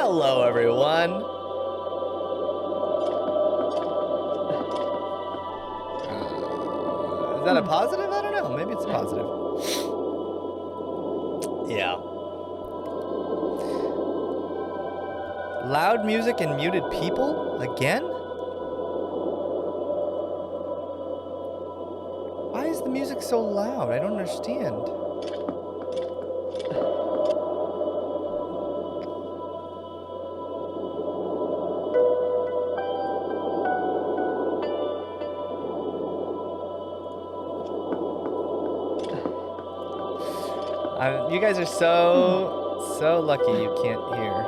Hello, everyone. Is that a positive? I don't know. Maybe it's positive. Yeah. Loud music and muted people? Again? Why is the music so loud? I don't understand. You guys are so lucky you can't hear.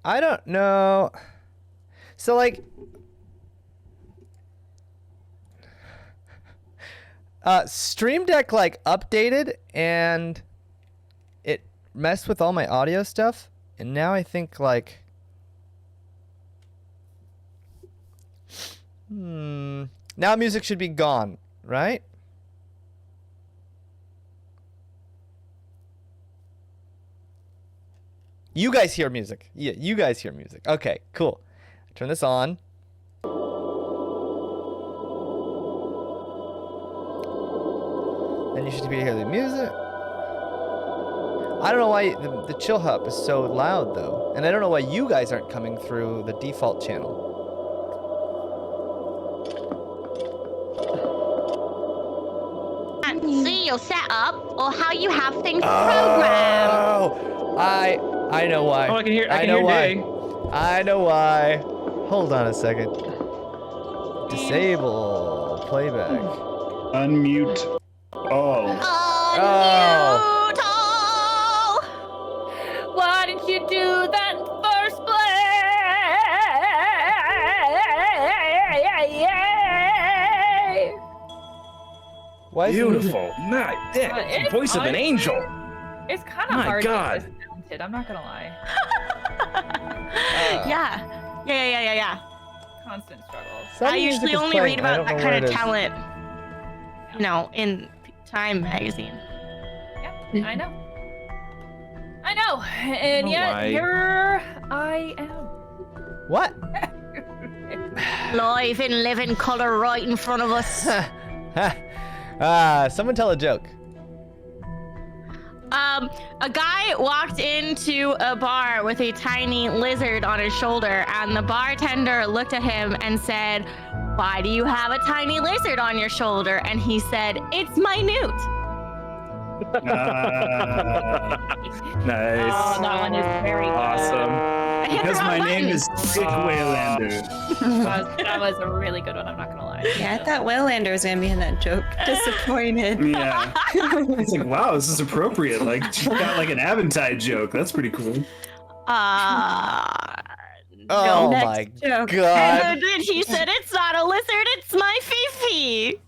I don't know. So, like, Stream Deck, like, updated, and it messed with all my audio stuff, and now I think, like, now music should be gone, right? You guys hear music. Yeah, you guys hear music. Okay, cool. Turn this on. Then you should be hearing the music. I don't know why the chill hub is so loud though. And I don't know why you guys aren't coming through the default channel. And see your setup or how you have things programmed. Oh, I know why. Oh, I can hear. I know can why. hear Daye. I know why. Hold on a second. Disable playback. Unmute. Oh. Unmute all. Why didn't you do that in the first place? Why is Beautiful. My It's voice of an angel. It's kind of My hard God. to get this talented, I'm not gonna lie. Yeah. Constant struggles. Some I music usually is only playing. read I about don't that know where kind it of is. talent, you know, in Time magazine. Yeah, I know. I know, and Oh, yet why? here I am. What? Live in living color right in front of us. Someone tell a joke. A guy walked into a bar with a tiny lizard on his shoulder, and the bartender looked at him and said, "Why do you have a tiny lizard on your shoulder?" And he said, "It's minute." Nice. Oh, that one is very good. Awesome. I hit the Because wrong my name button. is Dick Waylander. That was a really good one, I'm not gonna lie. Yeah, I thought Waylander was gonna be in that joke. Disappointed. Yeah. It's like, wow, this is appropriate. Like, she got like an Aventide joke. That's pretty cool. Oh next my joke. god. And he said, "It's not a lizard, it's my Fifi."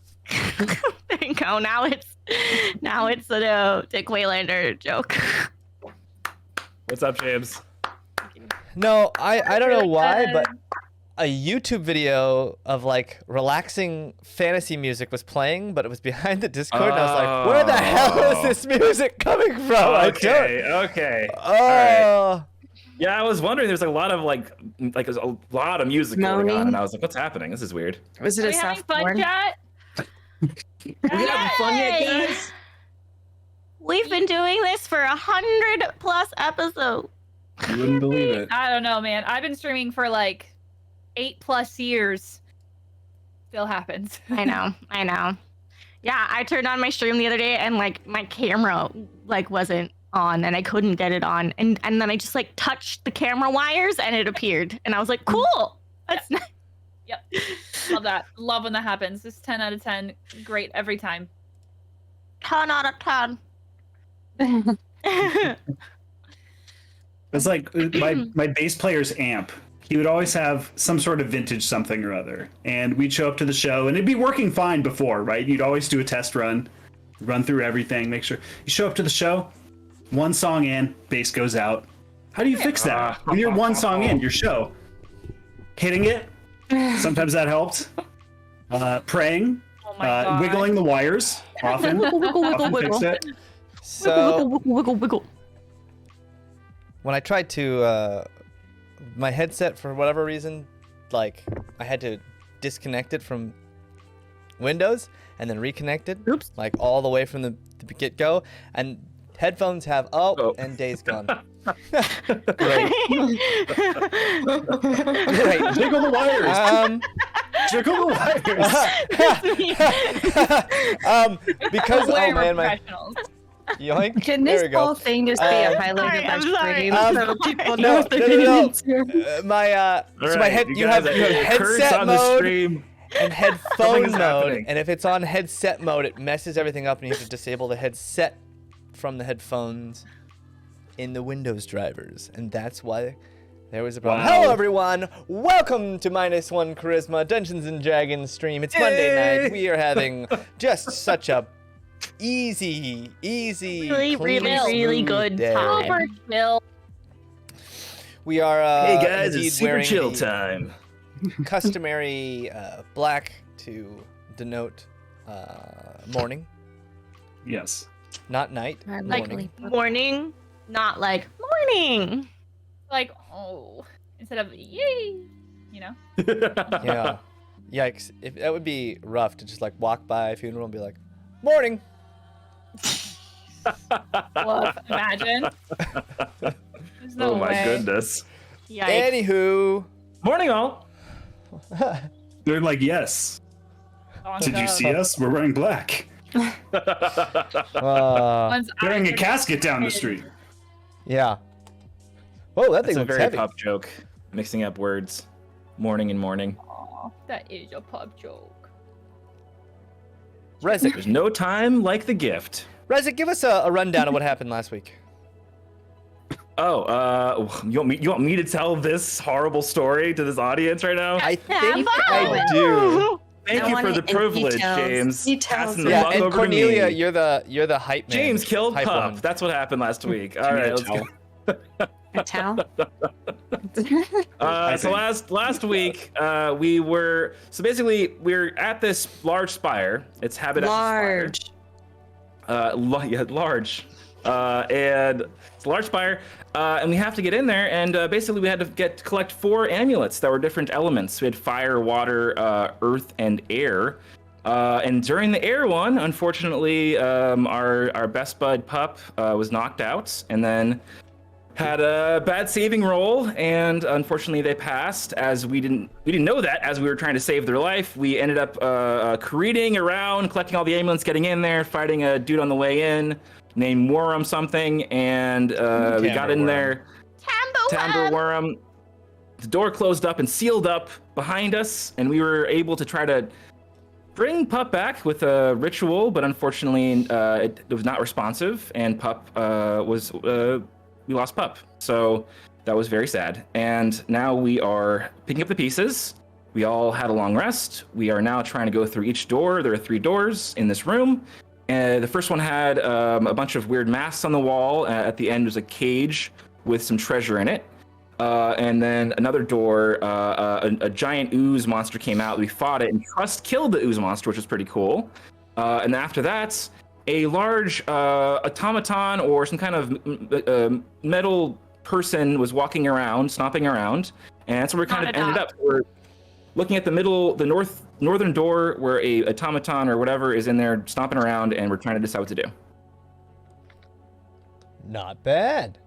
There you go. Now it's the Dick Waylander joke. What's up, James? No, I don't know why, but a YouTube video of like relaxing fantasy music was playing, but it was behind the Discord, and I was like, where the hell is this music coming from? Okay. Oh. Alright. Yeah, I was wondering. There's a lot of like there's a lot of music going on, Moaning. and I was like, what's happening? This is weird. Was it Are a we having soft fun, porn? chat? Are we having fun yet, guys? We've been doing this for 100+ episodes. You wouldn't believe it. I don't know, man. I've been streaming for like 8+ years. Still happens. I know. Yeah, I turned on my stream the other day, and like my camera like wasn't on, and I couldn't get it on, and then I just like touched the camera wires, and it appeared, and I was like, cool. That's nice. Yep. Love that. Love when that happens. It's 10 out of 10. Great every time. 10 out of 10. It's like my bass player's amp. he would always have some sort of vintage something or other. And we'd show up to the show, and it'd be working fine before, right? You'd always do a test run through everything, make sure. You show up to the show, one song in, bass goes out. How do you fix that? When you're one song in, your show, hitting it, sometimes that helped. Praying, Oh my God. wiggling the wires, often fixed it. So Wiggle, wiggle. when I tried to, my headset for whatever reason, like I had to disconnect it from Windows and then reconnect it. Oops. Like all the way from the get-go. And headphones have and Daye's gone. Great. Great. Jiggle the wires. Jiggle the wires. Because Way my professionals. yoink. Can There this we go. whole thing just be a Um, highlight sorry, of I'm our sorry. stream so people know No, if they're no, getting no. into? So my head, you have curse headset on the mode stream. and Something headphone is mode, happening. and if it's on headset mode, it messes everything up, and you have to disable the headset from the headphones in the Windows drivers, and that's why there was a problem. Wow. Hello, everyone. Welcome to MinusOneCharisma Dungeons and Dragons stream. It's Monday night. We are having just such a easy, Really, clean, really smooth good day. time. Super chill. We are Hey guys, indeed it's super wearing chill the time. customary black to denote morning, Yes. not night. Our Morning. lovely- Morning, not like morning. Like, oh, instead of yay, you know? Yeah. Yikes. If that would be rough to just like walk by a funeral and be like, morning. Woof, imagine. There's no Oh my way. goodness. Yikes. Anywho. Morning all. They're like, yes. On Did you the- see us? We're wearing black. One's Carrying a eyes are casket down the just- street. Yeah. Whoa, that That's thing a looks very heavy. pop joke. Mixing up words. Morning and morning. Aw, that is a pub joke. Rezik, There's no time like the gift. Rezik, give us a rundown of what happened last week. Oh, you want me to tell this horrible story to this audience right now? I think Hello. I do. Thank I you want for it the in privilege, details. James. Details. Passing the Yeah, buck and over Cornelia, to me. you're the hype man. James killed hype Pup. woman. That's what happened last week. All Give me right, a let's towel. go. A towel? So last week we were we're at this large spire. It's Habbadash Large. large. And it's a large spire, and we have to get in there. And basically, we had to collect 4 amulets that were different elements. We had fire, water, earth, and air. And during the air one, unfortunately, our best bud Pup was knocked out, and then had a bad saving roll, and unfortunately they passed. As we didn't know that as we were trying to save their life. We ended up careening around, collecting all the amulets, getting in there, fighting a dude on the way in named Worm something, and we got in Tambourworm. there. Tambourworm. The door closed up and sealed up behind us, and we were able to try to bring Pup back with a ritual, but unfortunately it was not responsive, and Pup we lost Pup. So that was very sad. And now we are picking up the pieces. We all had a long rest. We are now trying to go through each door. There are 3 doors in this room. The first one had a bunch of weird masks on the wall. At the end was a cage with some treasure in it. And then another door, a giant ooze monster came out. We fought it and Trust killed the ooze monster, which was pretty cool. And after that, a large automaton or some kind of metal person was walking around, stomping around, and that's where we kind of ended up. We're looking at the northern door where a automaton or whatever is in there stomping around, and we're trying to decide what to do. Not bad.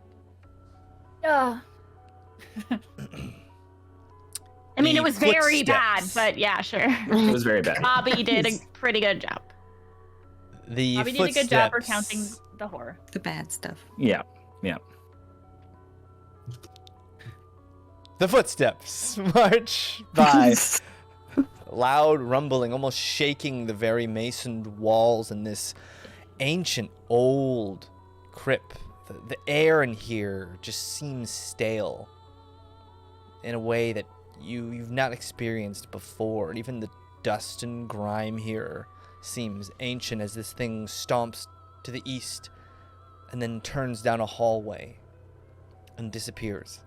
Yeah. I mean, The it was very bad, footsteps. but yeah, sure. It was very bad. Bobby did a pretty good job. The Bobby did a footsteps. good job recounting the horror. The bad stuff. Yeah. The footsteps march by. Loud rumbling, almost shaking the very masoned walls in this ancient old crypt. The air in here just seems stale. in a way that you've not experienced before. And even the dust and grime here seems ancient as this thing stomps to the east and then turns down a hallway and disappears.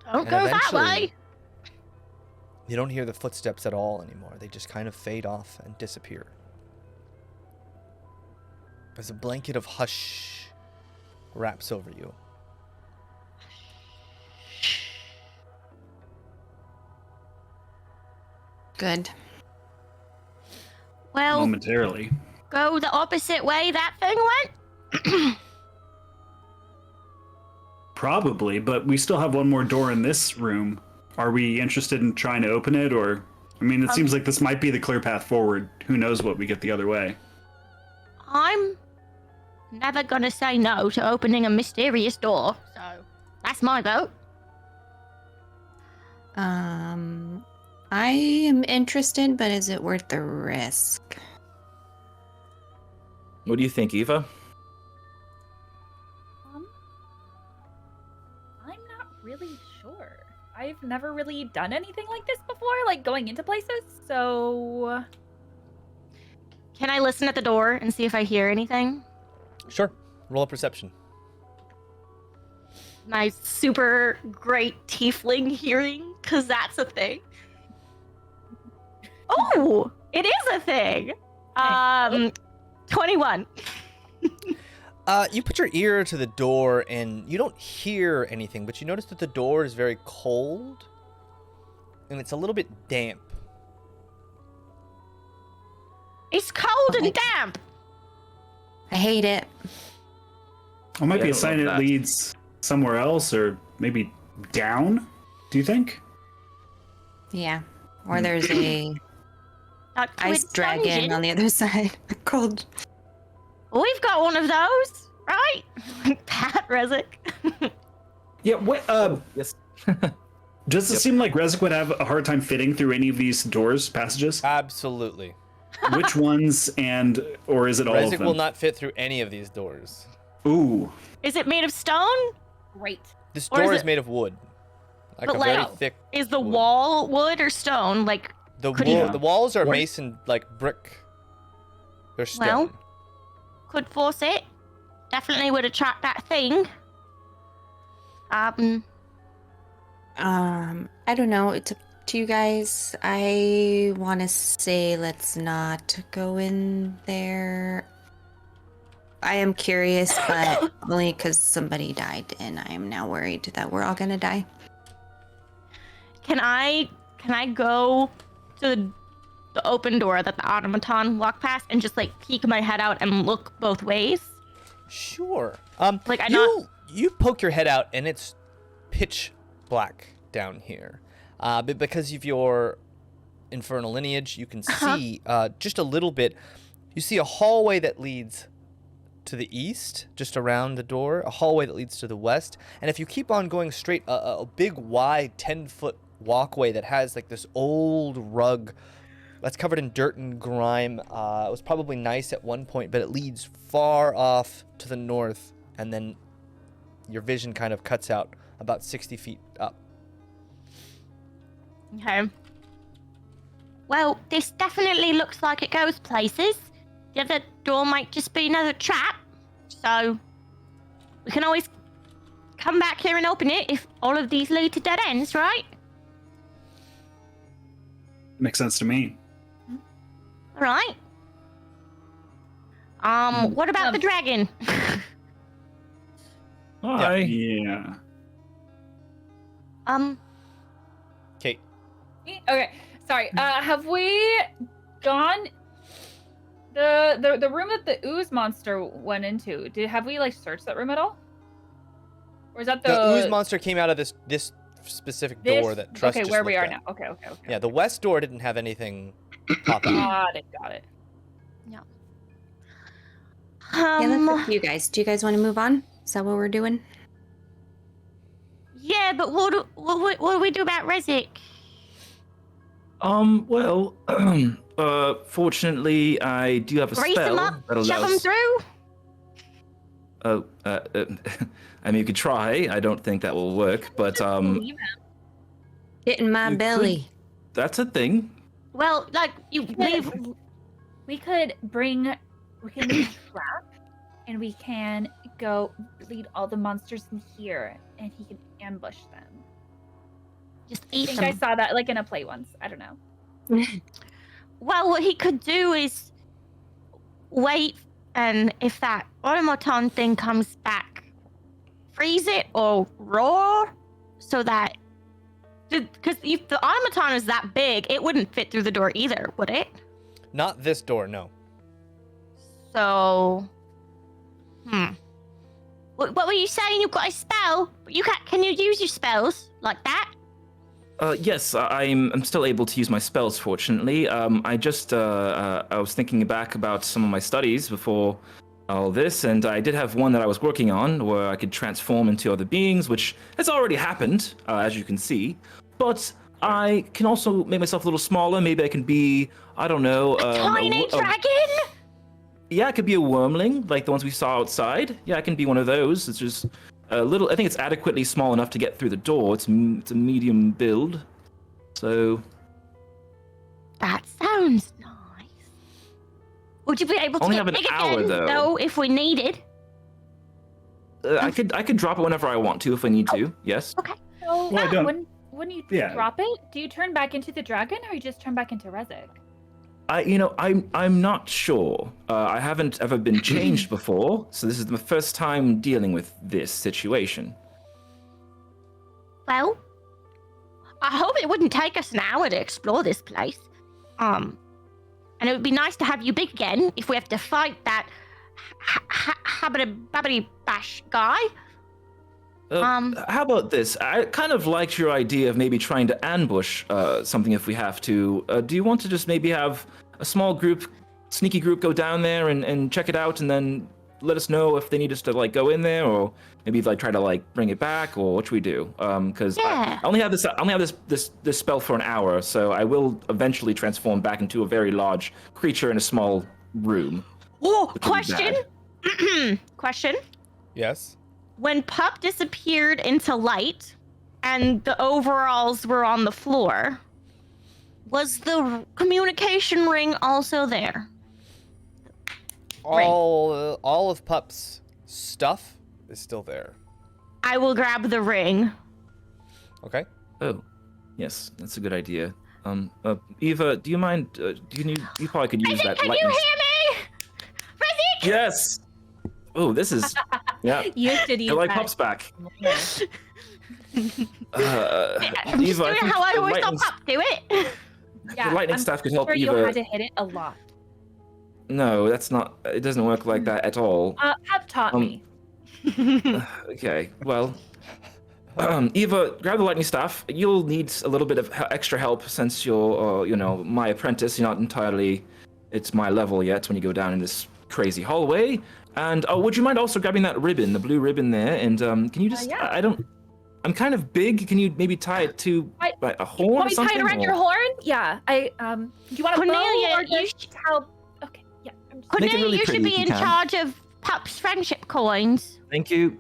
Don't And go that eventually, way. You don't hear the footsteps at all anymore. They just kind of fade off and disappear. As a blanket of hush wraps over you. Good. Well, Momentarily. go the opposite way that thing went. Probably, but we still have one more door in this room. Are we interested in trying to open it, or... I mean, it seems like this might be the clear path forward. Who knows what we get the other way. I'm never gonna say no to opening a mysterious door, so that's my vote. I am interested, but is it worth the risk? What do you think, Eva? I'm not really sure. I've never really done anything like this before, like going into places, so... Can I listen at the door and see if I hear anything? Sure. Roll a perception. My super great tiefling hearing, because that's a thing. Oh, it is a thing. 21. You put your ear to the door and you don't hear anything, but you notice that the door is very cold and it's a little bit damp. It's cold and damp. I hate it. It might Yeah, be I a don't sign love it that. leads somewhere else, or maybe down, do you think? Yeah. Or there's a Not to ice its dragon dungeon. on the other side. Cold. We've got one of those, right? Pat Rezik. Yeah, what, Yes. does it Yep. seem like Rezik would have a hard time fitting through any of these doors, passages? Absolutely. Which ones, or is it all of Rezik them? will not fit through any of these doors. Ooh. Is it made of stone? Great. This Or is door is it- made of wood. Like But a very like- thick Is the wood. wall wood or stone? Like, The, could wool- you- the walls are What? mason, like brick. They're stone. Well- could force it. Definitely would attract that thing. I don't know. It's up to you guys. I want to say let's not go in there. I am curious, but only because somebody died, and I am now worried that we're all gonna die. Can I go to the open door that the automaton walked past and just like peek my head out and look both ways? Sure. Like, I you poke your head out and it's pitch black down here. But because of your infernal lineage, you can see just a little bit. You see a hallway that leads to the east, just around the door, a hallway that leads to the west, and if you keep on going straight, a big wide 10-foot walkway that has like this old rug that's covered in dirt and grime. It was probably nice at one point, but it leads far off to the north, and then your vision kind of cuts out about 60 feet up. Okay. Well, this definitely looks like it goes places. The other door might just be another trap. So we can always come back here and open it if all of these lead to dead ends, right? Makes sense to me. All right. What about the dragon? Hi. Yeah. Kate. Okay, sorry. Have we gone the room that the ooze monster went into? Have we like searched that room at all? Or is that The ooze monster came out of this specific door that Trust Okay, just where we looked are at. now. Okay. Yeah, the west door didn't have anything pop out. Got it. Yeah, that's up to you guys. Do you guys want to move on? Is that what we're doing? Yeah, but what do we do about Rezik? Well, fortunately, I do have a Raise spell him up, that shove him allows. through? I mean, you could try. I don't think that will work, but Believe him. Get in my You belly. That's a thing. Well, like you leave. We can make a trap, and we can go lead all the monsters in here, and he can ambush them. Just I eat think them. I saw that like in a play once. I don't know. Well, what he could do is wait, and if that automaton thing comes back, freeze it or roar, so that. Because if the automaton is that big, it wouldn't fit through the door either, would it? Not this door, no. So. What were you saying? You've got a spell? Can you use your spells like that? Yes, I'm still able to use my spells. Fortunately, I was thinking back about some of my studies before all this, and I did have one that I was working on where I could transform into other beings, which has already happened, as you can see. But I can also make myself a little smaller. Maybe I can be, I don't know, Tiny dragon? Yeah, it could be a wormling, like the ones we saw outside. Yeah, I can be one of those. It's just a little. I think it's adequately small enough to get through the door. It's a medium build, so. That sounds nice. Would you be able to Only get have an big hour, again, though. if we needed? I could drop it whenever I want to if I need to. Yes. Okay. So Well, I don't- when you Yeah. drop it, do you turn back into the dragon, or you just turn back into Rezik? I'm not sure. I haven't ever been changed before, so this is the first time dealing with this situation. Well, I hope it wouldn't take us an hour to explore this place. And it would be nice to have you big again if we have to fight that Habbadash guy. How about this? I kind of liked your idea of maybe trying to ambush something if we have to. Do you want to just maybe have a small group, sneaky group, go down there and check it out, and then let us know if they need us to like go in there, or maybe like try to like bring it back, or what should we do? Because Yeah. I only have this spell for an hour, so I will eventually transform back into a very large creature in a small room. Oh, Which would be question. Question. Yes. When Pup disappeared into light and the overalls were on the floor, was the communication ring also there? All of Pup's stuff is still there. I will grab the ring. Okay. Oh, yes, that's a good idea. Eva, do you mind? You probably could use that Can you lightning. hear me? Rezik! Yes. Oh, this is. Yeah. You should I use like that. Pup's back. I'm just Eva, doing how I always saw Pup do it. Yeah, the lightning I'm staff could help sure Eva. you had to hit it a lot. No, that's not. It doesn't work like that at all. Pup taught me. Okay, well, Eva, grab the lightning staff. You'll need a little bit of extra help since you're, my apprentice. You're not entirely. It's my level yet. When you go down in this crazy hallway. And would you mind also grabbing that ribbon, the blue ribbon there? And can you just? Yeah. I don't. I'm kind of big. Can you maybe tie it to like a horn Want or me to something? tie it around or- your horn? Yeah. Do you want a Cornelia, bow or you just how? Okay. Yeah. I'm just... Make it Cornelia, really you should pretty be if you in can. charge of Pup's friendship coins. Thank you.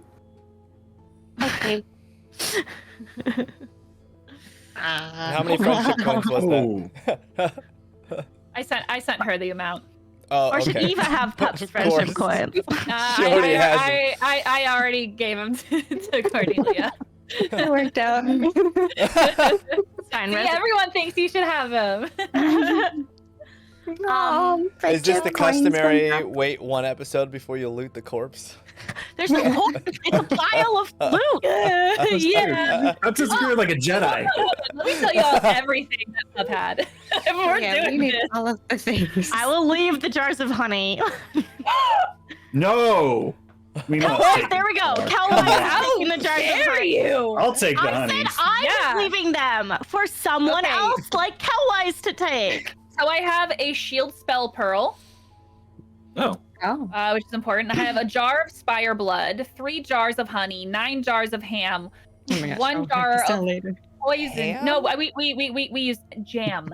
Okay. How many friendship coins was that? I sent her the amount. Oh, Or should okay. Eva have Pup's Of friendship course. coins? She already has them. I already gave them to Cornelia. It worked out. Fine, See, Rezik. everyone thinks you should have them. Is this the customary wait one episode before you loot the corpse? There's no horn. It's a pile of loot. Yeah. That's just weird, like a Jedi. Let me tell you all everything that Pup had. If we're Yeah, we doing need this. all of the things. I will leave the jars of honey. No. We must Kelwise, take there we go. them. Kelwise taking the jars of Dare honey. you? I'll take the I honeys. said I Yeah. was leaving them for someone Okay. else like Kelwise to take. So I have a shield spell pearl, Oh, Oh. which is important. I have a jar of spire blood, 3 jars of honey, 9 jars of ham, Oh my gosh, 1 I'll jar have to of tell later. poison. Ham? No, we used jam.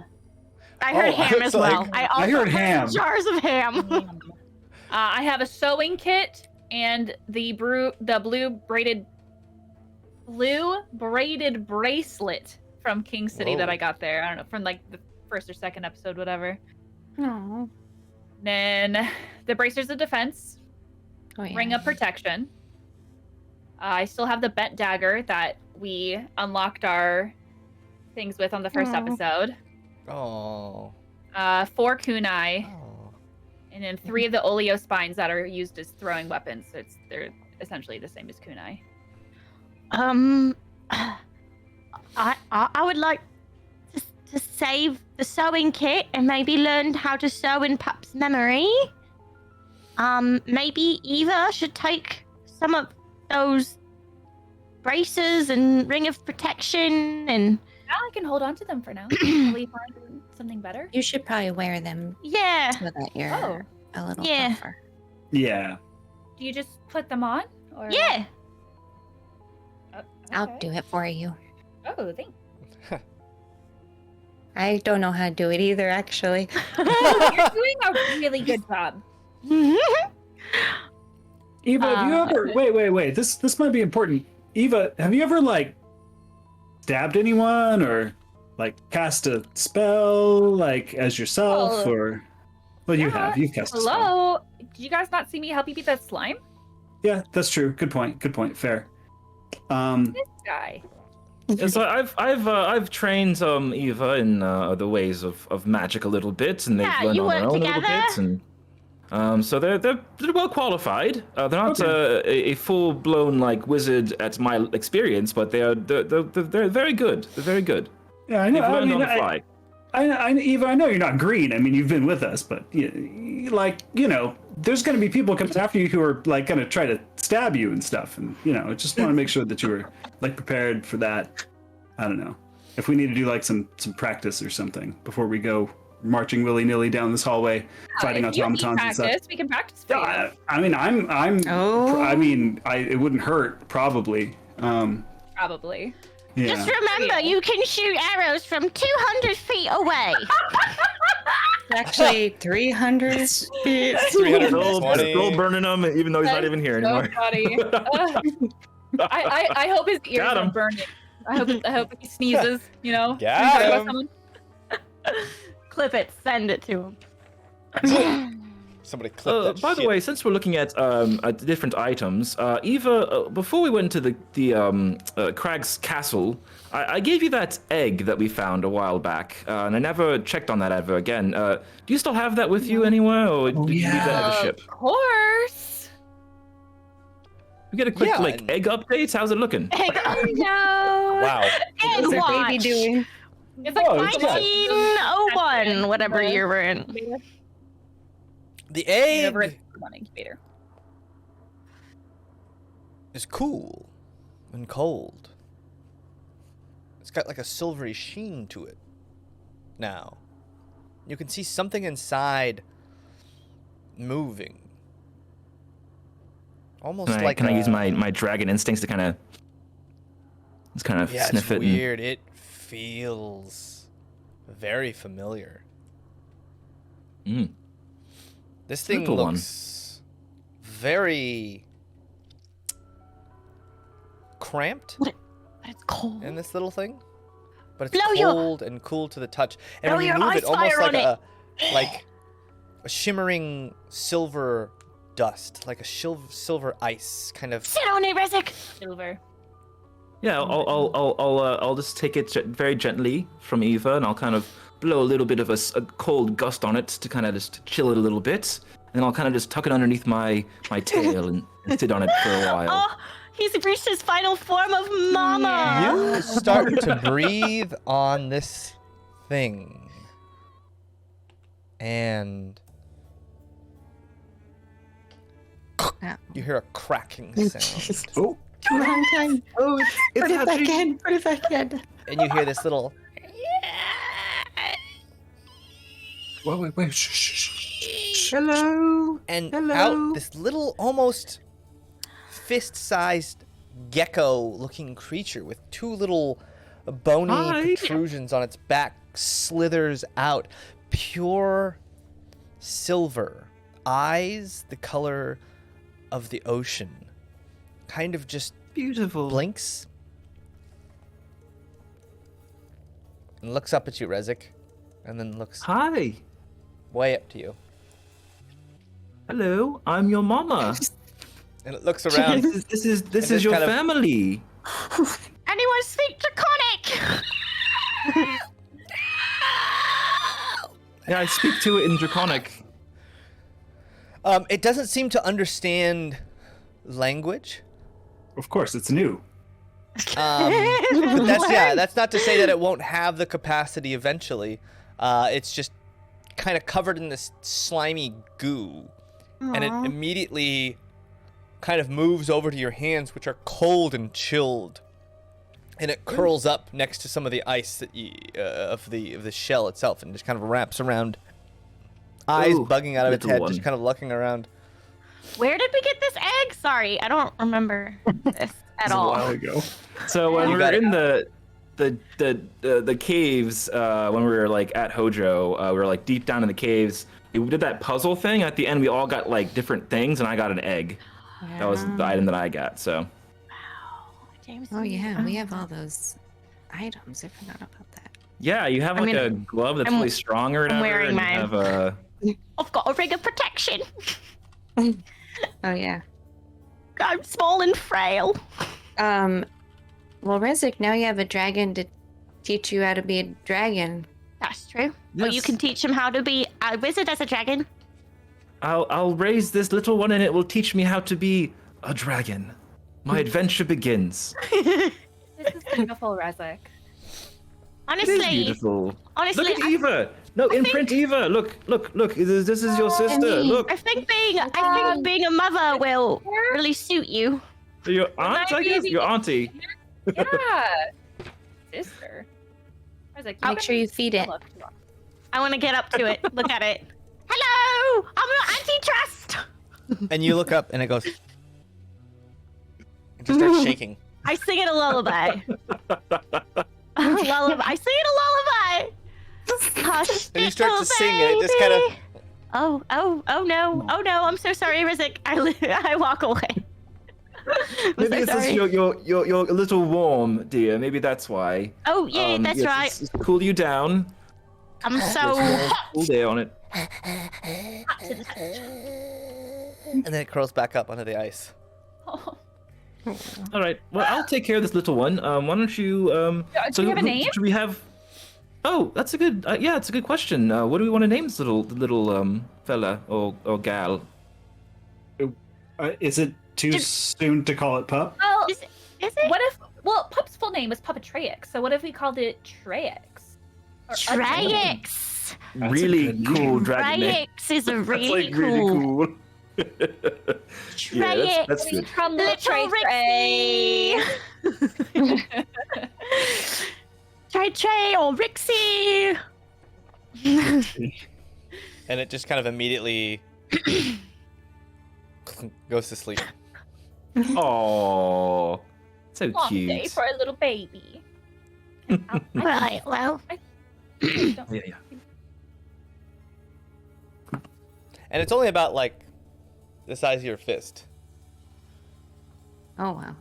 I heard Oh, I ham was as well. like- I also I heard ham. jars of ham. I have a sewing kit and the blue braided bracelet from King City that Whoa. I got there. I don't know, from like the first or second episode, whatever. No. Then the bracers of defense, Oh, yeah. ring of protection. I still have the bent dagger that we unlocked our things with on the first Aw. episode. Oh. 4 kunai, Oh. and then 3 of the oleo spines that are used as throwing weapons. So they're essentially the same as kunai. I would like to save the sewing kit and maybe learn how to sew in Pup's memory. Maybe Eva should take some of those braces and ring of protection and Now I can hold on to them for now until we find something better. You should probably wear them yeah. so that you're Oh. a little Yeah. tougher. Yeah. Do you just put them on? Or... Yeah. Oh, I'll okay. do it for you. Oh, thanks. I don't know how to do it either, actually. You're doing a really good job. Eva, have you ever wait. This might be important. Eva, have you ever like stabbed anyone or like cast a spell like as yourself Well, or well you yeah. have. You've cast a spell. Hello? Did you guys not see me help you beat that slime? Yeah, that's true. Good point. Fair. This guy. Yeah, so I've trained Eva in the ways of magic a little bit, and they've Yeah, learned you on their work own a little together? bit, and so they're well qualified. They're not Okay. a full blown like wizard at my experience, but they're very good. They're very good. Yeah, I know. They've I learned mean, on the fly. Eva, I know you're not green. I mean, you've been with us, but there's going to be people coming after you who are like going to try to stab you and stuff, and I just want to make sure that you were like prepared for that. I don't know if we need to do like some practice or something before we go marching willy nilly down this hallway, fighting If you need automatons and stuff. practice, we can practice for you. I mean, I'm. Oh. I mean, it wouldn't hurt probably. Probably. Yeah. Just remember, you can shoot arrows from 200 feet away. Actually, 300 feet. Still 320. burning him, even though he's not even here so anymore. funny. I hope his ears Got him. don't burn it. I hope he sneezes, Got Sorry, him. someone- Clip it, send it to him. Somebody clip that By the shit. way, since we're looking at different items, Eva, before we went to the Crag's castle, I gave you that egg that we found a while back, and I never checked on that ever again. Do you still have that with you anywhere, or did you leave that at the ship? Of course. We get a quick Yeah, like and- egg update. How's it looking? Oh no. Wow. Egg What's our watch. baby doing? It's like Oh, it's good. 1901, whatever year we're in. The egg Whatever it's on incubator. is cool and cold. It's got like a silvery sheen to it. Now, you can see something inside moving. Almost like Can I use my dragon instincts to kind of Yeah, sniff it's it? weird. It feels very familiar. Mm. This thing Little one. looks very cramped But it's cold. in this little thing, but it's Blow your- cold and cool to the touch. And Blow when you your move it, ice almost fire like on like a shimmering silver dust, like a silver ice kind of. Sit on it, Rezek. Silver. Yeah, I'll just take it very gently from Eva, and I'll kind of blow a little bit of a cold gust on it to kind of just chill it a little bit, and I'll kind of just tuck it underneath my tail and sit on it for a while. Oh, he's reached his final form of mama. You start to breathe on this thing, and you hear a cracking sound, Oh, Wrong time. Oh, put it back in. Put it back in. and you hear this little. wait. Shh. Hello. And Hello? out this little, almost fist-sized gecko-looking creature with two little bony Hi. protrusions on its back slithers out. Pure silver. Eyes the color of the ocean. Kind of just Beautiful. blinks and looks up at you, Rezik, and then looks Hi. way up to you. Hello. I'm your mama. And it looks around. This is just your kind of- family. Anyone speak Draconic? Yeah, I speak to it in Draconic. It doesn't seem to understand language. Of course, it's new. But that's not to say that it won't have the capacity eventually. It's just kind of covered in this slimy goo. And it immediately kind of moves over to your hands, which are cold and chilled. And it curls up next to some of the ice that of the shell itself, and just kind of wraps around. Eyes Ooh, bugging out of its little head, just one. kind of looking around. Where did we get this egg? Sorry, I don't remember this at A all. while ago. So when You we got were it. in the caves, when we were like at Hojo, we were like deep down in the caves. We did that puzzle thing. At the end, we all got like different things, and I got an egg. That was the item that I got. So Jaymes, Oh yeah, we have all those items. I forgot about that. yeah, you have I like mean, a glove that's I'm- really strong or whatever. wearing and you mine. have a I've got a ring of protection. Oh yeah. I'm small and frail. Well, Rezik, now you have a dragon to teach you how to be a dragon. That's true. Well, you Yes. can teach him how to be a wizard as a dragon. I'll raise this little one, and it will teach me how to be a dragon. My adventure begins. This is beautiful, Rezik. It is Honestly, beautiful. honestly, Look at Eva. No, imprint Eva. Look. This is your sister. Look. I think being a mother will really suit you. Your aunt, I guess. Your auntie. Yeah. Sister. Rezik, Make sure you feed it. I want to get up to it. Look at it. Hello, I'm your antitrust. And you look up, and it goes. It just starts shaking. I sing it a lullaby. I sing it a lullaby. Hush, And you start little to sing, and it just kind of. baby. Oh no! I'm so sorry, Rizik. I walk away. I'm Maybe so it's just sorry. you're a little warm, dear. Maybe that's why. Oh yeah, that's yes, right. Just cool you down. I'm so Yes, hot. cool day on it. And then it curls back up onto the ice. Oh. All right. Well, I'll take care of this little one. Why don't you? Do we have a name? Should we have? Oh, that's a good. Yeah, it's a good question. What do we want to name this little fella or gal? Is it too soon to call it pup? Well, Is it? what if? Well, Pup's full name is Puppetreix, so what if we called it Treix? Or Trayix. That's a Really good name. cool dragon name. Trayix is a That's really like cool. really cool. Yeah, Trayix. that's good. From little Little Trey. Rixie. Trey or Rixie. And it just kind of immediately goes to sleep. Oh, so Long day cute. for a little baby. Right, well. Yeah, yeah. And it's only about like the size of your fist. Oh wow.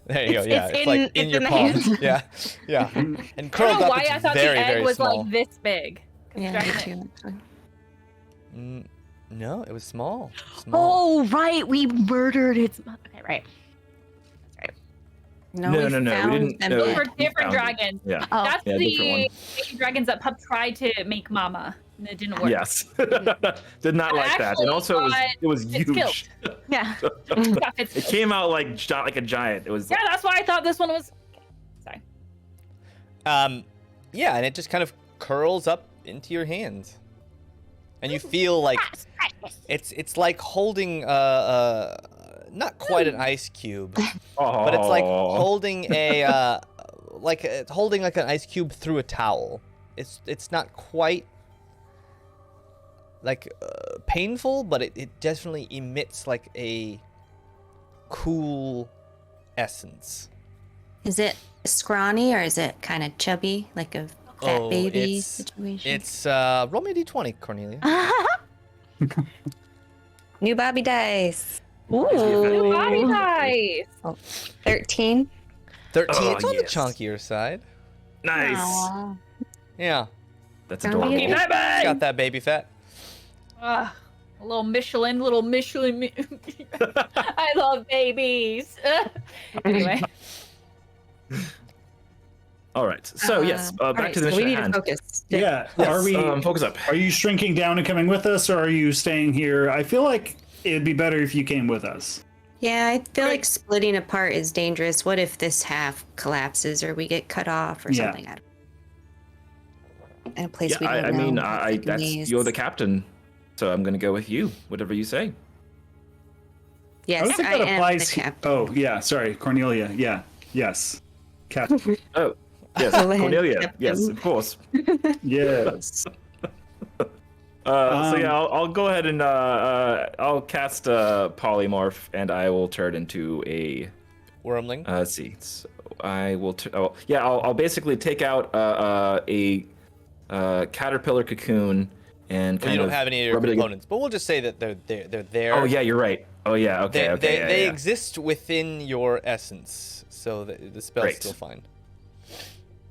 There you go. It's- Yeah, it's it's like in- in it's your in the palm. hand. Yeah, yeah. And I don't curled know up, why it's I thought very, the egg very was small. like this big. 'Cause Yeah, me dragon- too. Actually. No, it was small. Small. Oh, right. We murdered its mother. Okay, right. No, No, we no, we found didn't- them no, Those dead. were we different found it. dragons. Yeah. Oh, That's Yeah, different the one. baby dragons that Pup tried to make mama. And it didn't work. Yes. Did not like that. And Actually, also it was it's killed. huge. yeah. Yeah, it's- It came out like a giant. It was yeah, that's why I thought this one was. Sorry. Yeah, and it just kind of curls up into your hands, and you feel like it's like holding not quite an ice cube, but it's like holding a holding like an ice cube through a towel. It's not quite like painful, but it definitely emits like a cool essence. Is it scrawny or is it kind of chubby, like a fat Oh, baby it's- situation? It's roll me a d20, Cornelia. New Bobby dice. New body Ooh. dice. 13. 13. Oh, It's on yes. the chunkier side. nice. Aw. Yeah. That's Oh, adorable. yeah. Got that baby fat. A little Michelin. I love babies. Anyway. All right. So yes, back to the mission we need at hand. to focus. Yeah. Yes, Are we? focus up. Are you shrinking down and coming with us, or are you staying here? I feel like it'd be better if you came with us. Yeah, I feel like splitting apart is dangerous. What if this half collapses or we get cut off or Yeah. something? In a place Yeah, we don't I know. mean, like a that's maze. you're the captain, so I'm gonna go with you. Whatever you say. Yes, I don't think I that am applies. the captain. Oh yeah, sorry, Cornelia. Yeah, yes, Captain. Oh, yes, Cullen, Cornelia. captain. Yes, of course. Yes. So yeah, I'll go ahead and I'll cast polymorph, and I will turn into a. Wormling. Let's see. So I will. I'll basically take out a caterpillar cocoon and But kind you don't of have any of your rub it against- components. But we'll just say that they're there. Oh yeah, you're right. Oh yeah. Okay. They, okay. they yeah. exist within your essence, so the spell's Great. still fine.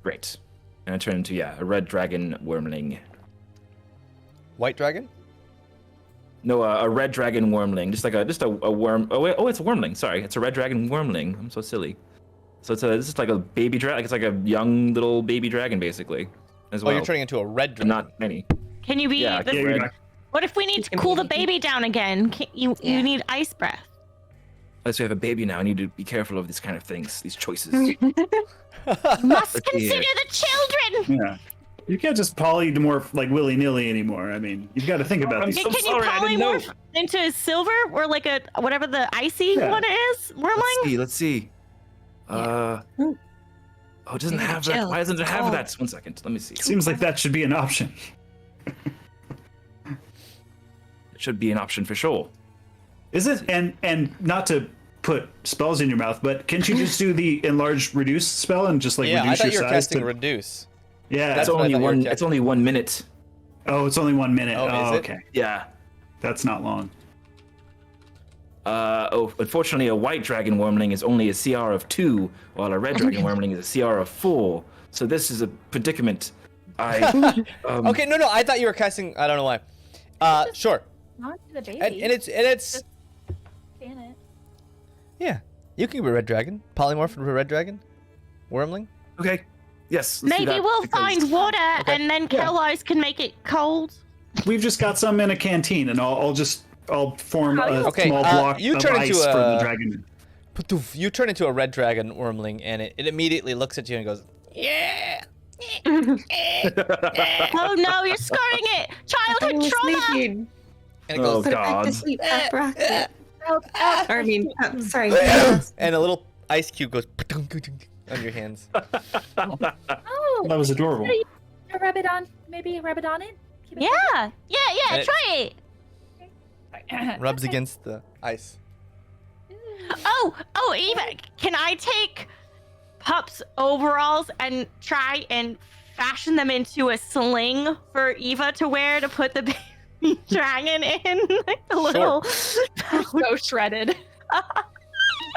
Great. And I turn into a red dragon wormling. White dragon? No, a red dragon wormling, just a worm. Oh wait, it's a wormling. Sorry, it's a red dragon wormling. I'm so silly. So it's just like a baby dragon. It's like a young little baby dragon, basically, as Oh, well. you're turning into a red But dragon. not many. Can you be Yeah, the, yeah, you're red. not- what if we need to cool the baby down again? You Yeah. need ice breath. Unless we have a baby now, I need to be careful of these kind of things, these choices. Must Let's see consider here. the children. Yeah. You can't just polymorph like willy nilly anymore. I mean, you've got to think about I'm these. so Can you sorry, I didn't know. polymorph into silver or like a whatever the icy Yeah. one is? Wormling? Let's see. Oh, it doesn't Maybe have that. chill. Why doesn't it have Cold. that? 1 second. Let me see. Seems like that should be an option. It should be an option for sure. Is it? And not to put spells in your mouth, but can't you just do the enlarge reduce spell and just like Yeah, I reduce thought your you were size casting to? reduce. Yeah. That's It's what I only thought you were one. casting. It's only 1 minute. Oh, it's only 1 minute. Oh, Oh, is it? okay. Yeah. That's not long. Unfortunately, a white dragon wormling is only a CR of 2, while a red dragon wormling is a CR of 4. So this is a predicament. I. Okay, no, I thought you were casting. I don't know why. Sure. Not to the baby. And it's Ban it. yeah. You can be a red dragon. Polymorph into a red dragon. Wormling. Okay. Yes. let's do Maybe that, we'll because- find water Okay. and then Yeah. Kelos can make it cold. We've just got some in a canteen, and I'll form a Okay, small block you of turn ice into for the a- dragon. Putoof. You turn into a red dragon wormling, and it immediately looks at you and goes, "Yeah." Oh no, you're scarring it! Childhood I'm trauma! sleeping. And it Oh, goes, Put it back God. to sleep. Rocket. Oh, oh, Or I mean, sorry. and a little ice cube goes on your hands. oh. That was adorable. Rub it on. Maybe rub it on it. Keep it Yeah, And it- try it. Rubs against the ice. Oh, Eva, can I take Pup's overalls and try and fashion them into a sling for Eva to wear to put the baby dragon in? Like the little. so shredded.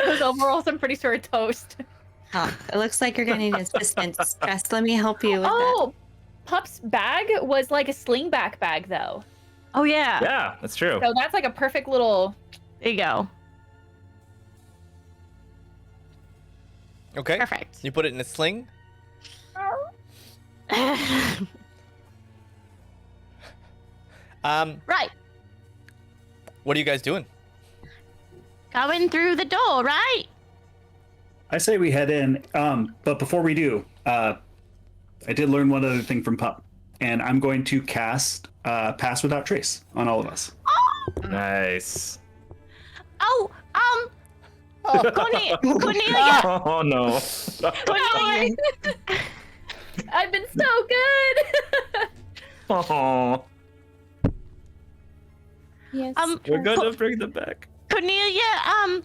Those overalls, I'm pretty sure are toast. Oh, it looks like you're gonna need assistance. Jess, let me help you with that. Oh, Pup's bag was like a slingback bag, though. Oh yeah. Yeah, that's true. So that's like a perfect little. There you go. Okay. Perfect. You put it in a sling. Right. What are you guys doing? Going through the door, right? I say we head in, but before we do, I did learn one other thing from Pup, and I'm going to cast Pass Without Trace on all of us. Nice. Oh, Cornelia. Oh no. Cornelia. I've been so good. Oh, Yes. we're gonna bring them back. Cornelia,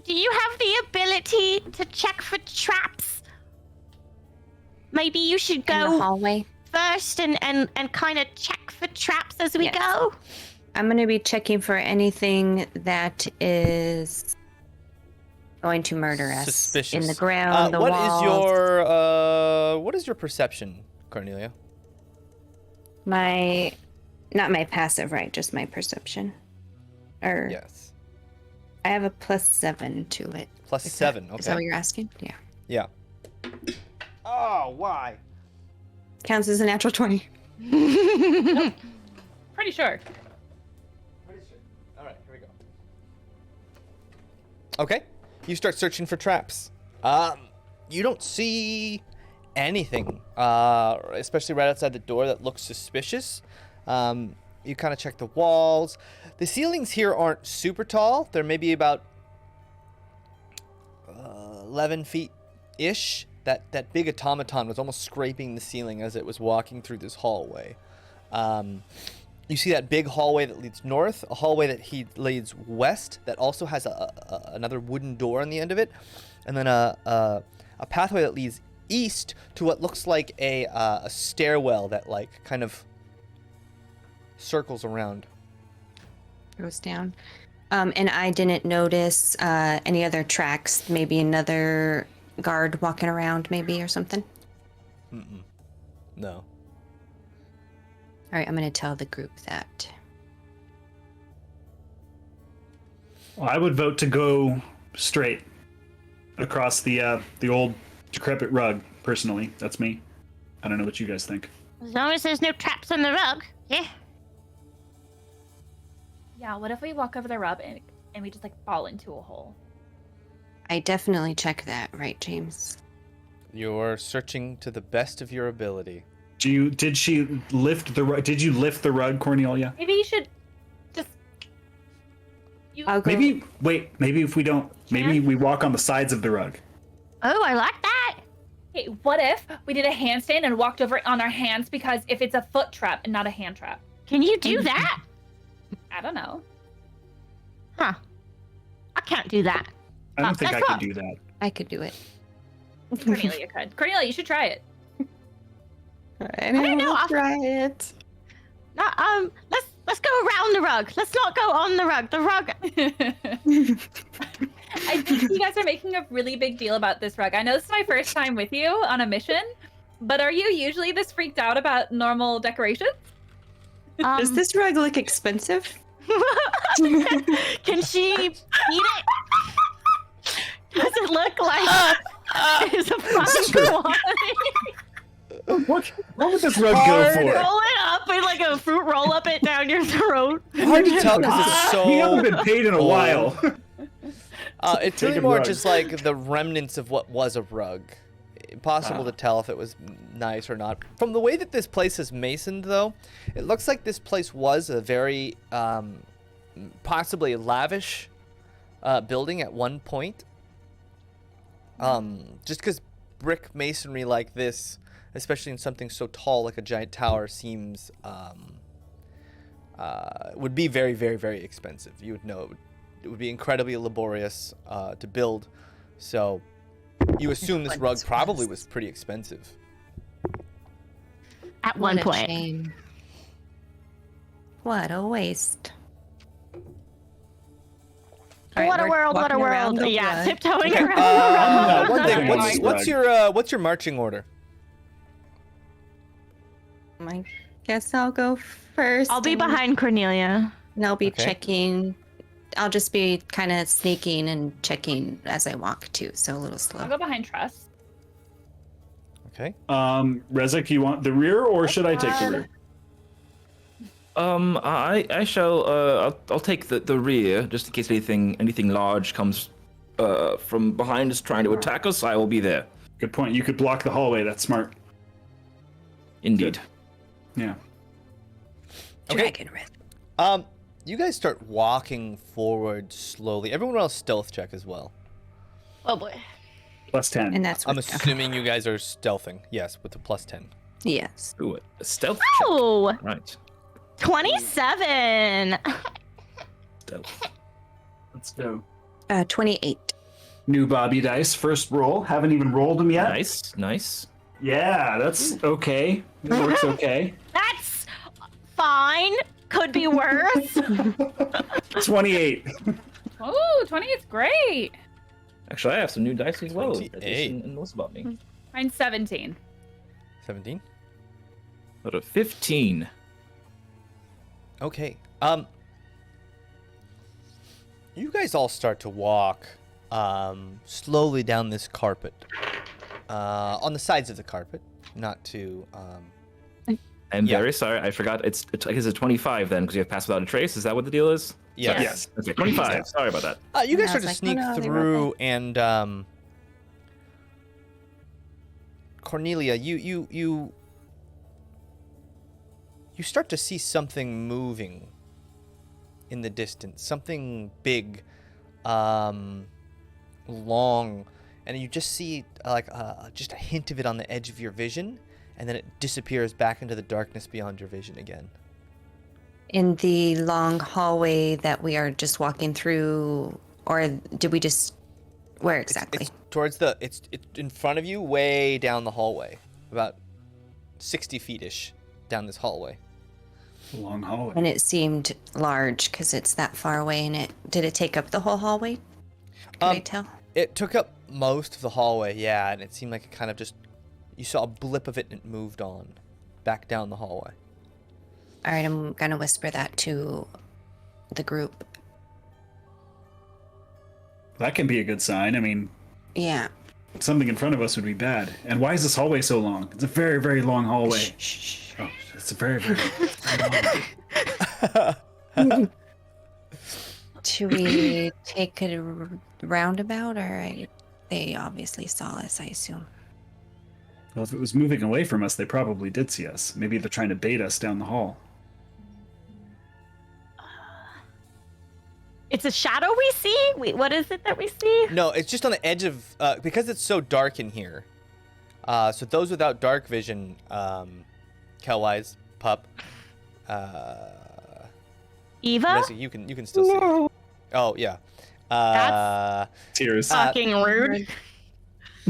do you have the ability to check for traps? Maybe you should In the go hallway. first and kind of check for traps as we Yes. go. I'm gonna be checking for anything that is going to murder us. Suspicious. In the ground, the what walls. is your perception, Cornelia? Not my passive, right? Just my perception. Or Yes. I have a +7 to it. Plus Is 7. Is Okay. that what you're asking? Yeah. Yeah. Oh, why? Counts as a natural 20. Pretty sure. All right, here we go. Okay, you start searching for traps. You don't see anything, especially right outside the door that looks suspicious. You kind of check the walls. The ceilings here aren't super tall. They're maybe about 11 feet-ish. That big automaton was almost scraping the ceiling as it was walking through this hallway. You see that big hallway that leads north, a hallway that leads west that also has another wooden door on the end of it, and then a pathway that leads east to what looks like a stairwell that like kind of circles around. Goes down. And I didn't notice any other tracks. Maybe another guard walking around, maybe, or something. Mm-mm. No. All right, I'm going to tell the group that. Well, I would vote to go straight across the old decrepit rug. Personally, that's me. I don't know what you guys think. As long as there's no traps on the rug, yeah. Yeah, what if we walk over the rub and we just like fall into a hole? I definitely check that, right, James? You're searching to the best of your ability. Did she lift the rug? Did you lift the rug, Cornelia? Maybe you should just. I'll go. Maybe if we don't, maybe we walk on the sides of the rug. Oh, I like that. Hey, what if we did a handstand and walked over on our hands, because if it's a foot trap and not a hand trap? Can you do that? I don't know. Huh. I can't do that. I don't think I that's could not- do that. I could do it. Cornelia could. Cornelia, you should try it. I don't know, I'll- try it. No, let's go around the rug. Let's not go on the rug. The rug. I think you guys are making a really big deal about this rug. I know this is my first time with you on a mission, but are you usually this freaked out about normal decorations? Does this rug look expensive? Can she eat it? Does it look like it's a fine quality? What would this rug go for? Roll it up and like a fruit roll up it down your throat. Hard to tell because it's so. We haven't been paid in a old. while. It's really Take a more rug. just like the remnants of what was a rug. Impossible to tell if it was nice or not. From the way that this place is masoned, though, it looks like this place was a very possibly lavish building at one point. Just because brick masonry like this, especially in something so tall like a giant tower, seems would be very, very, very expensive. You would know it would be incredibly laborious to build. So you assume this rug probably was pretty expensive. At one What a point. shame. What a waste. All right, What a we're world, what a walking around world. the Yeah, rug. tiptoeing Okay, around. one thing. Alright. What's your marching order? I guess I'll go first. I'll be and- behind Cornelia. And I'll be Okay. checking. I'll just be kind of sneaking and checking as I walk too, so a little I'll slow. go behind Trust. Okay. Rezek, you want the rear or should I take the rear? I shall. I'll take the rear just in case anything large comes from behind us trying to attack us. I will be there. Good point. You could block the hallway. That's smart. Indeed. Yeah. Okay. Dragon Rhythm. You guys start walking forward slowly. Everyone else stealth check as well. Oh boy. Plus 10. And that's I'm what. assuming you guys are stealthing. Yes, with the plus 10. Yes. Ooh, a stealth Oh, check. Right. 27. Stealth. Let's go. 28. New Bobby dice. First roll. Haven't even rolled them yet. Nice. Yeah, that's okay. It works okay. That's fine. Could be worse. 28. Oh, 20 is great. Actually, I have some new dice as well. 28. And knows about me. Mine's 17. 17. But a 15. Okay. You guys all start to walk slowly down this carpet. On the sides of the carpet, not too. I'm Yeah. very sorry. I forgot. It's I guess it's 25 then, because you have passed without a trace. Is that what the deal is? Yes. Yes. Okay, 25. Sorry about that. You guys I start was to like, sneak oh, no, they wrote through, and Cornelia, you start to see something moving in the distance, something big, long, and you just see just a hint of it on the edge of your vision, and then it disappears back into the darkness beyond your vision again. In the long hallway that we are just walking through, or did we just... Where exactly? It's towards it's in front of you, way down the hallway, about 60 feet-ish down this hallway. Long hallway. And it seemed large because it's that far away, and did it take up the whole hallway? Can I tell? It took up most of the hallway, yeah, and it seemed like it kind of just, you saw a blip of it and it moved on back down the hallway. All right, I'm gonna whisper that to the group. That can be a good sign. I mean, Yeah. something in front of us would be bad. And why is this hallway so long? It's a very, very long hallway. Shh, shh, shh. Oh, it's a very, very long. Should we take a roundabout, or they obviously saw us, I assume. Well, if it was moving away from us, they probably did see us. Maybe they're trying to bait us down the hall. It's a shadow we see? Wait, what is it that we see? No, it's just on the edge of, because it's so dark in here. So those without dark vision, Kelwise, Pup, Eva? Leslie, you can still see. Oh yeah. Tears. Fucking rude.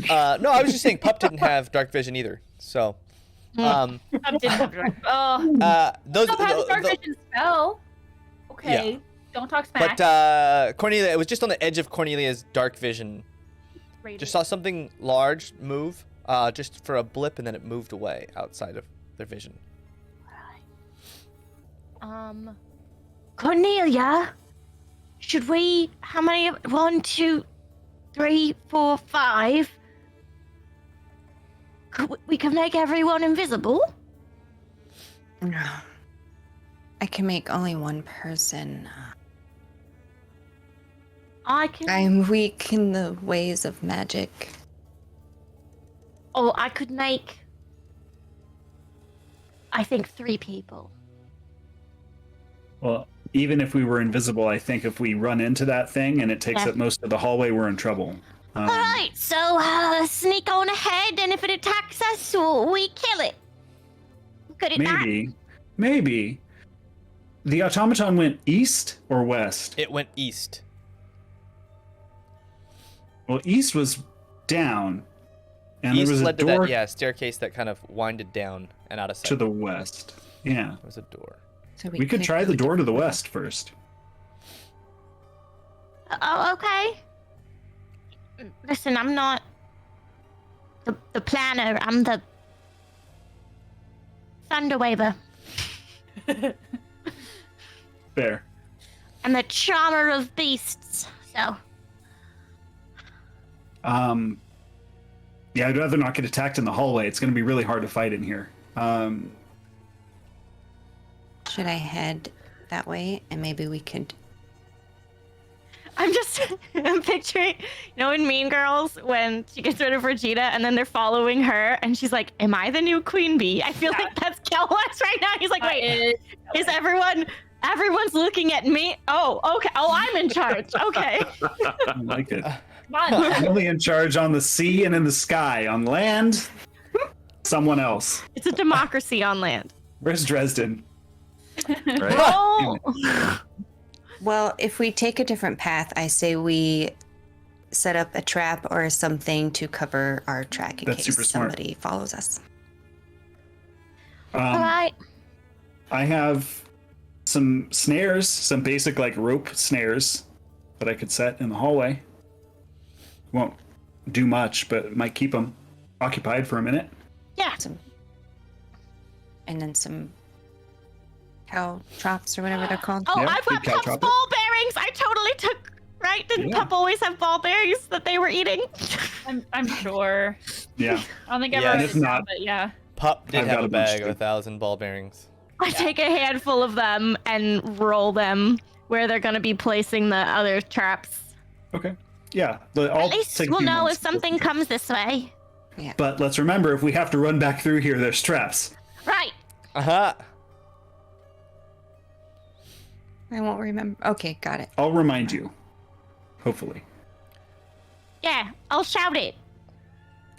No, I was just saying Pup didn't have dark vision either. So, Pup didn't have dark. those. Pup has a dark vision spell. Okay. Yeah. Don't talk smack. But Cornelia, it was just on the edge of Cornelia's dark vision. Just saw something large move, just for a blip, and then it moved away outside of their vision. Cornelia, should we? How many? 1, 2, 3, 4, 5. We can make everyone invisible. No. I can make only one person. I can. I'm weak in the ways of magic. Oh, I could make. I think 3 people. Well, even if we were invisible, I think if we run into that thing and it takes Yeah. up most of the hallway, we're in trouble. All right, so sneak on ahead, and if it attacks us, we kill it. Could it not? Maybe. The automaton went east or west? It went east. Well, east was down, and East there was a led to door that staircase that kind of winded down and out of sight. to the west. Yeah. There was a door. So We could try the door to the west first. Oh, okay. Listen, I'm not the planner. I'm the Thunderwaver. There. I'm the charmer of beasts. So, Yeah, I'd rather not get attacked in the hallway. It's going to be really hard to fight in here. Should I head that way, and maybe we could... I'm picturing, in Mean Girls when she gets rid of Regina and then they're following her and she's like, am I the new queen bee? I feel like that's Kelwise right now. He's like, wait, is everyone's looking at me? Oh, okay. Oh, I'm in charge. Okay. I like it. Come on. I'm only in charge on the sea and in the sky. On land, someone else. It's a democracy on land. Where's Dresden? Right? Oh! Well, if we take a different path, I say we set up a trap or something to cover our track in That's case super smart. somebody follows us. All right. I have some snares, some basic like rope snares that I could set in the hallway. Won't do much, but it might keep them occupied for a minute. Yeah. And then some caltrops or whatever they're called. Oh, Yeah, I've got big Pup's caltrop. ball bearings. I totally took. Right? Didn't Yeah. Pup always have ball bearings that they were eating? I'm sure. Yeah. I don't think I've Yeah, ever if it down, not- but yeah. Pup did I've have got a a bunch bag of too. 1,000 ball bearings. I take a handful of them and roll them where they're gonna be placing the other traps. Okay. Yeah. I'll At least take a we'll few know moments if to something listen to it. comes this way. But let's remember, if we have to run back through here, there's traps. Right. Uh-huh. I won't remember. Okay, got it. I'll remind you. Hopefully. Yeah, I'll shout it.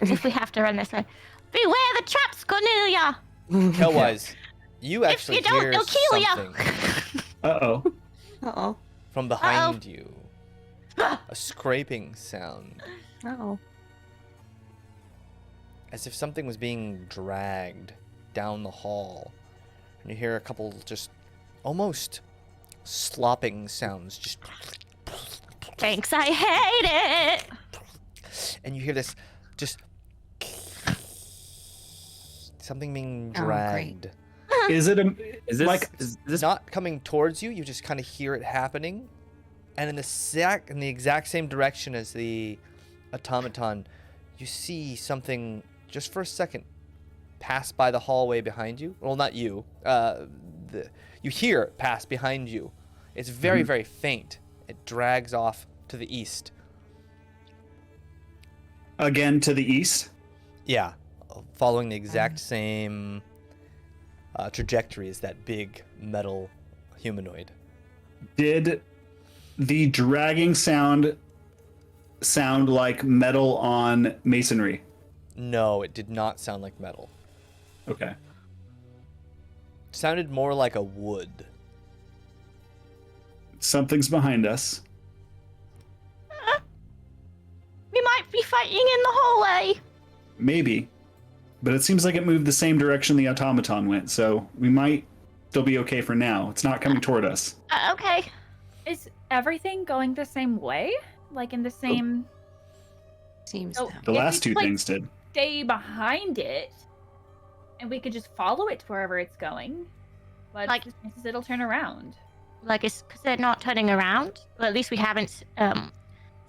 If we have to run this way. Beware the traps, Cornelia! Hellwise, you If actually you don't, hear they'll kill something ya! Uh-oh. Uh-oh. from behind you. A scraping sound. Uh-oh. As if something was being dragged down the hall. And you hear a couple just almost slopping sounds. Just Thanks, I hate it! and you hear this just something being Oh, great. dragged. Is it a Is this like is It's this not coming towards you, you just kind of hear it happening. And in the exact same direction as the automaton, you see something just for a second pass by the hallway behind you. Well, not you. You hear it pass behind you. It's very, very faint. It drags off to the east. again to the east? Yeah, following the exact same trajectory as that big metal humanoid. Did the dragging sound like metal on masonry? No, it did not sound like metal. Okay. It sounded more like a wood. Something's behind us. We might be fighting in the hallway. Maybe. But it seems like it moved the same direction the automaton went, so we might still be okay for now. It's not coming toward us. Okay. Is everything going the same way? Like in the same. Seems Oh, that The if we last two could, like, things did. Stay behind it, and we could just follow it wherever it's going. But Like- the chances it'll turn around. Like, it's because they're not turning around. Well, at least we haven't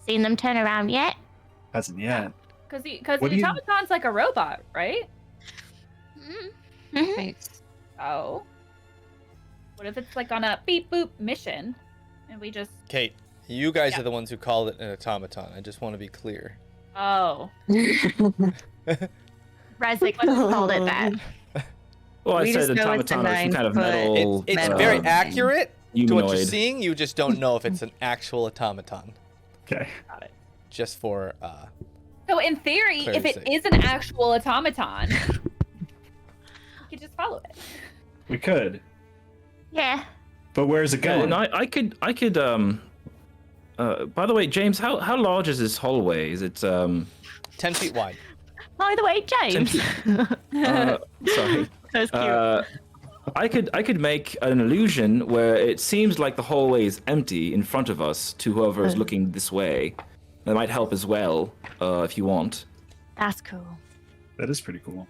seen them turn around yet. Hasn't yet. Because the What do you- automaton's like a robot, right? Mm-hmm. right. Oh. What if it's like on a beep boop mission, and we just Kate, you guys Yeah. are the ones who called it an automaton. I just want to be clear. oh. Rezik called it that. well, I We said just know it's a automaton or some kind of 9-foot metal. It's metal very thing. accurate to what you're humanoid. seeing. You just don't know if it's an actual automaton. Okay. Got it. Just for So in theory, if Clary's it sake. is an actual automaton, we could just follow it. We could. Yeah. But where's it Yeah, going? and I could by the way, James, how large is this hallway? Is it 10 feet wide. By the way, James. sorry. That's cute. I could make an illusion where it seems like the hallway is empty in front of us to whoever is looking this way. That might help as well, if you want. That's cool. That is pretty cool.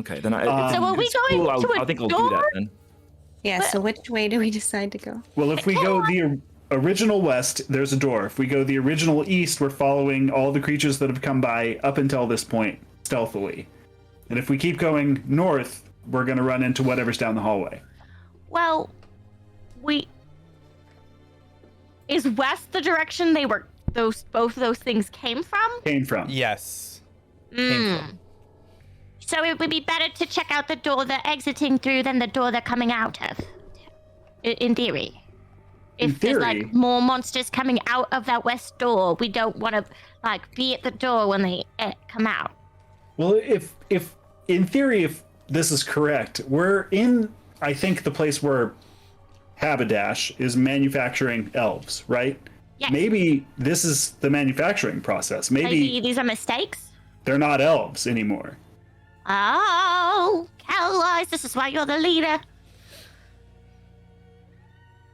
Okay, then So are we going to a I think I'll do that door? then. Yeah, so which way do we decide to go? Well, if we go the original west, there's a door. If we go the original east, we're following all the creatures that have come by up until this point, stealthily. And if we keep going north, we're going to run into whatever's down the hallway. Well, is west the direction they were both of those things came from? Came from. Yes. Came Mm. from. So it would be better to check out the door they're exiting through than the door they're coming out of. In theory. In If there's theory. like more monsters coming out of that west door, we don't want to like be at the door when they come out. Well, if in theory, if this is correct, we're in, I think, the place where Habbadash is manufacturing elves, right? Yes. Maybe this is the manufacturing process. Maybe These are mistakes. they're not elves anymore. Oh, Cowlies, this is why you're the leader.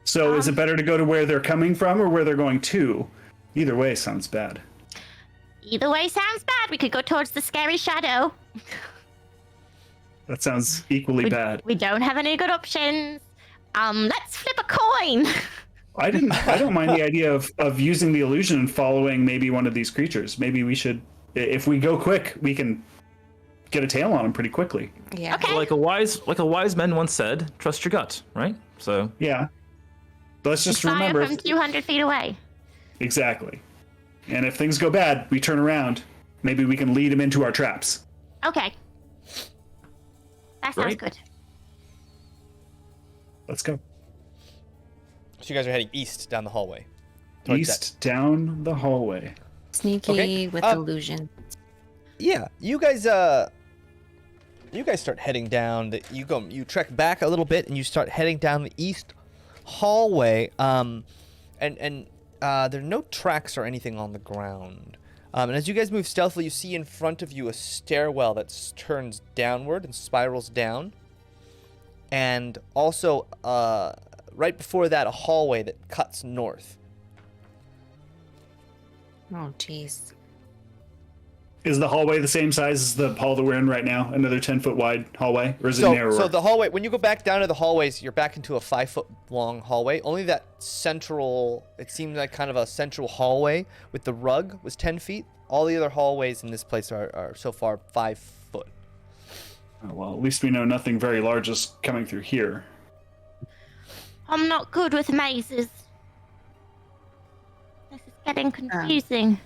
So is it better to go to where they're coming from or where they're going to? Either way sounds bad. Either way sounds bad. We could go towards the scary shadow. That sounds equally bad. We don't have any good options. Let's flip a coin. I don't mind the idea of using the illusion and following maybe one of these creatures. Maybe we should, if we go quick, we can get a tail on them pretty quickly. Yeah. Okay. Like a wise man once said, trust your gut, right? So Yeah. But let's just Fire remember. from 200 feet away. Exactly. And if things go bad, we turn around. Maybe we can lead them into our traps. Okay. That sounds Right. good. Let's go. So you guys are heading east down the hallway. towards East down the hallway. Sneaky Okay, with um, illusion. Yeah, you guys start heading down. You trek back a little bit, and you start heading down the east hallway. And there are no tracks or anything on the ground. And as you guys move stealthily, you see in front of you a stairwell that turns downward and spirals down. And also, right before that, a hallway that cuts north. Oh, jeez. Is the hallway the same size as the hall that we're in right now? Another 10-foot wide hallway? Or is it narrower? So the hallway, when you go back down to the hallways, you're back into a 5-foot long hallway. Only that central, it seemed like kind of a central hallway with the rug was 10 feet. All the other hallways in this place are so far 5 foot. Oh, well, at least we know nothing very large is coming through here. I'm not good with mazes. This is getting confusing.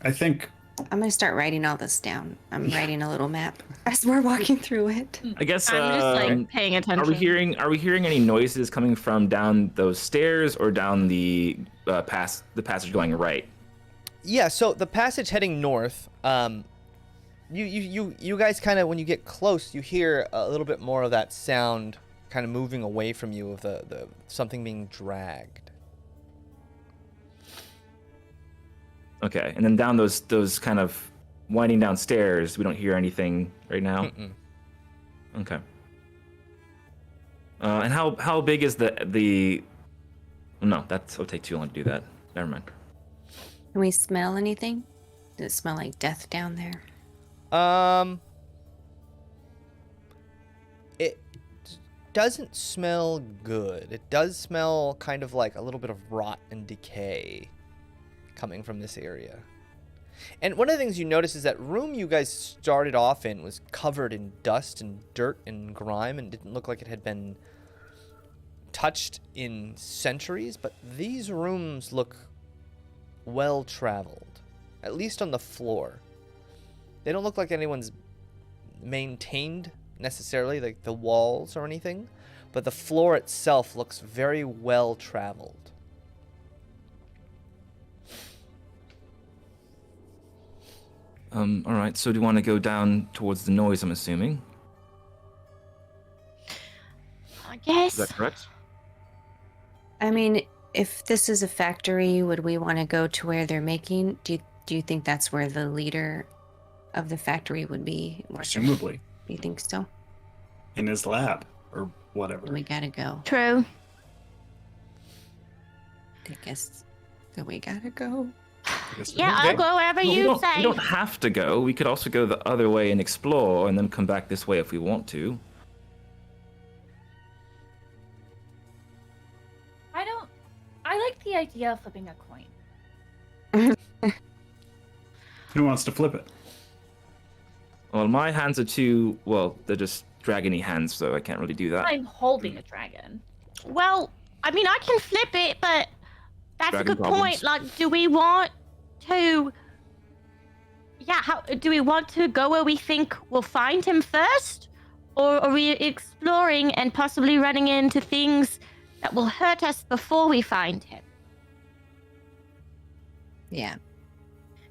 I think I'm gonna start writing all this down. I'm writing a little map as we're walking through it. I guess I'm just like paying attention. are we hearing any noises coming from down those stairs or down the passage going right? Yeah, so the passage heading north, you guys kind of, when you get close, you hear a little bit more of that sound kind of moving away from you of the something being dragged. Okay, and then down those kind of winding downstairs, we don't hear anything right now. Mm-mm. Okay. And how big is the? No, that'll take too long to do that. Never mind. Can we smell anything? Does it smell like death down there? It doesn't smell good. It does smell kind of like a little bit of rot and decay coming from this area. And one of the things you notice is that room you guys started off in was covered in dust and dirt and grime and didn't look like it had been touched in centuries, but these rooms look well traveled, at least on the floor. They don't look like anyone's maintained necessarily, like the walls or anything, but the floor itself looks very well traveled. All right. So do you want to go down towards the noise? I'm assuming. I guess. Is that correct? I mean, if this is a factory, would we want to go to where they're making? Do you think that's where the leader of the factory would be? Presumably. You think so? In his lab, or whatever. We gotta go. True. I guess that we gotta go. Yeah, I'll go wherever Well, you we say. don't have to go. We could also go the other way and explore, and then come back this way if we want to. I like the idea of flipping a coin. Who wants to flip it? Well, my hands are too. Well, they're just dragony hands, so I can't really do that. I'm holding a dragon. Well, I mean, I can flip it, but that's Dragon a good problems. point. Like, do we want to... Yeah, do we want to go where we think we'll find him first? Or are we exploring and possibly running into things that will hurt us before we find him? Yeah.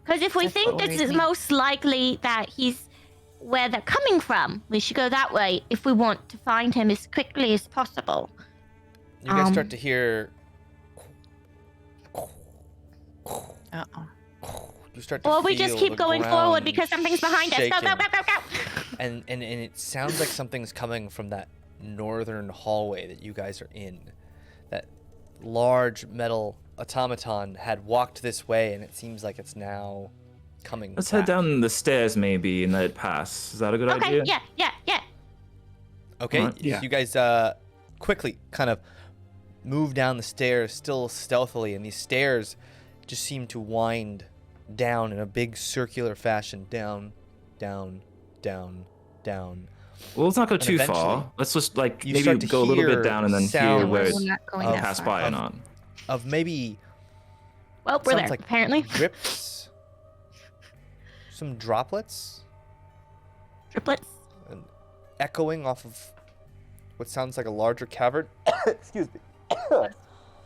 Because if we That's think what this we is think. most likely that he's where they're coming from, we should go that way if we want to find him as quickly as possible. You guys start to hear. Uh-oh. You start to Or we just feel keep the going forward ground because something's behind us. Go, go, shaking. go, go, go! And it sounds like something's coming from that northern hallway that you guys are in. That large metal automaton had walked this way, and it seems like it's now coming Let's back. head down the stairs maybe and let it pass. Is that a good Okay, idea? yeah. Okay, Alright. Yeah. you guys quickly kind of move down the stairs, still stealthily, and these stairs just seem to wind down in a big circular fashion. Down, down, down, down. Well, let's not go And too far. eventually, Let's just like you maybe start to go a little hear bit down and then hear sounds where We're it's not going of that passed far. by or not. Of maybe Well, we're sounds there, like apparently. drips, some droplets, Triplets. and echoing off of what sounds like a larger cavern. Excuse me.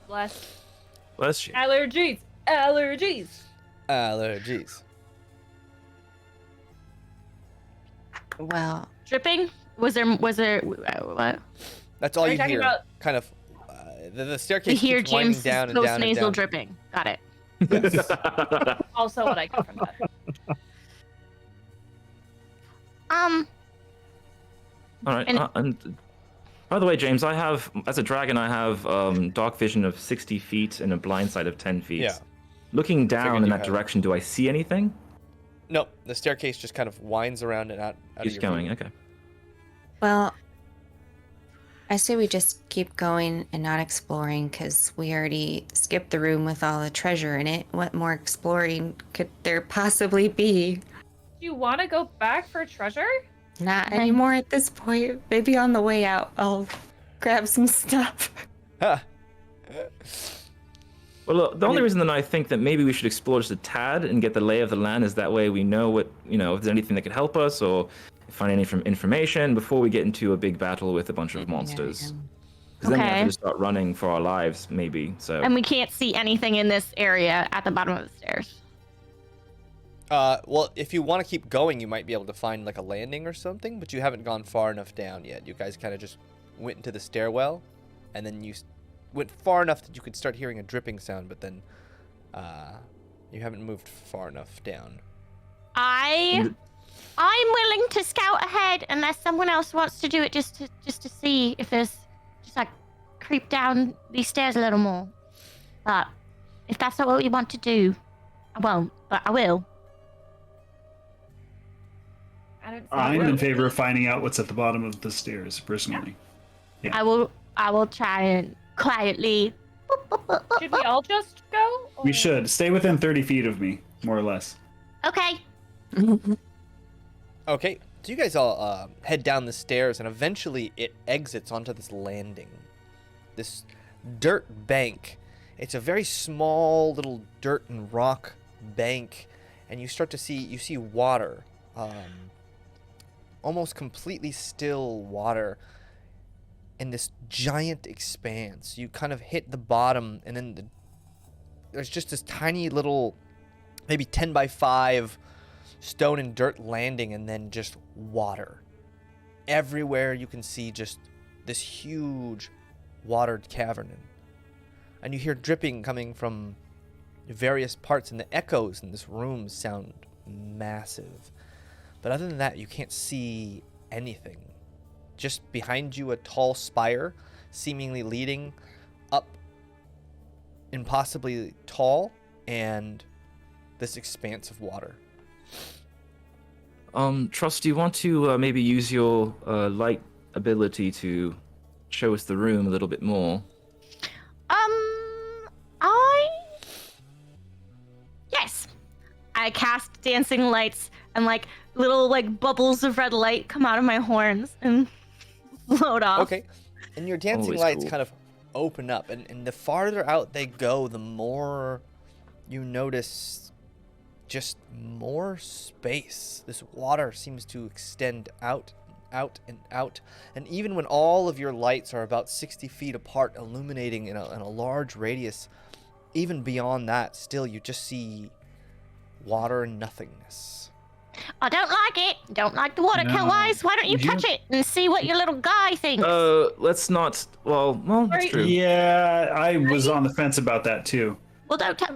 Bless. Bless you. Allergies. Allergies. Allergies. Well, Dripping? Was there what? That's all Are you you talking hear. about- Kind of. The To staircase hear keeps winding James' down and down and post-nasal down. dripping. Got it. Yes. Also, what I get from that. All right. And- And by the way, James, I have, as a dragon, I have dark vision of 60 feet and a blind sight of 10 feet. Yeah. Looking down Figured in you that had- direction, do I see anything? No, the staircase just kind of winds around and out of Keeps your going. view. Okay. well, I say we just keep going and not exploring because we already skipped the room with all the treasure in it. What more exploring could there possibly be? Do you want to go back for treasure? Not anymore at this point. Maybe on the way out, I'll grab some stuff. Huh. Well, look, the only reason that I think that maybe we should explore just a tad and get the lay of the land is that way we know what, if there's anything that could help us or find any information before we get into a big battle with a bunch of monsters. Because then we have Okay. to just start running for our lives, maybe. So. And we can't see anything in this area at the bottom of the stairs. Well, if you want to keep going, you might be able to find like a landing or something, but you haven't gone far enough down yet. You guys kind of just went into the stairwell, and then you went far enough that you could start hearing a dripping sound, but then you haven't moved far enough down. I'm willing to scout ahead unless someone else wants to do it just to see if there's just like creep down these stairs a little more. But if that's not what you want to do, I won't, but I will. I don't see I'm where- in favor of finding out what's at the bottom of the stairs, personally. I will try and quietly. Should we all just go? We or- should stay within 30 feet of me, more or less. Okay. Okay, so you guys all head down the stairs, and eventually it exits onto this landing. This dirt bank. It's a very small little dirt and rock bank, and you see water. Almost completely still water in this giant expanse. You kind of hit the bottom, and then there's just this tiny little, maybe 10 by 5 stone and dirt landing, and then just water. Everywhere you can see just this huge watered cavern. And you hear dripping coming from various parts, and the echoes in this room sound massive. But other than that, you can't see anything. Just behind you, a tall spire, seemingly leading up, impossibly tall, and this expanse of water. Trust, do you want to maybe use your light ability to show us the room a little bit more? Yes. I cast dancing lights, and like little like bubbles of red light come out of my horns and float off. Okay. And your dancing Always lights cool. kind of open up, and the farther out they go, the more you notice just more space. This water seems to extend out, out, and out. And even when all of your lights are about 60 feet apart, illuminating in a large radius, even beyond that, still you just see water and nothingness. I don't like it. Don't like the water, No. Cowwise. Why don't you Would you- touch it and see what your little guy thinks? Let's not. Well, that's Sorry. true. Yeah, I was on the fence about that too. Well, don't touch.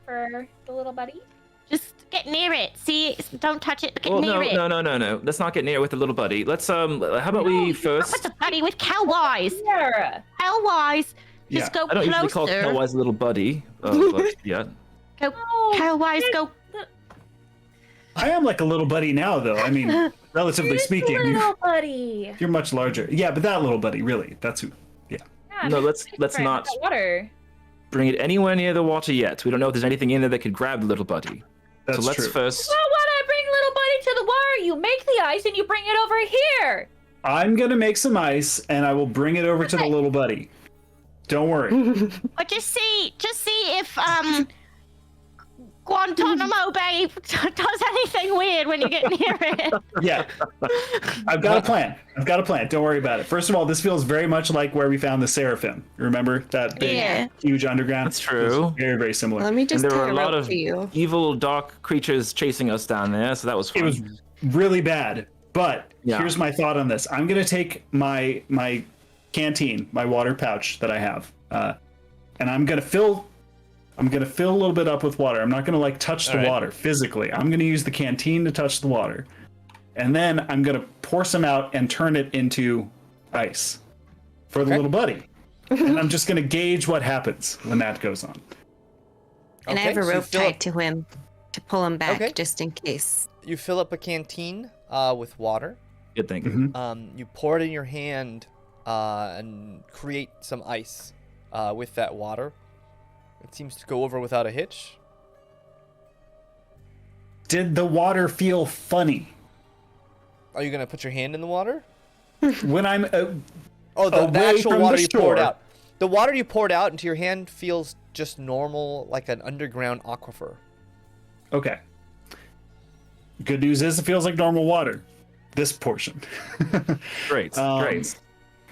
For the little buddy? Just get near it. See, don't touch it. Get Well, near it. no. Let's not get near it with the little buddy. Let's how about we Not with first? the buddy, with Cowwise. Here. Cowwise. Just go I don't usually call closer. Hellwise a little buddy. But yeah. Go, No. Cowwise, go. I am like a little buddy now, though. I mean, relatively speaking, Little buddy. you're much larger. Yeah, but that little buddy, really, that's who. Yeah. Yeah, No, maybe let's we can try not- that water. Bring it anywhere near the water yet. We don't know if there's anything in there that could grab the little buddy. That's so let's true. first. Well, when I bring little buddy to the water, you make the ice and you bring it over here. I'm gonna make some ice, and I will bring it over to the little buddy. Don't worry. But just see if Guantanamo Bay does anything weird when you get near it. Yeah. I've got a plan. Don't worry about it. First of all, this feels very much like where we found the Seraphim. Remember that big, Yeah. huge underground? That's true. It's very, very similar. Let me And just there tie were a a lot rope of to you. evil, dark creatures chasing us down there, so that was fun. It was really bad. But Yeah. here's my thought on this. I'm gonna take my canteen, my water pouch that I have, and I'm gonna fill a little bit up with water. I'm not gonna like touch the All right. water physically. I'm gonna use the canteen to touch the water, and then I'm gonna pour some out and turn it into ice for the Okay. little buddy. And I'm just gonna gauge what happens when that goes on. And I have a so you rope fill tied up- to him to pull him back Okay. just in case. You fill up a canteen with water. Good thinking. Mhm. You pour it in your hand and create some ice with that water. It seems to go over without a hitch. Did the water feel funny Are you gonna put your hand in the water? when I'm? Oh, the Away actual from water the you poured shore. out. The water you poured out into your hand feels just normal, like an underground aquifer. Okay. Good news is it feels like normal water. This portion. Great. Great.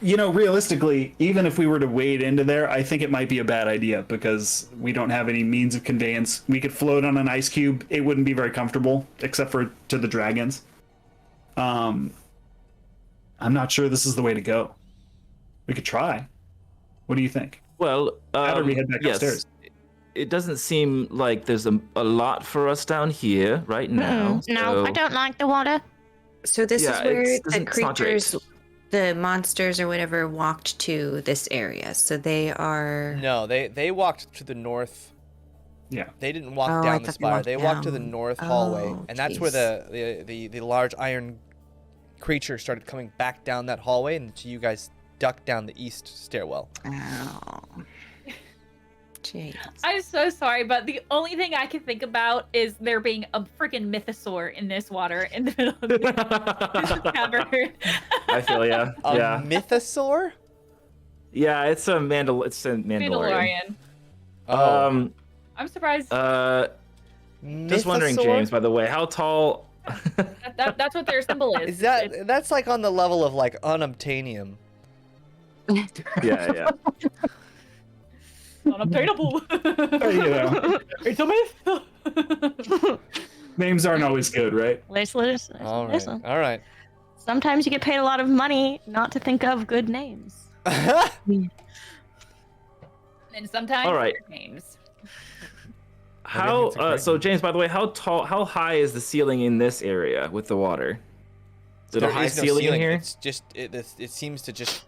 You know, realistically, even if we were to wade into there, I think it might be a bad idea because we don't have any means of conveyance. We could float on an ice cube. It wouldn't be very comfortable, except for to the dragons. I'm not sure this is the way to go. We could try. What do you think? Well, How do we head back yes. upstairs? It doesn't seem like there's a lot for us down here right now. No, so- I don't like the water. So this Yeah, is where it's- the it's not great. creatures, the monsters or whatever, walked to this area. So they are. No, they walked to the north. Yeah. They didn't walk Oh, I down thought the they spire. walked They walked to the down. north hallway, Oh, and that's where jeez. the large iron creature started coming back down that hallway, and so you guys ducked down the east stairwell. Ow. Jeez. I'm so sorry, but the only thing I can think about is there being a freaking mythosaur in this water in the middle of the cavern. I feel yeah. A Yeah. mythosaur? Yeah, it's a Mandalorian. Mandalorian. Oh. Um I'm surprised. just wondering, Mythosaur? James, by the way, how tall That's what their symbol is. Is that's like on the level of like unobtainium? Yeah. unobtainable. You know, It's a myth. names aren't always good, right? Listen. All right. Sometimes you get paid a lot of money not to think of good names. And sometimes All right. weird names. How Everything's a great so name. James, by the way, how high is the ceiling in this area with the water? Is it a There high is no ceiling in here? It's just it seems to just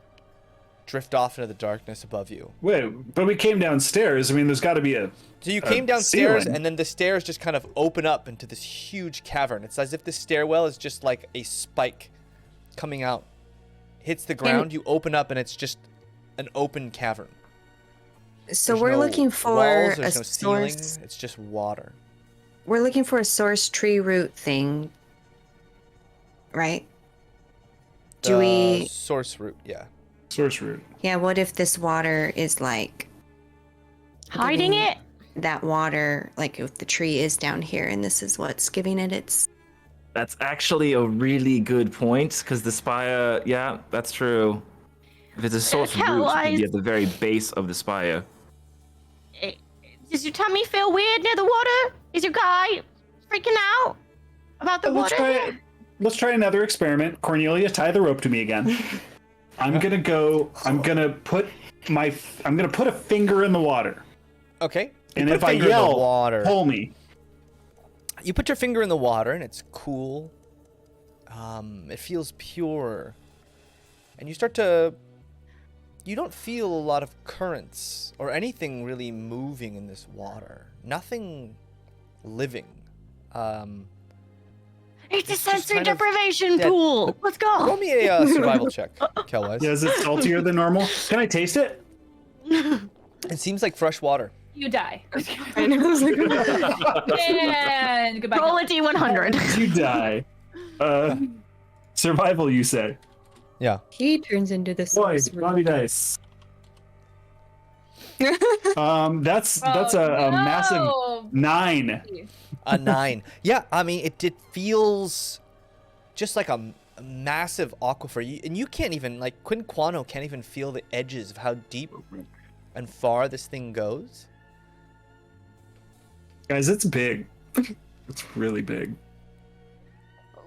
drift off into the darkness above you. Wait, but we came downstairs. I mean, there's got to be a. So you came downstairs, ceiling. and then the stairs just kind of open up into this huge cavern. It's as if the stairwell is just like a spike coming out, hits the ground, you open up, and it's just an open cavern. So There's we're no looking for walls, a there's no ceiling. source. It's just water. We're looking for a source tree root thing, right? Do The we? source root? Yeah. Source root. Yeah. What if this water is like Hiding giving it? That water, like if the tree is down here, and this is what's giving it its. That's actually a really good point because the spire, yeah, that's true. If it's a source root, it would be at the very base of the spire. Does your tummy feel weird near the water? Is your guy freaking out about the Let's water? try another experiment. Cornelia, tie the rope to me again. I'm gonna put a finger in the water, Okay. You and put if a I finger in the yell, water. pull me. You put your finger in the water, and it's cool. It feels pure, and you start to. You don't feel a lot of currents or anything really moving in this water. Nothing living. It's a just sensory kind of deprivation dead. pool. Let's Roll go. me a survival check, Kelwise. Yeah, is it saltier than normal? Can I taste it? It seems like fresh water. You die. I know. I was like, And goodbye. Roll a d100. You die. Survival, you say? Yeah. he turns into this. Boy, Bobby dice. That's a massive 9. A 9. Yeah, I mean, it feels just like a massive aquifer. And you can't even, like, Quinquano can't even feel the edges of how deep and far this thing goes. Guys, it's big. It's really big.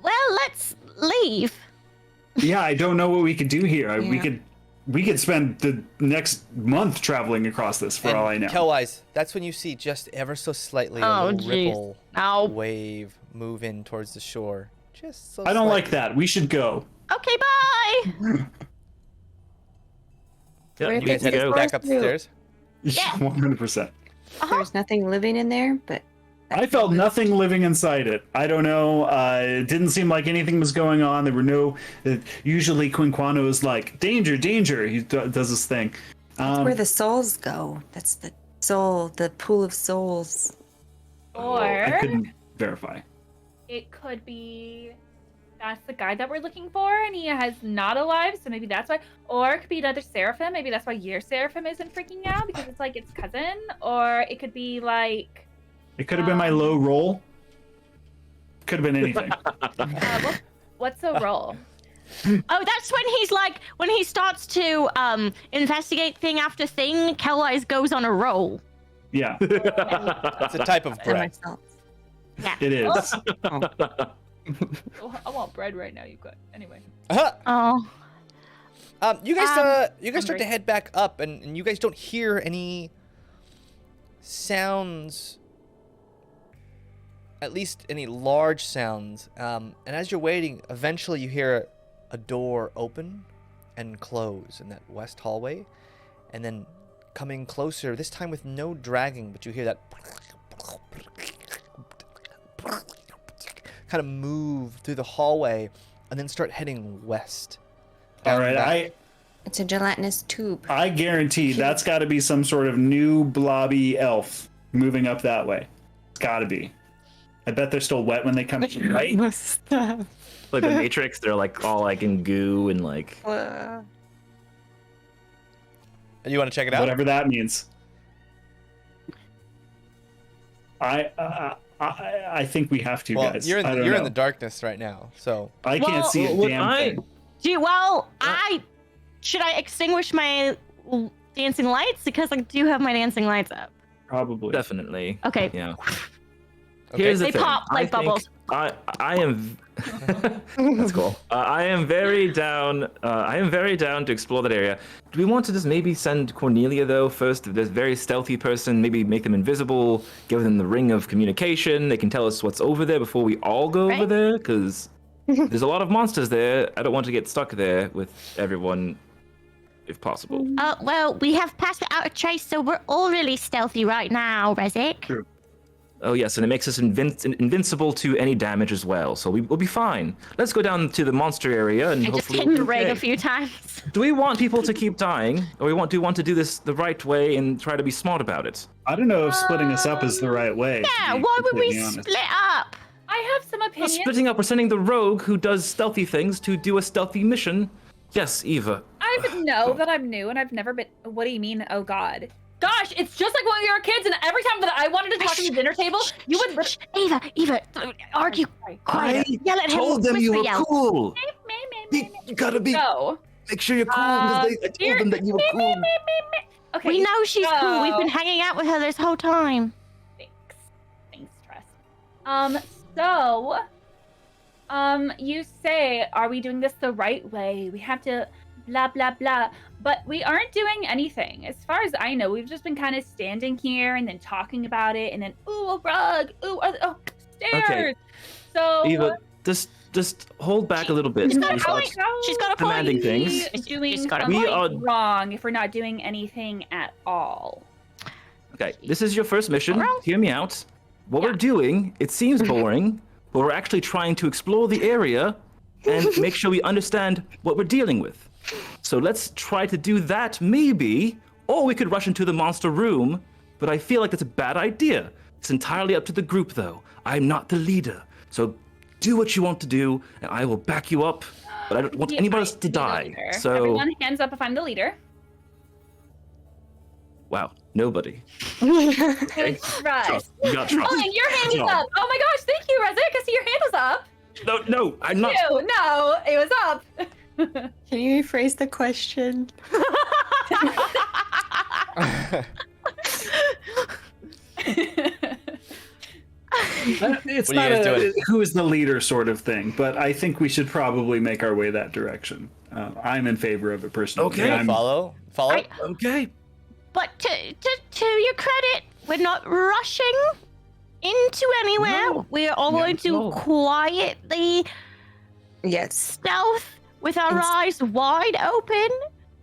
Well, let's leave. Yeah, I don't know what we could do here. Yeah. We could spend the next month traveling across this for And all I know. Kelwise, that's when you see just ever so slightly a Oh, little jeez. ripple Ow. wave move in towards the shore. Just so I don't like slightly. that. We should go. Okay, bye. Yeah, Where you did guys they Headed go. go? back upstairs. Yeah. 100%. There's nothing living in there, but I felt nothing living inside it. I don't know. It didn't seem like anything was going on. There were no. Usually, Quinquano is like, danger, danger. He does this thing. that's where the souls go. That's the soul, the pool of souls. Or I couldn't verify. it could be that's the guy that we're looking for, and he has not alive, so maybe that's why. Or it could be another Seraphim. Maybe that's why your Seraphim isn't freaking out because it's like its cousin. Or it could be like It could have been my low roll. Could have been anything. what's a roll? Oh, that's when he starts to investigate thing after thing, Kelwise goes on a roll. Yeah, It's a type of For bread. myself. it is. Oh, I want bread right now. You could anyway. Oh. You guys start to hungry. head back up, and you guys don't hear any sounds, at least any large sounds. And as you're waiting, eventually you hear a door open and close in that west hallway, and then coming closer, this time with no dragging, but you hear that kind of move through the hallway and then start heading west. All down right, that- It's a gelatinous tube. I guarantee that's got to be some sort of new blobby elf moving up that way. It's got to be. I bet they're still wet when they come in, right? Like the Matrix, they're like all like in goo and like. You want to check it out? Whatever that means. I think we have to, Well, guys. you're I don't in know. the darkness right now, so I can't Well, see a Well, damn thing. Should I extinguish my dancing lights because I do have my dancing lights up? Probably. Definitely. Okay. Yeah. okay. Here's the They thing. pop like I think bubbles. I am. That's cool. I am very down. I am very down to explore that area. Do we want to just maybe send Cornelia though first? This very stealthy person. Maybe make them invisible. Give them the ring of communication. They can tell us what's over there before we all go over Right. there. Because there's a lot of monsters there. I don't want to get stuck there with everyone, if possible. Well, we have passed without a trace, so we're all really stealthy right now, Rezik. True. Oh yes, and it makes us invincible to any damage as well. So we'll be fine. Let's go down to the monster area and I just hopefully. hit we'll the be rig okay. a few times. Do we want people to keep dying, or we want to do this the right way and try to be smart about it? I don't know if splitting us up is the right way. to Yeah, be why would we completely honest. split up? I have some We're opinions. splitting up. We're sending the rogue who does stealthy things to do a stealthy mission. Yes, Eva. I know that I'm new and I've never been. What do you mean? Oh God. Gosh, it's just like when we were kids, and every time that I wanted to talk at the dinner table, you would. Shh, Eva, argue Sorry. quiet. Yell at him. Told them you whisper were yell. cool. Me. You gotta be. No. Make sure you're cool because I told them that you were cool. Okay. We know she's cool. We've been so- hanging out with her this whole time. Thanks, Trust. You say, are we doing this the right way? We have to blah, blah, blah. But we aren't doing anything. As far as I know, we've just been kind of standing here and then talking about it and then, ooh, a rug, ooh, stairs. Okay. So, Eva, just hold back a little bit. She's got a Please point. stop She's got a point. demanding things. we doing She's got a something We are- wrong if we're not doing anything at all. Okay, this is your first mission. Alright. Hear me out. What Yeah. we're doing, it seems boring, but we're actually trying to explore the area and make sure we understand what we're dealing with. So let's try to do that, maybe, or we could rush into the monster room, but I feel like that's a bad idea. It's entirely up to the group, though. I'm not the leader, so do what you want to do, and I will back you up, but I don't want anybody else to die. So everyone hands up if I'm the leader. wow, nobody. Okay. Right. You got trust. Oh, and your hand is No. up. Oh my gosh, thank you, Rezik. I see your hand was up. No, I'm not. No, it was up. Can you rephrase the question? It's What are not you guys a doing? who is the leader sort of thing, but I think we should probably make our way that direction. I'm in favor of it personally. Okay. I'm- Follow. Okay. But to your credit, we're not rushing into anywhere. No. We're all No, going to no. quietly Yes. stealth with our Ins- eyes wide open.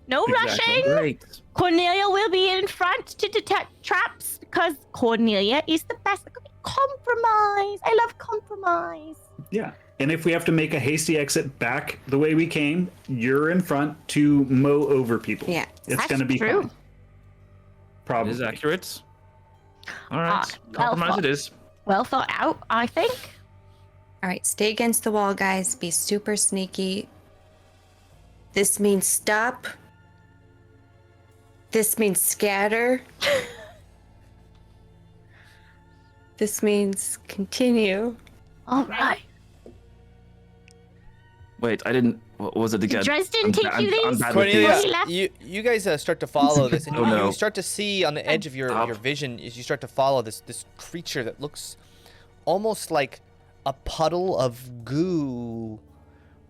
No rushing. Great. Cornelia will be in front to detect traps because Cornelia is the best. Compromise. I love compromise. Yeah. And if we have to make a hasty exit back the way we came, you're in front to mow over people. Yeah. It's That's going to be true. fine. That Probably. is accurate. All right. well Compromise thought. it is. Well thought out, I think. All right, stay against the wall, guys. Be super sneaky. This means stop. This means scatter. This means continue. All right. Wait, I didn't. What was it again? Did Dresden I'm take bad- you I'm these? bad with Cornelia, these. He left. you guys start to follow this, and Oh, no. you start to see on the edge of your Stop. vision, is you start to follow this creature that looks almost like a puddle of goo,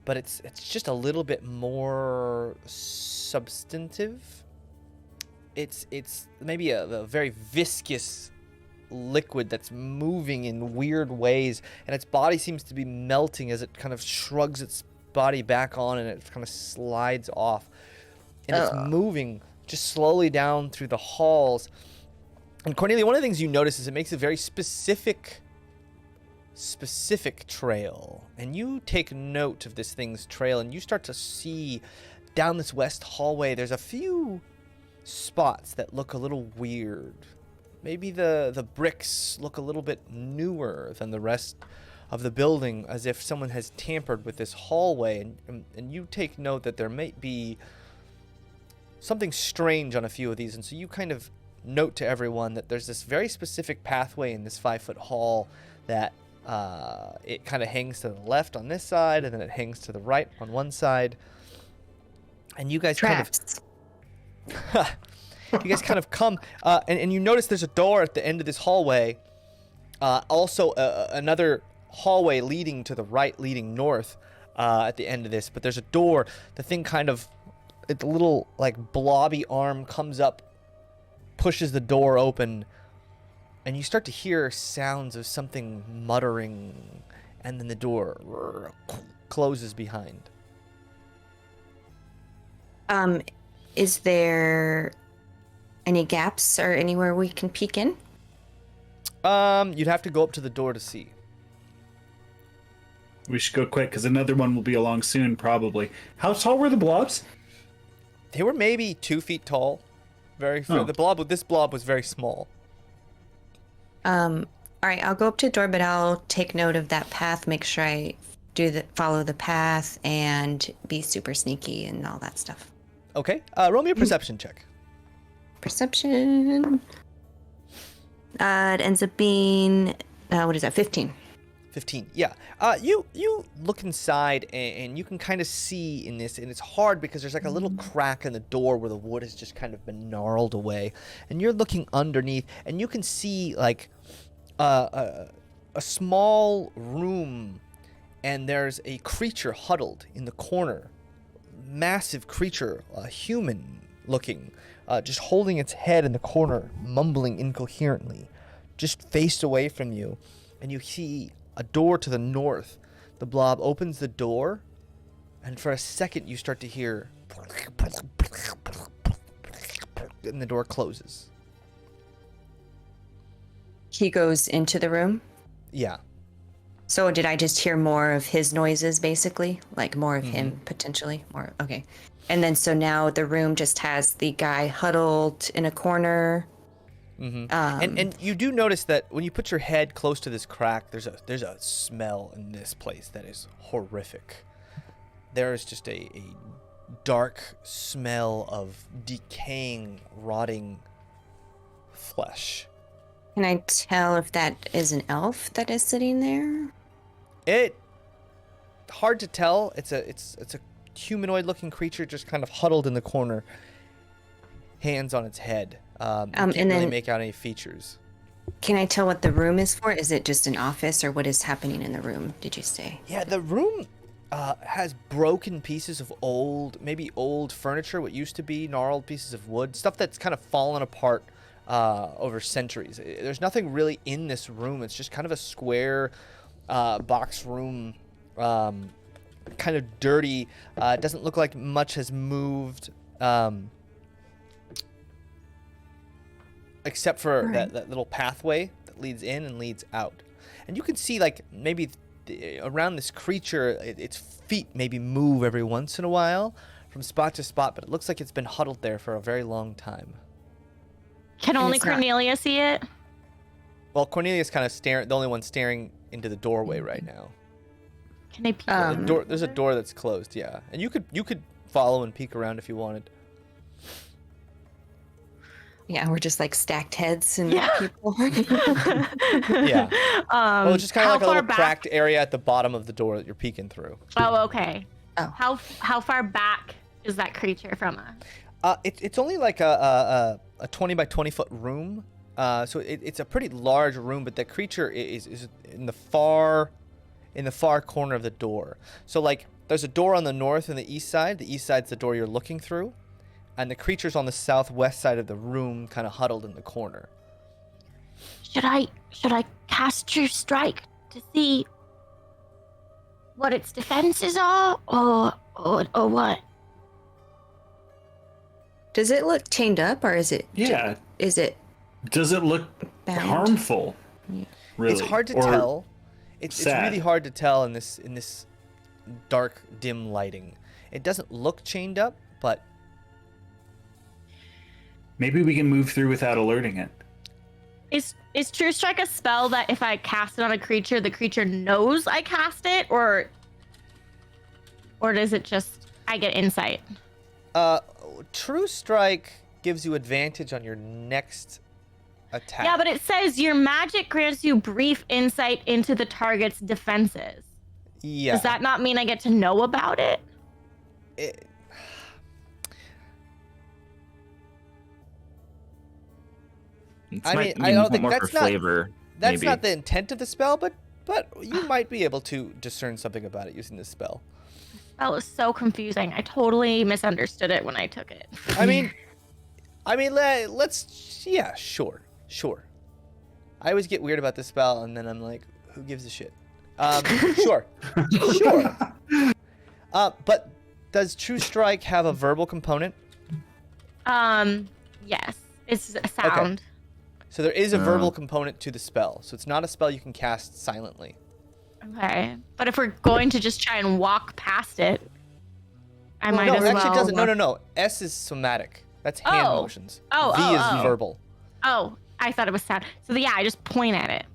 but it's just a little bit more substantive. It's maybe a very viscous liquid that's moving in weird ways, and its body seems to be melting as it kind of shrugs its body back on and it kind of slides off, and it's moving just slowly down through the halls. And Cornelia, one of the things you notice is it makes a very specific trail, and you take note of this thing's trail, and you start to see down this west hallway there's a few spots that look a little weird. Maybe the bricks look a little bit newer than the rest of the building, as if someone has tampered with this hallway, and you take note that there may be something strange on a few of these, and so you kind of note to everyone that there's this very specific pathway in this 5-foot hall that it kind of hangs to the left on this side, and then it hangs to the right on one side, and you guys Traps. you guys kind of come, and you notice there's a door at the end of this hallway. Also, another hallway leading to the right, leading north at the end of this. But there's a door. The thing kind of, its little like blobby arm comes up, pushes the door open, and you start to hear sounds of something muttering, and then the door closes behind. Is there any gaps or anywhere we can peek in? You'd have to go up to the door to see. We should go quick because another one will be along soon, probably. How tall were the blobs? They were maybe 2 feet tall. This blob was very small. All right, I'll go up to the door, but I'll take note of that path, make sure I follow the path, and be super sneaky and all that stuff. Okay, roll me a perception check. Perception. It ends up being, what is that, 15. 15, yeah. You look inside, and you can kind of see in this, and it's hard because there's like a little crack in the door where the wood has just kind of been gnarled away, and you're looking underneath, and you can see like a small room, and there's a creature huddled in the corner. Massive creature, human looking, just holding its head in the corner, mumbling incoherently, just faced away from you. And you see a door to the north. The blob opens the door, and for a second you start to hear, and the door closes. He goes into the room. Yeah. So did I just hear more of his noises, basically? Like more of him, potentially? More, okay. And then so now the room just has the guy huddled in a corner. And you do notice that when you put your head close to this crack, there's a smell in this place that is horrific. There is just a dark smell of decaying, rotting flesh. Can I tell if that is an elf that is sitting there? It hard to tell. It's a humanoid-looking creature just kind of huddled in the corner, hands on its head. You can't and really then- make out any features. Can I tell what the room is for? Is it just an office, or what is happening in the room, did you say? Yeah, the room has broken pieces of maybe old furniture, what used to be gnarled pieces of wood, stuff that's kind of fallen apart over centuries. There's nothing really in this room. It's just kind of a square box room, kind of dirty. It doesn't look like much has moved, except for that little pathway that leads in and leads out. And you can see, like, maybe around this creature, its feet maybe move every once in a while from spot to spot, but it looks like it's been huddled there for a very long time. Can only it's not- Cornelia see it? Well, Cornelia's kind of the only one staring into the doorway right now. Can I peek? There's a door that's closed, yeah. And you could follow and peek around if you wanted. Yeah, we're just like stacked heads and people. Yeah. Well, it's just kind of how like a far little back? cracked area at the bottom of the door that you're peeking through. Oh, okay. Oh. How far back is that creature from us? It's only like a 20 by 20 foot room. So it's a pretty large room, but the creature is in the far corner of the door. So like there's a door on the north and the east side. The east side's the door you're looking through, and the creature's on the southwest side of the room, kind of huddled in the corner. Should I cast True Strike to see what its defenses are, or what? Does it look chained up, or is it? Yeah. Is it? Does it look Bound. harmful? Yeah. Really? It's hard to Or tell. It's sad? really hard to tell in this dark, dim lighting. It doesn't look chained up, but Maybe we can move through without alerting it. Is True Strike a spell that if I cast it on a creature, the creature knows I cast it, or does it just I get insight? True Strike gives you advantage on your next attack. Yeah, but it says your magic grants you brief insight into the target's defenses. Yeah. Does that not mean I get to know about it? I mean, You I don't want think more that's for not- flavor. That's maybe. not the intent of the spell, but you might be able to discern something about it using this spell. That was so confusing. I totally misunderstood it when I took it. I mean, let's sure. I always get weird about this spell, and then I'm like, who gives a shit? Sure. But does True Strike have a verbal component? Yes. It's a sound. So there is a verbal component to the spell. So it's not a spell you can cast silently. Okay. But if we're going to just try and walk past it, I might no, as it well. actually doesn't. No. S is somatic. That's hand Oh. motions. Oh, V oh, is verbal. Oh, I thought it was sound. So yeah, I just point at it.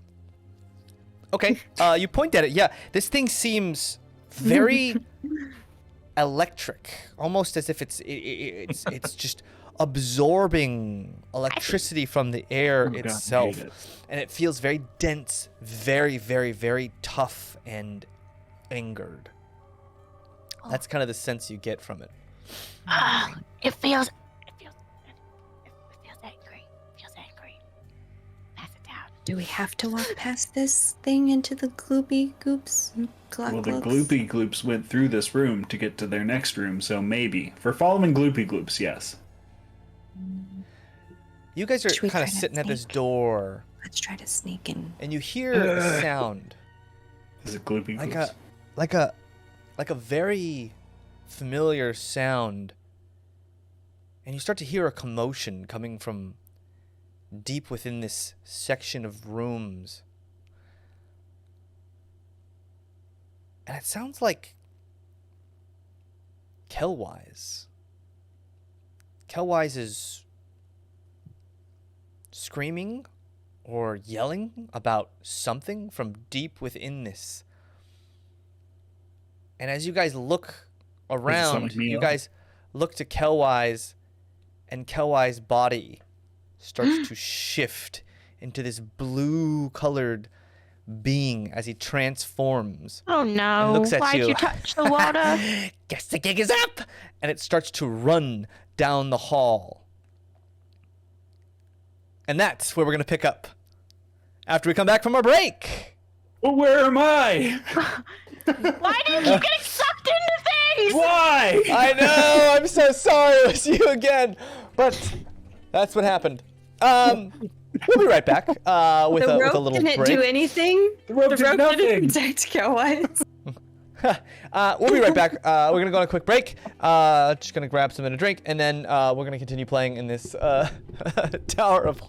Okay. You point at it. Yeah. This thing seems very electric, almost as if it's just absorbing electricity from the air God, I itself, hate it. and it feels very dense, very, very, very tough and angered. That's kind of the sense you get from it. It feels angry. It feels angry. Pass it down. Do we have to walk past this thing into the gloopy goops? Well, the gloopy gloops went through this room to get to their next room, so maybe. For following gloopy gloops, yes. You guys are Should we kind of try to sitting at this sneak? door, Let's try to sneak in. and you hear a sound. Is it gloopy like gloops? a very familiar sound, and you start to hear a commotion coming from deep within this section of rooms. And it sounds like Kellwise. Kellwise is screaming or yelling about something from deep within this. And as you guys look around, you guys look to Kellwise, and Kellwise's body starts to shift into this blue-colored being as he transforms. Oh no! And looks at Why'd you touch the water? Guess the gig is up! And it starts to run down the hall. And that's where we're going to pick up after we come back from our break. Well, where am I? Why do you keep getting sucked into things? Why? I know, I'm so sorry it was you again. But that's what happened. We'll be right back with a little didn't break. do anything. The rope did nothing. Didn't protect Kellwise. We'll be right back. We're going to go on a quick break. Just going to grab something to drink, and then we're going to continue playing in this tower of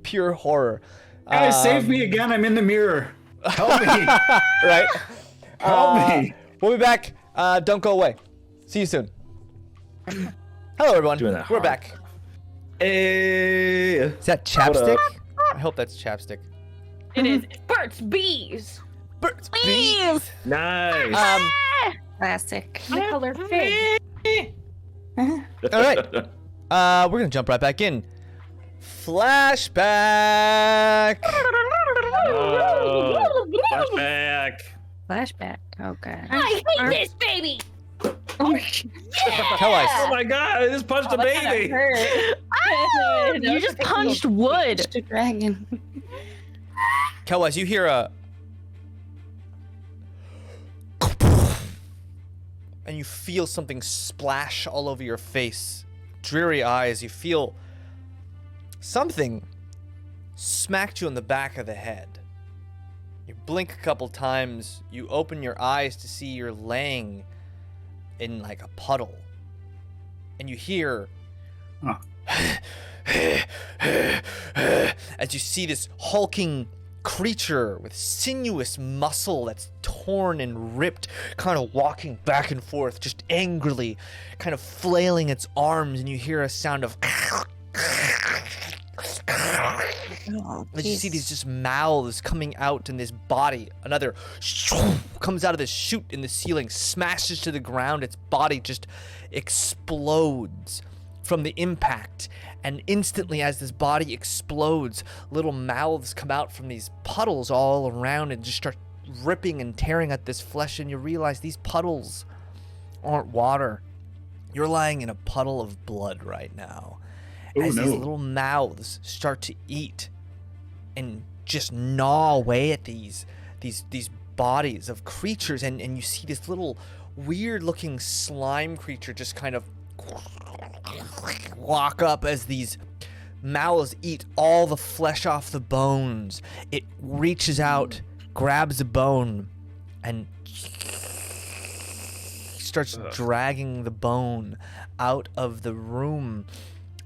pure horror. Guys, save me again. I'm in the mirror. Help me. Right? Help me. We'll be back. Don't go away. See you soon. Hello, everyone. Doing that We're hard. back. Hey. Is that chapstick? I hope that's chapstick. It is Burt's Bees. Burt's Bees! Nice. Classic. The color fig. All right. We're going to jump right back in. Flashback. Oh, flashback. Flashback. Okay. I hate this baby. Kellwise. Oh my god, I just punched a baby. You just punched wood. Just a dragon. Kellwise, you hear a... and you feel something splash all over your face. Dreary eyes, you feel something smacked you on the back of the head. You blink a couple times, you open your eyes to see you're laying in like a puddle. And you hear as you see this hulking creature with sinuous muscle that's torn and ripped, kind of walking back and forth, just angrily, kind of flailing its arms, and you hear a sound of as you see these just mouths coming out in this body. Another comes out of this chute in the ceiling, smashes to the ground. Its body just explodes from the impact. And instantly, as this body explodes, little mouths come out from these puddles all around and just start ripping and tearing at this flesh. And you realize these puddles aren't water. You're lying in a puddle of blood right now. As these little mouths start to eat and just gnaw away at these bodies of creatures, and you see this little weird looking slime creature just kind of walk up as these mouths eat all the flesh off the bones. It reaches out, grabs a bone, and starts dragging the bone out of the room.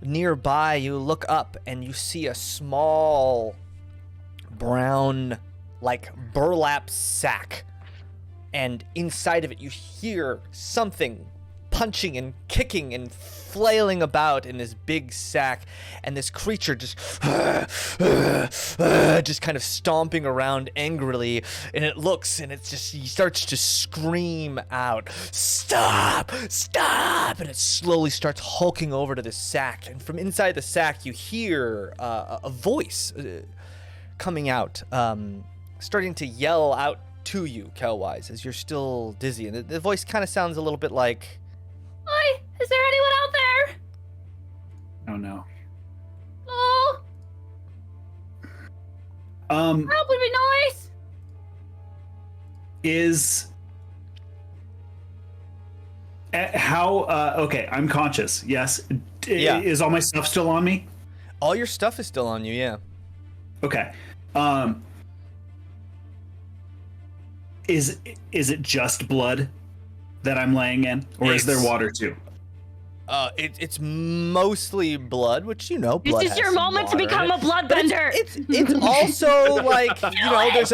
Nearby, you look up and you see a small brown, like burlap sack. And inside of it, you hear something punching and kicking and flailing about in this big sack. And this creature just kind of stomping around angrily. And it looks and he starts to scream out, "Stop! Stop!" And it slowly starts hulking over to the sack. And from inside the sack, you hear a voice coming out, starting to yell out to you, Kellwise, as you're still dizzy. And the voice kind of sounds a little bit like, Hi, is there anyone out there? Oh no. Oh, help would be nice. Is how okay, I'm conscious. Yes. Yeah. Is all my stuff still on me? all your stuff is still on you, yeah. Okay. Is it just blood that I'm laying in, or is there water too? It's mostly blood, which blood. This is has your some moment to water in become it. a bloodbender. It's also like there's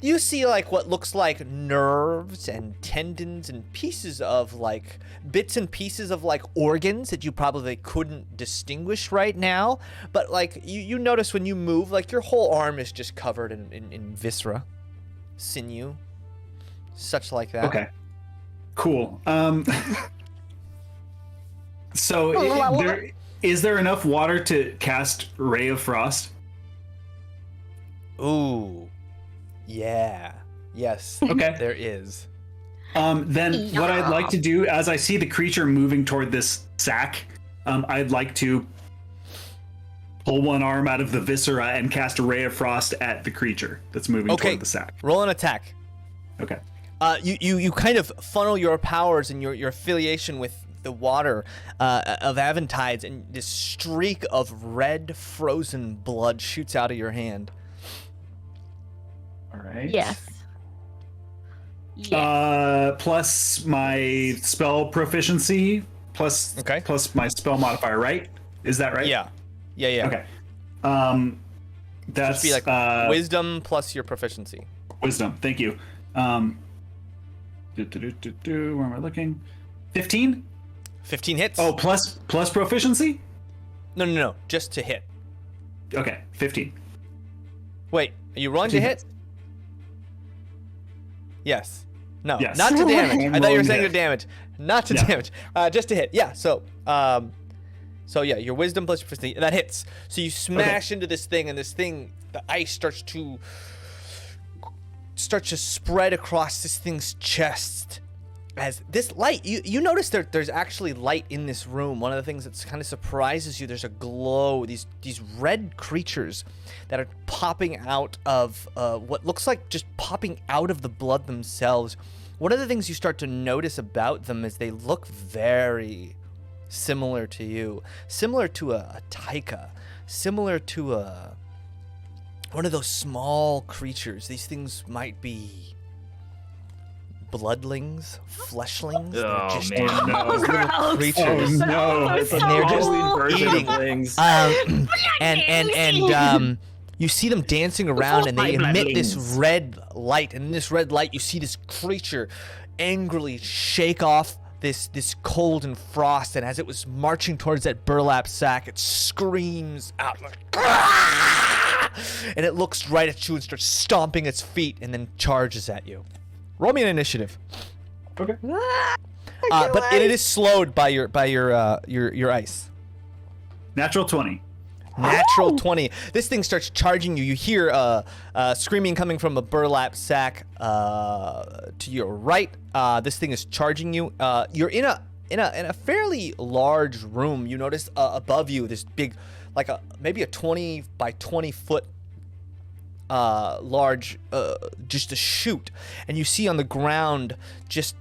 You see like what looks like nerves and tendons and pieces of like bits and pieces of like organs that you probably couldn't distinguish right now. But like you notice when you move, like your whole arm is just covered in viscera, sinew, such like that. Okay. Cool. So is there enough water to cast Ray of Frost? Ooh. Yeah. Yes. Okay. There is. Then what I'd like to do, as I see the creature moving toward this sack, I'd like to pull one arm out of the viscera and cast a Ray of Frost at the creature that's moving toward the sack. Roll an attack. Okay. You kind of funnel your powers and your affiliation with the water of Aventides, and this streak of red frozen blood shoots out of your hand. All right. Yes. Plus my spell proficiency, plus my spell modifier, right? Is that right? Yeah. Okay. That's be like wisdom plus your proficiency. Wisdom. Thank you. Where am I looking? 15? 15 hits. Oh, plus proficiency? No. Just to hit. Okay, 15. Wait, are you rolling to hit? Yes. No, yes. Not to damage. I thought you were saying to your damage. Not to damage. Just to hit. Yeah, so yeah, your wisdom plus your proficiency, that hits. So you smash into this thing, and this thing, the ice starts to spread across this thing's chest. As this light, you notice there's actually light in this room. One of the things that kind of surprises you, there's a glow, these red creatures that are popping out of what looks like just popping out of the blood themselves. One of the things you start to notice about them is they look very similar to you, similar to a taika, similar to one of those small creatures. These things might be bloodlings, fleshlings. Oh, just man, no. little creatures. Oh, no. And they're just eating things. and you see them dancing around, and they emit this bloodlings. red light. And in this red light, you see this creature angrily shake off this cold and frost. And as it was marching towards that burlap sack, it screams out like, "Ah!" And it looks right at you and starts stomping its feet, and then charges at you. Roll me an initiative. Okay. But it is slowed by your ice. Natural 20. Natural 20. This thing starts charging you. You hear screaming coming from a burlap sack to your right. This thing is charging you. You're in a fairly large room. You notice above you this big, like maybe a 20 by 20 foot large, just a chute, and you see on the ground just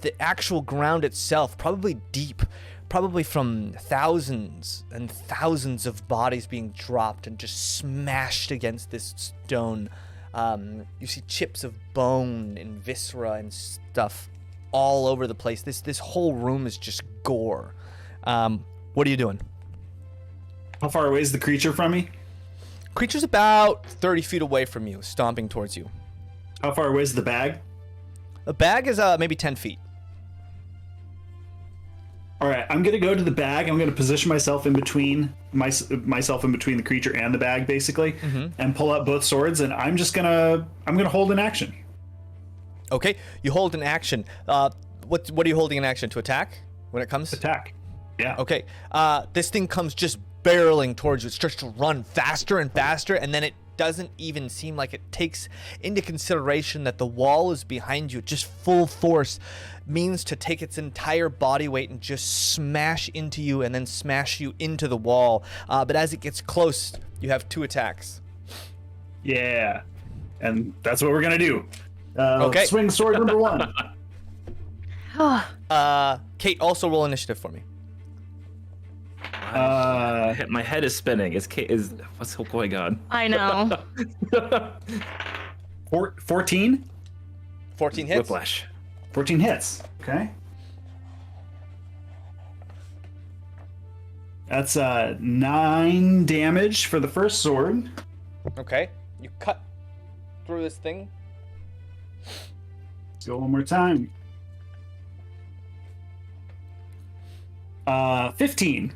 the actual ground itself, probably deep, probably from thousands and thousands of bodies being dropped and just smashed against this stone. You see chips of bone and viscera and stuff all over the place. This whole room is just gore. What are you doing? How far away is the creature from me? Creature's about 30 feet away from you, stomping towards you. How far away is the bag? The bag is maybe 10 feet. All right, I'm gonna go to the bag. I'm gonna position myself in between myself in between the creature and the bag, basically, and pull out both swords. And I'm gonna hold an action. Okay, you hold an action. What are you holding in action? To attack when it comes? Attack. Yeah. Okay. This thing comes just barreling towards you. It starts to run faster and faster, and then it doesn't even seem like it takes into consideration that the wall is behind you. Just full force means to take its entire body weight and just smash into you and then smash you into the wall. But as it gets close, you have 2 attacks. Yeah. And that's what we're gonna do. Okay. Swing sword number 1. Kate, also roll initiative for me. My head is spinning. What's going on? I know. 14? 14 hits. Whiplash. 14 hits. Okay. That's 9 damage for the first sword. Okay. You cut through this thing, Let's go one more time. 15.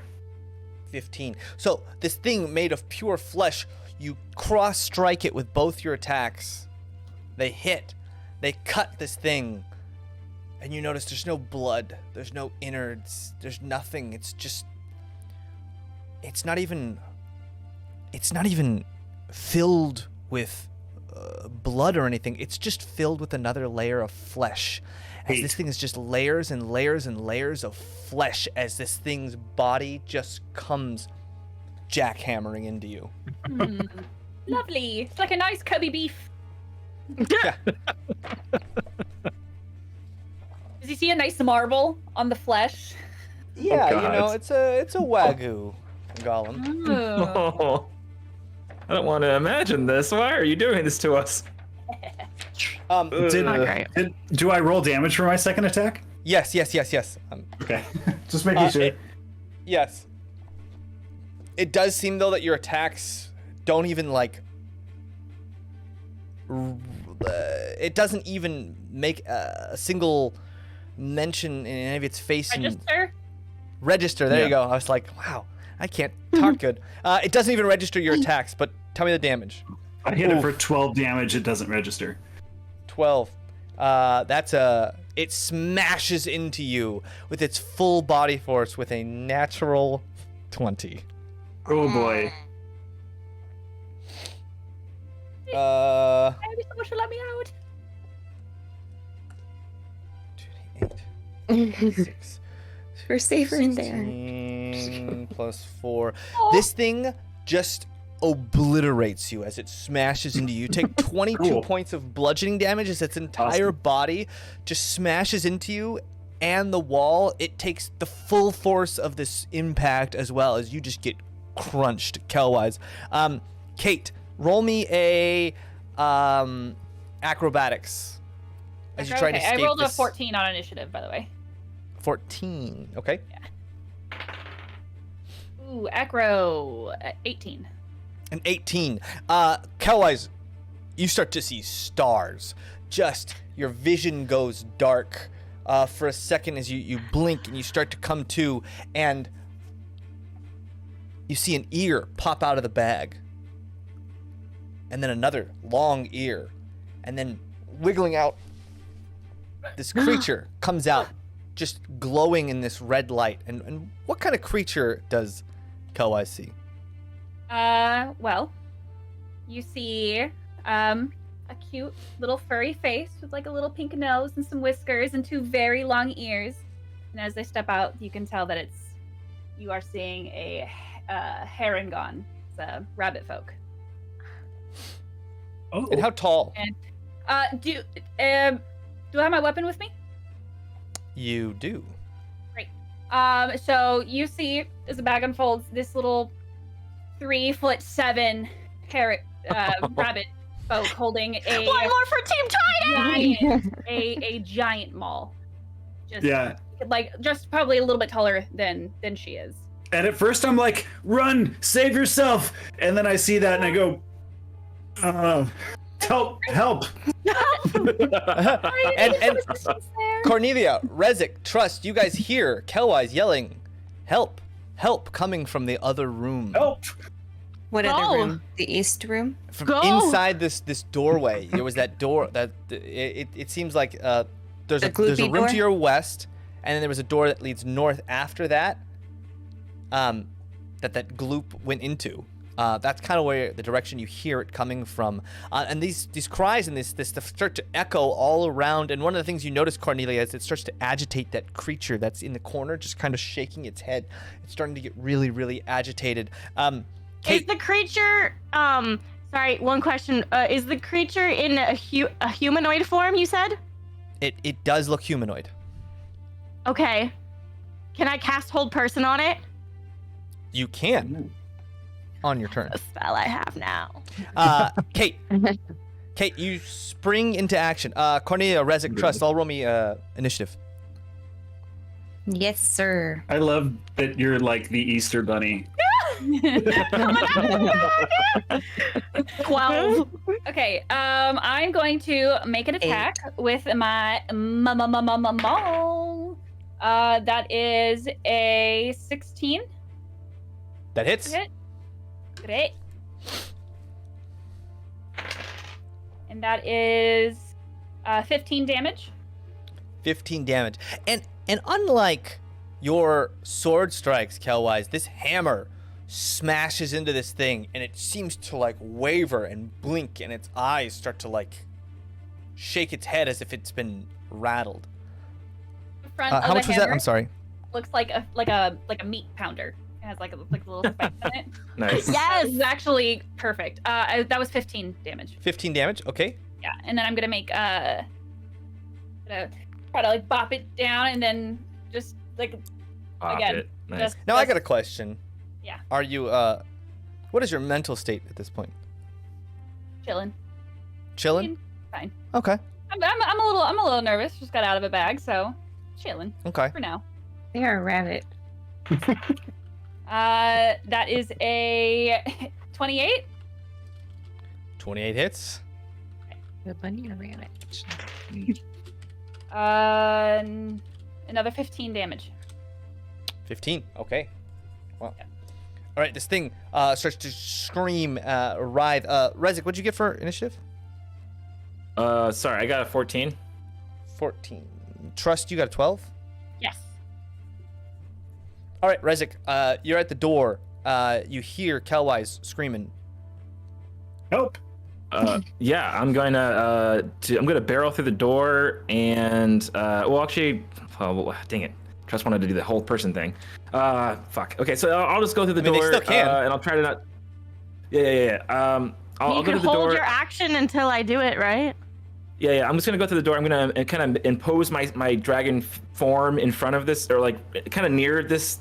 15. So this thing made of pure flesh, you cross strike it with both your attacks. They hit. They cut this thing. And you notice there's no blood. There's no innards. There's nothing. It's not even filled with blood or anything. It's just filled with another layer of flesh. As this thing is just layers and layers and layers of flesh as this thing's body just comes jackhammering into you. Lovely. It's like a nice cubby beef. Yeah. Does he see a nice marble on the flesh? Yeah, God. you know, it's a Wagyu golem. Ooh. I don't want to imagine this. Why are you doing this to us? Do I roll damage for my second attack? Yes. Okay. Just making sure. Yes. It does seem though that your attacks don't even like. It doesn't even make a single mention in any of its face. Register. There you go. I was like, wow, I can't talk good. It doesn't even register your attacks, but tell me the damage. I hit it for 12 damage. It doesn't register. 12. It smashes into you with its full body force with a natural 20. Oh boy. Maybe someone should let me out. 6. We're safer in there. 16 plus 4. This thing just obliterates you as it smashes into you. You take 22 points of bludgeoning damage as its entire body just smashes into you and the wall. It takes the full force of this impact as well as you just get crunched Kelwise. Kate, roll me a acrobatics as you try to escape. I rolled this. a 14 on initiative, by the way. 14. Okay. Ooh, acro 18. An 18. Kelwise, you start to see stars. Just your vision goes dark for a second as you blink and you start to come to, and you see an ear pop out of the bag. And then another long ear. And then wiggling out, this creature comes out, just glowing in this red light. And what kind of creature does Kelwise see? Well, you see, a cute little furry face with like a little pink nose and some whiskers and 2 very long ears. And as they step out, you can tell that you are seeing a Harangon. It's a rabbit folk. Oh. And how tall? And do I have my weapon with me? You do. Great. So you see, as the bag unfolds, this little 3'7" rabbit folk holding a One more for Team Titan! a giant maul. Just probably a little bit taller than she is. And at first I'm like, run, save yourself. And then I see that and I go, help. and Cornelia, Rezik, Trust, you guys hear Kelwise yelling, help, coming from the other room. Help. What other room? The east room? From inside this doorway. There was that door that it seems like there's a room door? to your west, and then there was a door that leads north after that. That gloop went into. That's kind of where the direction you hear it coming from. And these cries and this start to echo all around. And one of the things you notice, Cornelia, is it starts to agitate that creature that's in the corner, just kind of shaking its head. It's starting to get really, really agitated. Kate, is the creature? Sorry, one question. Is the creature in a humanoid form? You said. It does look humanoid. Okay. Can I cast Hold Person on it? You can. On your turn. A spell I have now. Kate, you spring into action. Cornelia, Rezik, Trust, all roll me initiative. Yes, sir. I love that you're like the Easter bunny. 12. Okay, I'm going to make an attack with my maul. That is a 16. That hits. Hit. Great. And that is 15 damage. 15 damage. And unlike your sword strikes, Kelwise, this hammer smashes into this thing and it seems to like waver and blink and its eyes start to like shake its head as if it's been rattled. The front of How the much was that? hammer I'm sorry. Looks like a meat pounder. It has like little spikes in it. Nice. Yes. This is actually perfect. That was 15 damage. 15 damage. Okay. Yeah, and then I'm gonna make gonna try to like bop it down and then just like Pop again. it. Nice. Just, Now I just- got a question. Yeah. Are you what is your mental state at this point? chilling. Chilling? Fine. Okay. I'm a little nervous. Just got out of a bag, so chilling Okay. for now. They're a rabbit. That is a 28. 28 hits. The bunny or rabbit? Another 15 damage. 15. Okay. Well. All right, this thing starts to scream, writhe. Rezik, what'd you get for initiative? Sorry, I got a 14. 14. Trust, you got a 12? Yes. All right, Rezik, you're at the door. You hear Kelwise screaming. Help! Yeah, I'm gonna barrel through the door and dang it. Trust wanted to do the whole person thing. Fuck. Okay, so I'll just go through the I mean, they door still can. and I'll try to not. Yeah. I'll You go can to the hold door. your action until I do it, right? Yeah. I'm just gonna go through the door. I'm gonna kind of impose my dragon form in front of this, or like kind of near this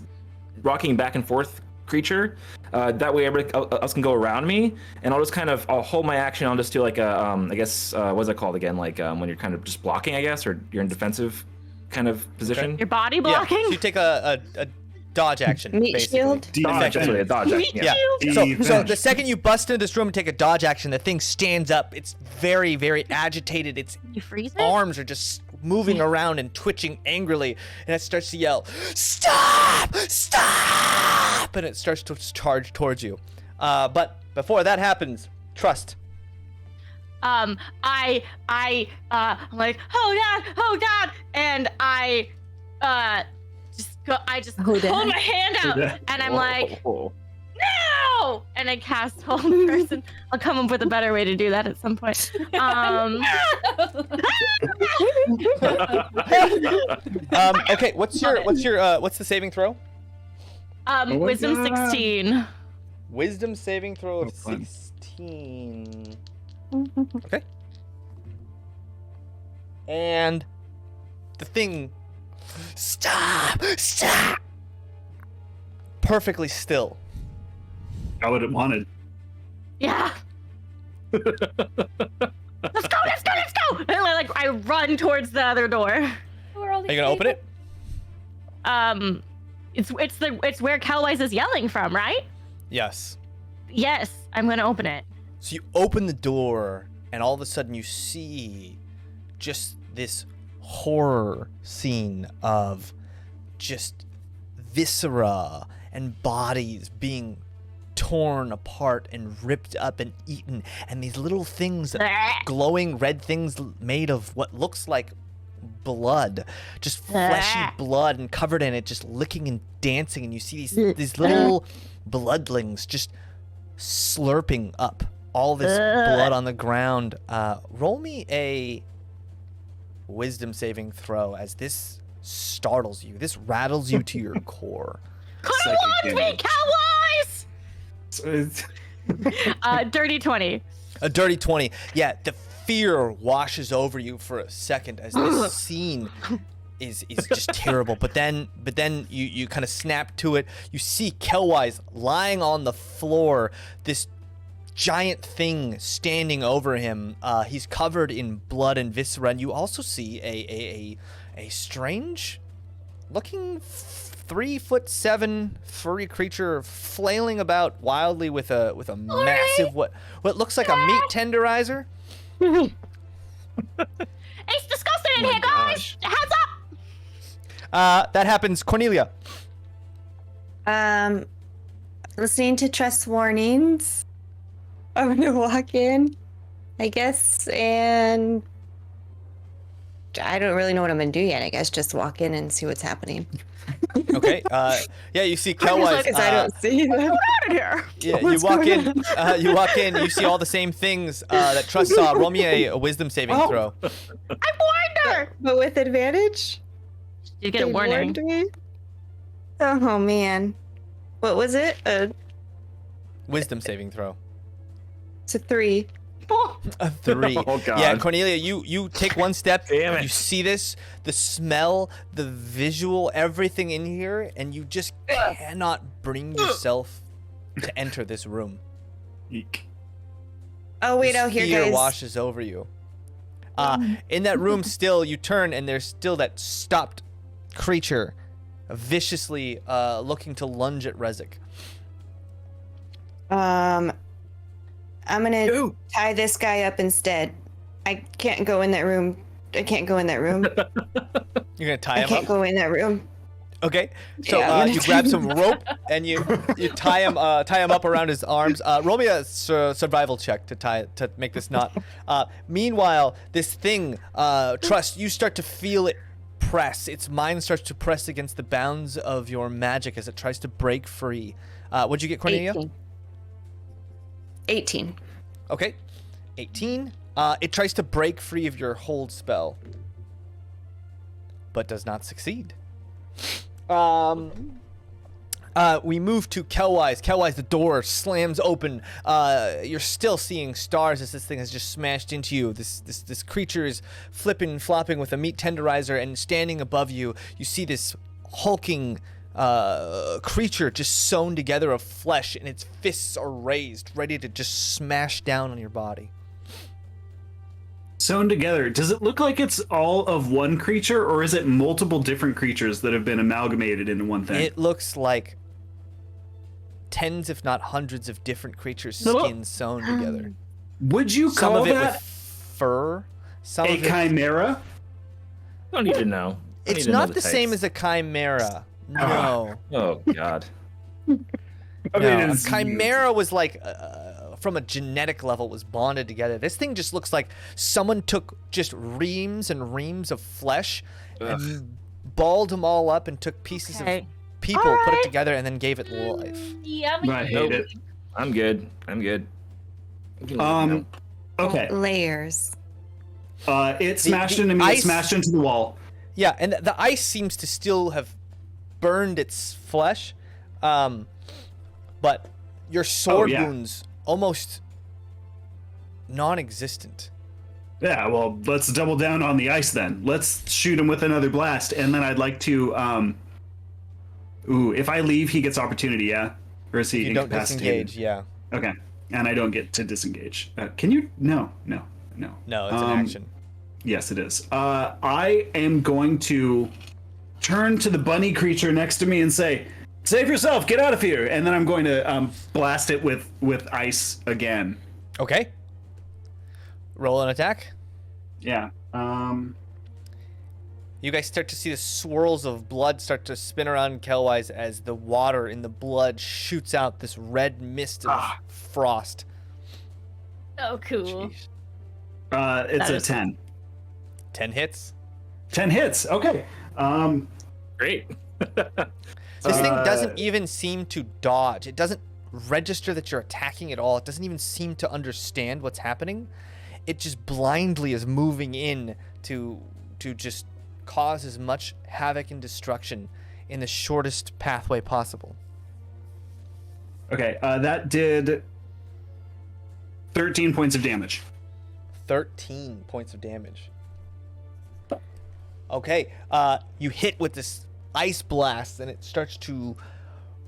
rocking back and forth creature. That way everybody else can go around me, and I'll hold my action. I'll just do like a I guess what's it called again? Like when you're kind of just blocking, I guess, or you're in defensive kind of position. Your body Yeah, blocking? so you take a dodge action, Meat basically. shield? Dodge, actually, a dodge. action, Yeah. Yeah. So Defense. the second you bust into this room and take a dodge action, the thing stands up. It's very, very agitated. Its You freeze it? arms are just moving around and twitching angrily, and it starts to yell, "Stop! Stop!" And it starts to charge towards you. But before that happens, Trust. I'm like, oh god, and I just Oh, hold Dad. my hand out, Dad. and I'm like, Whoa. no, and I cast hold person. I'll come up with a better way to do that at some point. Okay, what's the saving throw? my Wisdom God. 16. Wisdom saving throw of Oh, fun. 16. Okay. And the thing, stop! Perfectly still. Got what it wanted. Yeah. Let's go! And I run towards the other door. Who are all Are these you gonna open people? it? It's where Kelwise is yelling from, right? Yes. Yes, I'm gonna open it. So you open the door, and all of a sudden you see just this horror scene of just viscera and bodies being torn apart and ripped up and eaten, and these little things, glowing red things made of what looks like blood, just fleshy blood and covered in it, just licking and dancing, and you see these little bloodlings just slurping up all this blood on the ground. Roll me a wisdom saving throw as this startles you. This rattles you to your core. Come on, me, Kelwise! Dirty 20. A dirty 20. Yeah, the fear washes over you for a second as this scene is just terrible. But then you kind of snap to it. You see Kelwise lying on the floor, this giant thing standing over him. He's covered in blood and viscera, and you also see a strange looking 3'7" furry creature flailing about wildly with a massive what looks like a meat tenderizer. It's disgusting in here, guys. Heads up. That happens, Cornelia. Listening to trust warnings. I'm gonna walk in, I guess, and I don't really know what I'm gonna do yet. I guess just walk in and see what's happening. Okay. Yeah, you see Kelwise. I don't see them. Get out of here. Yeah, you walk in. You walk in. You see all the same things that Trust saw. Roll me a wisdom saving throw. I warned her. But with advantage? You get a They warning. warned me? Oh man. What was it? Wisdom saving throw. It's a 3. A 3. Oh, God. Yeah, Cornelia, you take one step. Damn it. You see this, the smell, the visual, everything in here, and you just cannot bring yourself to enter this room. Eek. Oh wait, This here fear guys. washes over you. In that room, still you turn, and there's still that stopped creature, viciously looking to lunge at Rezik. I'm gonna Ew. tie this guy up instead. I can't go in that room. I can't go in that room. You're gonna tie I him can't up. go in that room. Okay, so Yeah, I'm gonna you tie grab him some rope and you tie him up around his arms. Roll me a survival check to make this knot. Meanwhile, this thing, Trust, you start to feel it press. Its mind starts to press against the bounds of your magic as it tries to break free. What'd you get, Cornelia? 18. Okay, 18. It tries to break free of your hold spell, but does not succeed. We move to Kelwise. Kelwise, the door slams open. You're still seeing stars as this thing has just smashed into you. This creature is flipping, flopping with a meat tenderizer, and standing above you, you see this hulking creature just sewn together of flesh, and its fists are raised, ready to just smash down on your body. Sewn together. Does it look like it's all of one creature, or is it multiple different creatures that have been amalgamated into one thing? It looks like tens, if not hundreds, of different creatures' skins sewn together. Would you Some call of it that with fur. Some a of it. chimera? Don't need to know. Don't It's need to know not the same types. as a chimera. No. Oh God. I No, mean, a it's chimera was like, from a genetic level, was bonded together. This thing just looks like someone took just reams and reams of flesh and balled them all up and took pieces of people, put it Alright. together, and then gave it life. Yummy. I hate Nope. it. I'm good. You can let me know. Okay. Layers. It smashed into me. It ice- smashed into the wall. Yeah, and the ice seems to still have burned its flesh, but your sword yeah. wounds almost non-existent. Yeah, well, let's double down on the ice then. Let's shoot him with another blast, and then I'd like to. If I leave, he gets opportunity, yeah? Or is he You don't incapacitated? disengage, yeah. Okay, and I don't get to disengage. Can you? No. No, it's an action. Yes, it is. I am going to turn to the bunny creature next to me and say, "Save yourself! Get out of here!" And then I'm going to blast it with ice again. Okay. Roll an attack. Yeah. You guys start to see the swirls of blood start to spin around Kelwise as the water in the blood shoots out this red mist of frost. So cool. It's That a is- 10. 10 hits. 10 hits. Okay. Great. This thing doesn't even seem to dodge. It doesn't register that you're attacking at all. It doesn't even seem to understand what's happening. It just blindly is moving in to just cause as much havoc and destruction in the shortest pathway possible. Okay. That did 13 points of damage. 13 points of damage. Okay, you hit with this ice blast and it starts to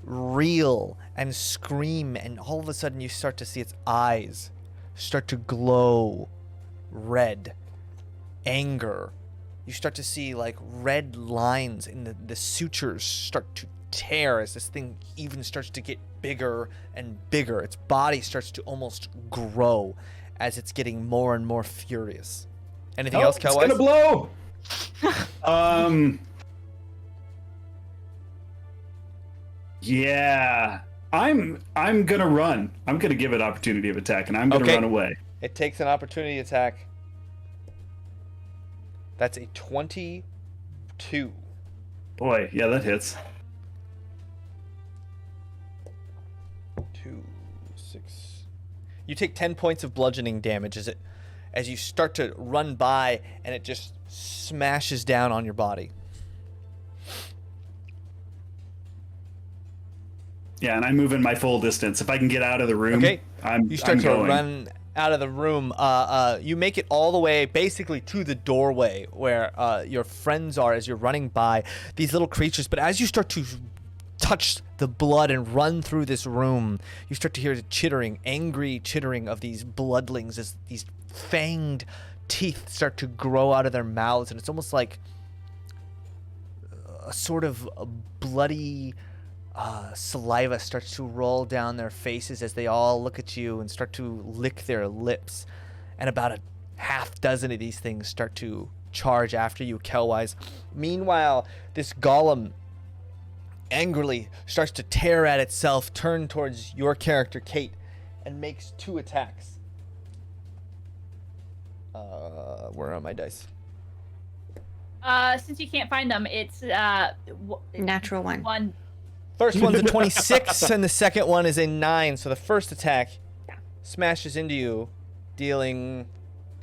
reel and scream, and all of a sudden you start to see its eyes start to glow red. Anger you start to see like red lines in the sutures start to tear as this thing even starts to get bigger and bigger. Its body starts to almost grow as it's getting more and more furious. Anything else, It's Cowboys? gonna blow. Yeah. I'm gonna run. I'm gonna give it opportunity of attack, and I'm gonna Okay. run away. It takes an opportunity attack. That's a 22. Boy, yeah, that hits. 2, 6. You take 10 points of bludgeoning damage as you start to run by and it just smashes down on your body. Yeah, and I move in my full distance. If I can get out of the room, Okay. I'm You start I'm to going. run out of the room. You make it all the way basically to the doorway where your friends are as you're running by these little creatures. But as you start to touch the blood and run through this room, you start to hear the chittering, angry chittering of these bloodlings as these fanged teeth start to grow out of their mouths. And it's almost like a sort of a bloody saliva starts to roll down their faces as they all look at you and start to lick their lips. And about a half dozen of these things start to charge after you, Kelwise. Meanwhile, this golem angrily starts to tear at itself, turn towards your character, Kate, and makes 2 attacks. Where are my dice? Since you can't find them, it's Natural one. one. First one's a 26, and the second one is a 9. So the first attack smashes into you, dealing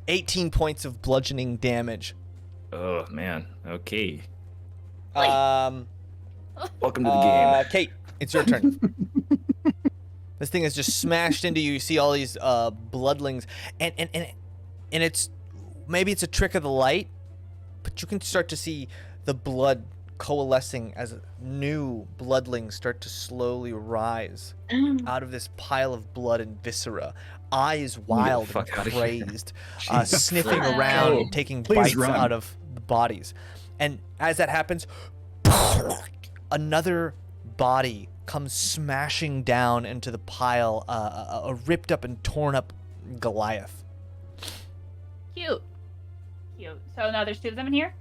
18 points of bludgeoning damage. Oh man. Okay. Um, Welcome to the game. Kate, it's your turn. This thing has just smashed into you. You see all these bloodlings, and it's maybe it's a trick of the light, but you can start to see the blood coalescing as new bloodlings start to slowly rise out of this pile of blood and viscera, eyes wild and fuck outta here. crazed, sniffing around and taking Please bites run. out of the bodies. And as that happens, another body comes smashing down into the pile, a ripped up and torn up Goliath. Cute. So now there's 2 of them in here?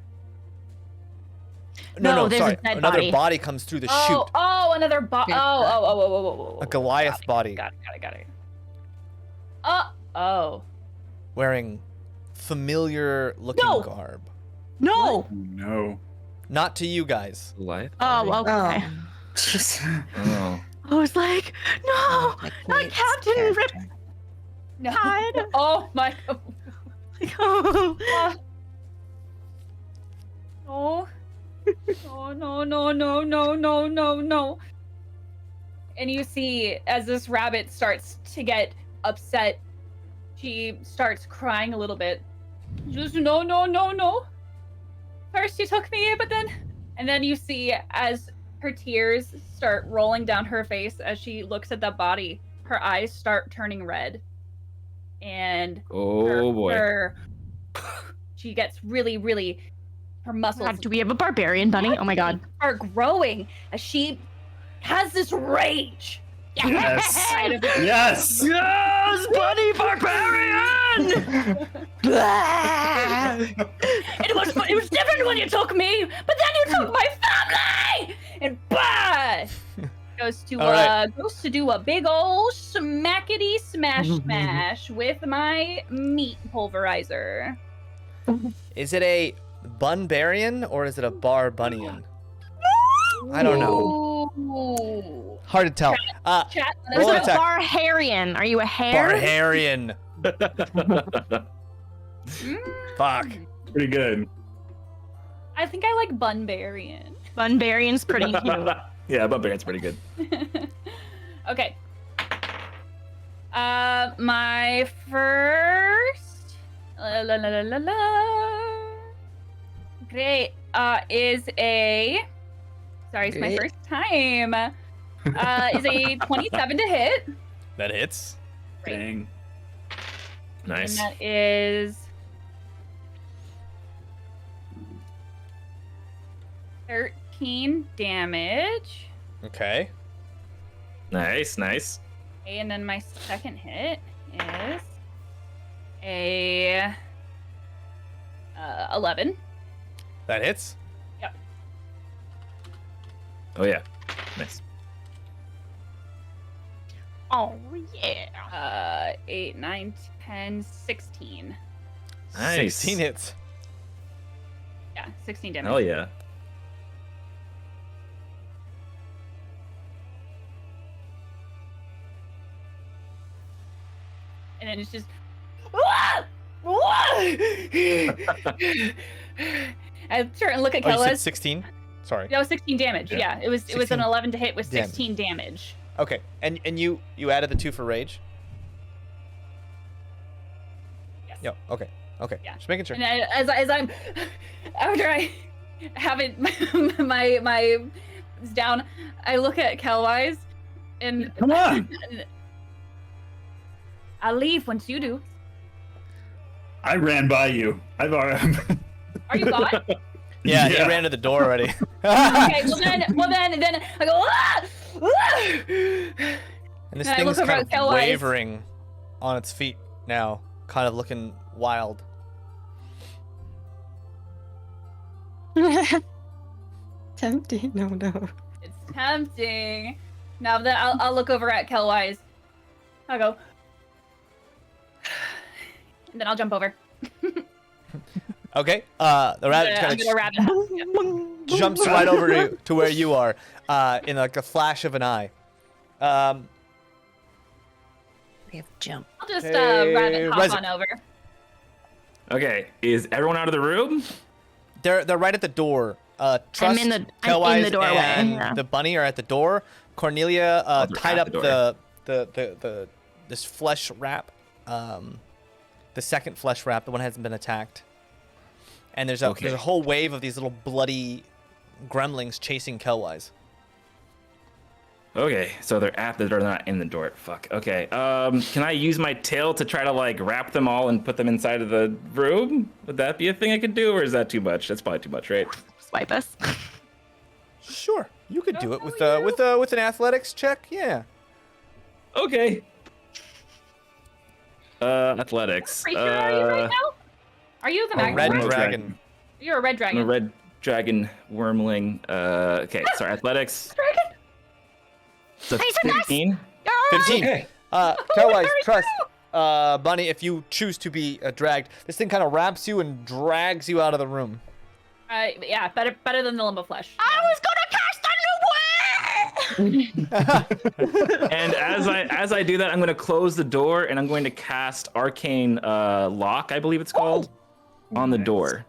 No, there's a sorry. dead Another body. body comes through the chute. Another body. Oh. A Goliath body Got it. Oh. wearing familiar looking No. garb. No. No. Not to you guys. Life. Oh, okay. Oh. Jeez. Oh. I was like, no, Like not Kate's Captain character. No. Riptide. Oh my. Oh. Oh. No. And you see, as this rabbit starts to get upset, she starts crying a little bit. Just no. First you took me, but then... And then you see, as her tears start rolling down her face as she looks at the body, her eyes start turning red. And Oh boy. she gets really... Her muscles God, do we have a barbarian bunny? Oh my god. are growing as she has this rage. Yes. Inside of her. Yes. Yes, bunny barbarian! It was different when you took me, but then you took my family. And bah! Goes to All right. goes to do a big old smackety smash with my meat pulverizer. Is it a bunbarian or is it a barbunian? I don't know. Ooh. Hard to tell. Chat. Roll Is an it a attack. barharian? Are you a hare? Barbarian. Fuck. Pretty good. I think I like Bunbarian. Bunbarian's pretty cute. Yeah, Barbarian's pretty good. Okay. My first. Great. Is a. Sorry, it's my Great. first time. Is a 27 to hit. That hits. Dang. Nice. And that is 13 damage. Okay. Nice. Okay, and then my second hit is a 11. That hits. Yep. Oh yeah. Nice. Oh yeah. 8, 9, 10, 16. Nice. 16 hits. Yeah, 16 damage. Hell yeah. And then it's just. I turn and look at Oh, you said Kellis. 16? Sorry. That was 16 damage. Yeah, it was an 16 11 to hit with damage. 16 damage. Okay. And you added the 2 for rage? Yes. Yep. Okay. Okay. Yeah. Just making sure. And as I'm after I have it my down, I look at Kelwise and Come on. I'll leave once you do. I ran by you. I've already. Are you gone? Yeah, he Yeah. ran to the door already. Okay, well then I go. Ah! Ah! And this And I thing's look over kind at of Kelwise. wavering on its feet now, kind of looking wild. Tempting. No. It's tempting. Now then I'll look over at Kelwise. I'll go. And then I'll jump over. Okay. The rabbit I'm kind gonna rabbit hop. Yeah. jumps right over to where you are, in like a flash of an eye. We have jump. I'll just Hey, rabbit hop Resin. on over. Okay, is everyone out of the room? They're right at the door. Trust, in the Kellwise, doorway, and yeah. the bunny are at the door. Cornelia they're tied at up the the this flesh wrap, the second flesh wrap, the one that hasn't been attacked. And there's Okay. a whole wave of these little bloody gremlins chasing Kellwise. Okay, so they're at the door, not in the door. Fuck. Okay. Can I use my tail to try to like wrap them all and put them inside of the room? Would that be a thing I could do, or is that too much? That's probably too much, right? Swipe us. Sure, you could do it Oh, with yeah. with an athletics check. Yeah. Okay. Athletics. Creature are you right now? Are you the A magpie? red Worm dragon. You're a red I'm dragon. a red dragon wormling. Okay, sorry, athletics. dragon. So Hey, so that's- 15. 15. Okay. Kellwise, Very trust. Bunny, if you choose to be dragged, this thing kind of wraps you and drags you out of the room. Yeah, better than the limbo flesh. I was gonna cast underwear. And as I do that, I'm going to close the door and I'm going to cast Arcane Lock, I believe it's called, on the Nice. door.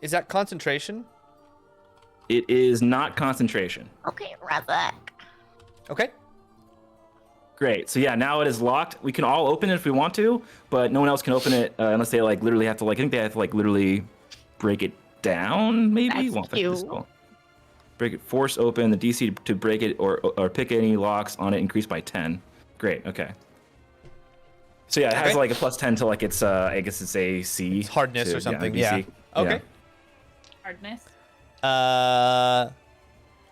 Is that concentration? It is not concentration. Okay, Razak. Okay. Great. So yeah, now it is locked. We can all open it if we want to, but no one else can open it unless they like literally have to like. I think they have to like literally break it down. Maybe. That's Well, that's cute. cool. Break it. Force open. The DC to break it or pick any locks on it increased by 10. Great. Okay. So yeah, it has Okay. like a plus 10 to like its I guess it's a C. It's hardness to- or something. DC. Yeah. Okay. Hardness.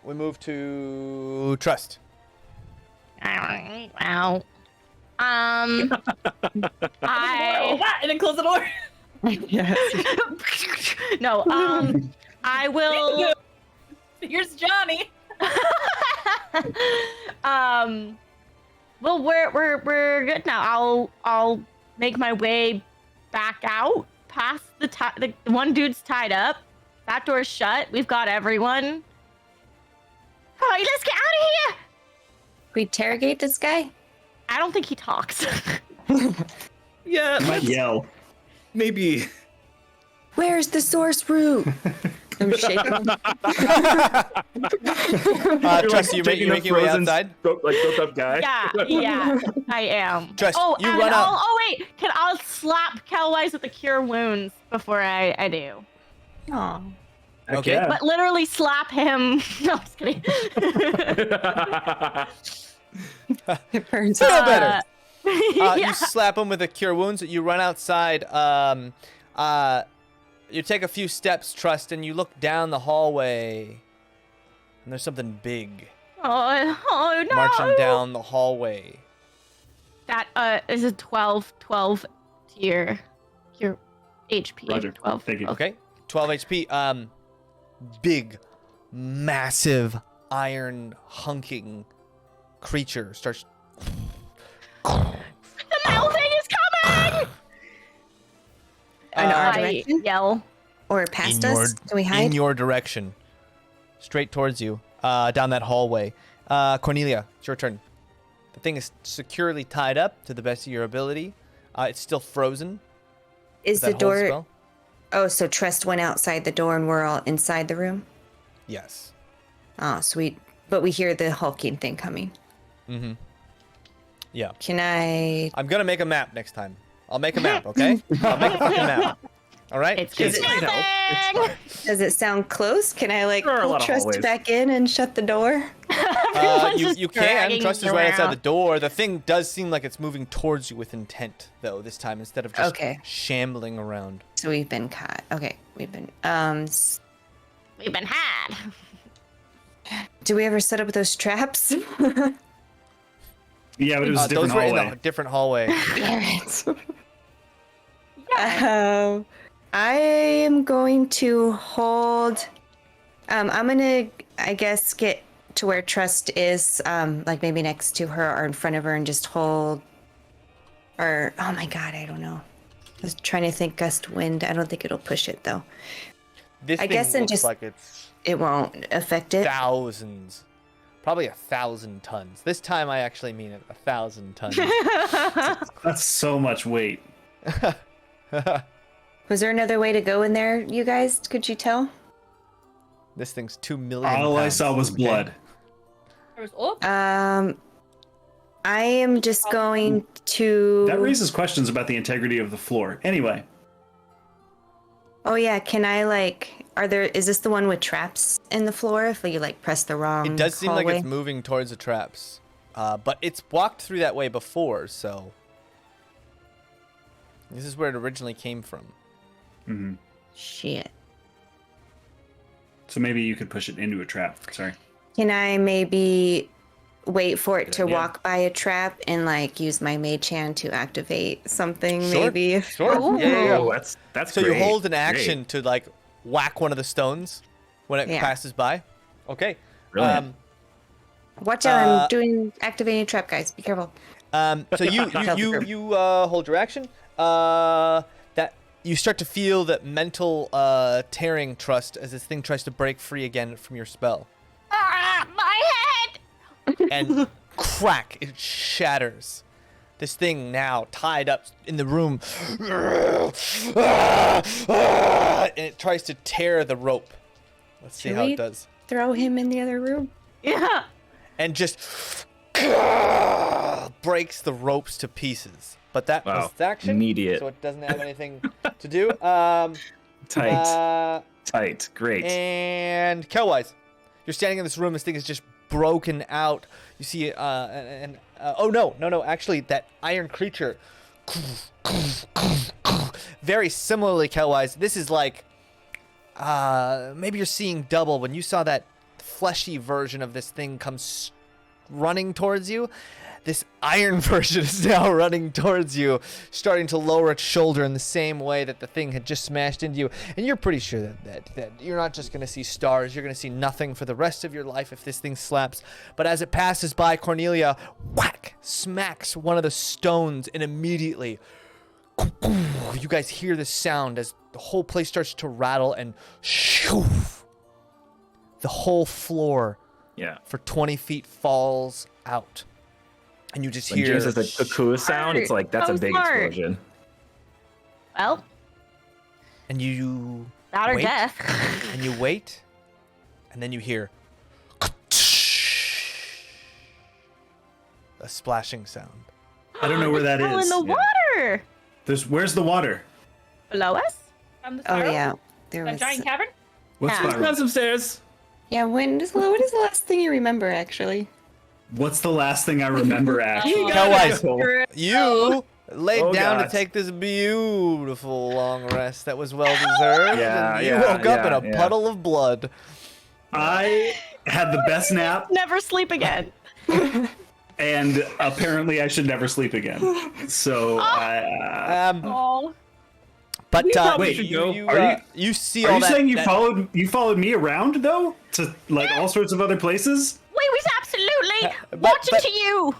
We move to trust. Alright, wow. And then close the door. No, I will. Here's Johnny. Well, we're good now. I'll make my way back out past the one dude's tied up. That door's shut. We've got everyone. All right, let's get out of here. We interrogate this guy? I don't think he talks. Yeah. I might yell. Maybe. Where's the source root? I'm shaking. Trust, you taking a making your way frozen outside? Built up guy. Yeah, I am. Trust, oh, you and run out. Oh wait, I'll slap Kellwise with the cure wounds before I do. Aw. Okay. Yeah. But literally slap him. No, I'm just kidding. It burns. Feel better. Yeah. You slap him with a cure wounds. You run outside. You take a few steps, Trust, and you look down the hallway, and there's something big Oh no! marching down the hallway. That is a 12 to your HP. Roger. 12. Thank you. Okay, 12 HP. Big, massive, iron hunking creature starts. The metal thing is coming! In our I direction? yell. Or past us? Can we hide? In your direction, straight towards you, down that hallway. Cornelia, it's your turn. The thing is securely tied up to the best of your ability. It's still frozen. Is with the that hold door? spell. Oh, so Trust went outside the door and we're all inside the room? Yes. Oh, sweet. But we hear the hulking thing coming. Mm-hmm. Yeah. Can I... I'm gonna make a map next time. I'll make a map, okay? I'll make a fucking map. All right? It's just You know, nothing! Does it sound close? Can I, like, There are a pull lot of Trust hallways. back in and shut the door? You can. dragging Trust is you right outside around. the door. The thing does seem like it's moving towards you with intent, though, this time, instead of just Okay. shambling around. So we've been caught. Okay, we've been... We've been had. Do we ever set up those traps? Yeah, but it was a different those were in hallway. a different hallway. Damn it. I am going to hold. I'm gonna, I guess, get to where Trust is, like maybe next to her or in front of her, and just hold. Or oh my god, I don't know. I was trying to think gust wind. I don't think it'll push it though. This I thing guess in looks just- like it's It won't affect it. thousands. Probably 1,000 tons. This time I actually mean it. 1,000 tons. That's so much weight. Was there another way to go in there, you guys? Could you tell? This thing's 2 million All I pounds, saw was okay? blood. There was oh, I am just going to. That raises questions about the integrity of the floor. Anyway, Oh yeah, can I like? Is this the one with traps in the floor? If you like press the wrong. It does seem hallway? like it's moving towards the traps. But it's walked through that way before, so. This is where it originally came from. hmm Shit. So maybe you could push it into a trap. Sorry. Can I maybe wait for it to idea. walk by a trap and like use my mage hand to activate something? Sure, Maybe. Sure. Ooh. Yeah. Oh, that's So great. you hold an Great. action to like whack one of the stones when it Yeah. passes by. Okay. Brilliant. Watch out! Uh, I'm activating a trap, guys. Be careful. So you hold your action. That you start to feel that mental tearing, Trust, as this thing tries to break free again from your spell, Ah, my head! and crack, it shatters. This thing now tied up in the room, and it tries to tear the rope. Let's see Should how we? it does. Throw him in the other room. Yeah. And just breaks the ropes to pieces. But that was Wow. its action, Immediate. so it doesn't have anything to do. Tight. Tight. Great. And Kelwise, you're standing in this room. This thing is just broken out. You see, oh no! Actually, that iron creature, very similarly, Kelwise. This is like, maybe you're seeing double. When you saw that fleshy version of this thing come running towards you, this iron version is now running towards you, starting to lower its shoulder in the same way that the thing had just smashed into you. And you're pretty sure that you're not just going to see stars, you're going to see nothing for the rest of your life if this thing slaps. But as it passes by, Cornelia, whack, smacks one of the stones, and immediately, you guys hear the sound as the whole place starts to rattle, and shoo, the whole floor Yeah. for 20 feet falls out. And you just When hear... James has a cuckoo sound, it's like that's So a big smart. explosion. Well, And you that or wait, death. and you wait, and then you hear a splashing sound. I don't know where that Fell is. in the water. Where's the water? Below us? from the Oh spiral? yeah, there That was. giant cavern? What's Yeah. spiral? Run some stairs. Yeah, what is the last thing you remember actually? What's the last thing I remember? Actually, Kelwise, True. you laid Oh, down God. to take this beautiful long rest that was well deserved. Yeah, and you yeah, woke up in a yeah. puddle of blood. I had the best nap, Never sleep again. and apparently I should never sleep again. So Oh. But probably Wait, should go. you see are all you that. saying you that- followed me around though to like all sorts of other places? We was absolutely but- watching but- to you.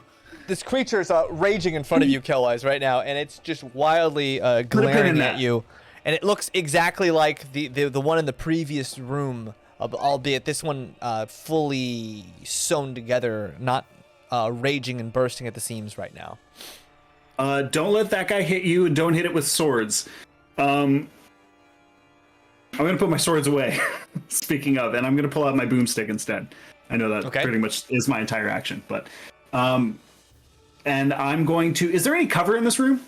This creature's raging in front of you, Killwise, right now, and it's just wildly pin in glaring at that. you. And it looks exactly like the one in the previous room, albeit this one fully sewn together, not raging and bursting at the seams right now. Don't let that guy hit you, and don't hit it with swords. I'm gonna put my swords away. Speaking of, and I'm gonna pull out my boomstick instead. I know that Okay. pretty much is my entire action, but and I'm going to. Is there any cover in this room?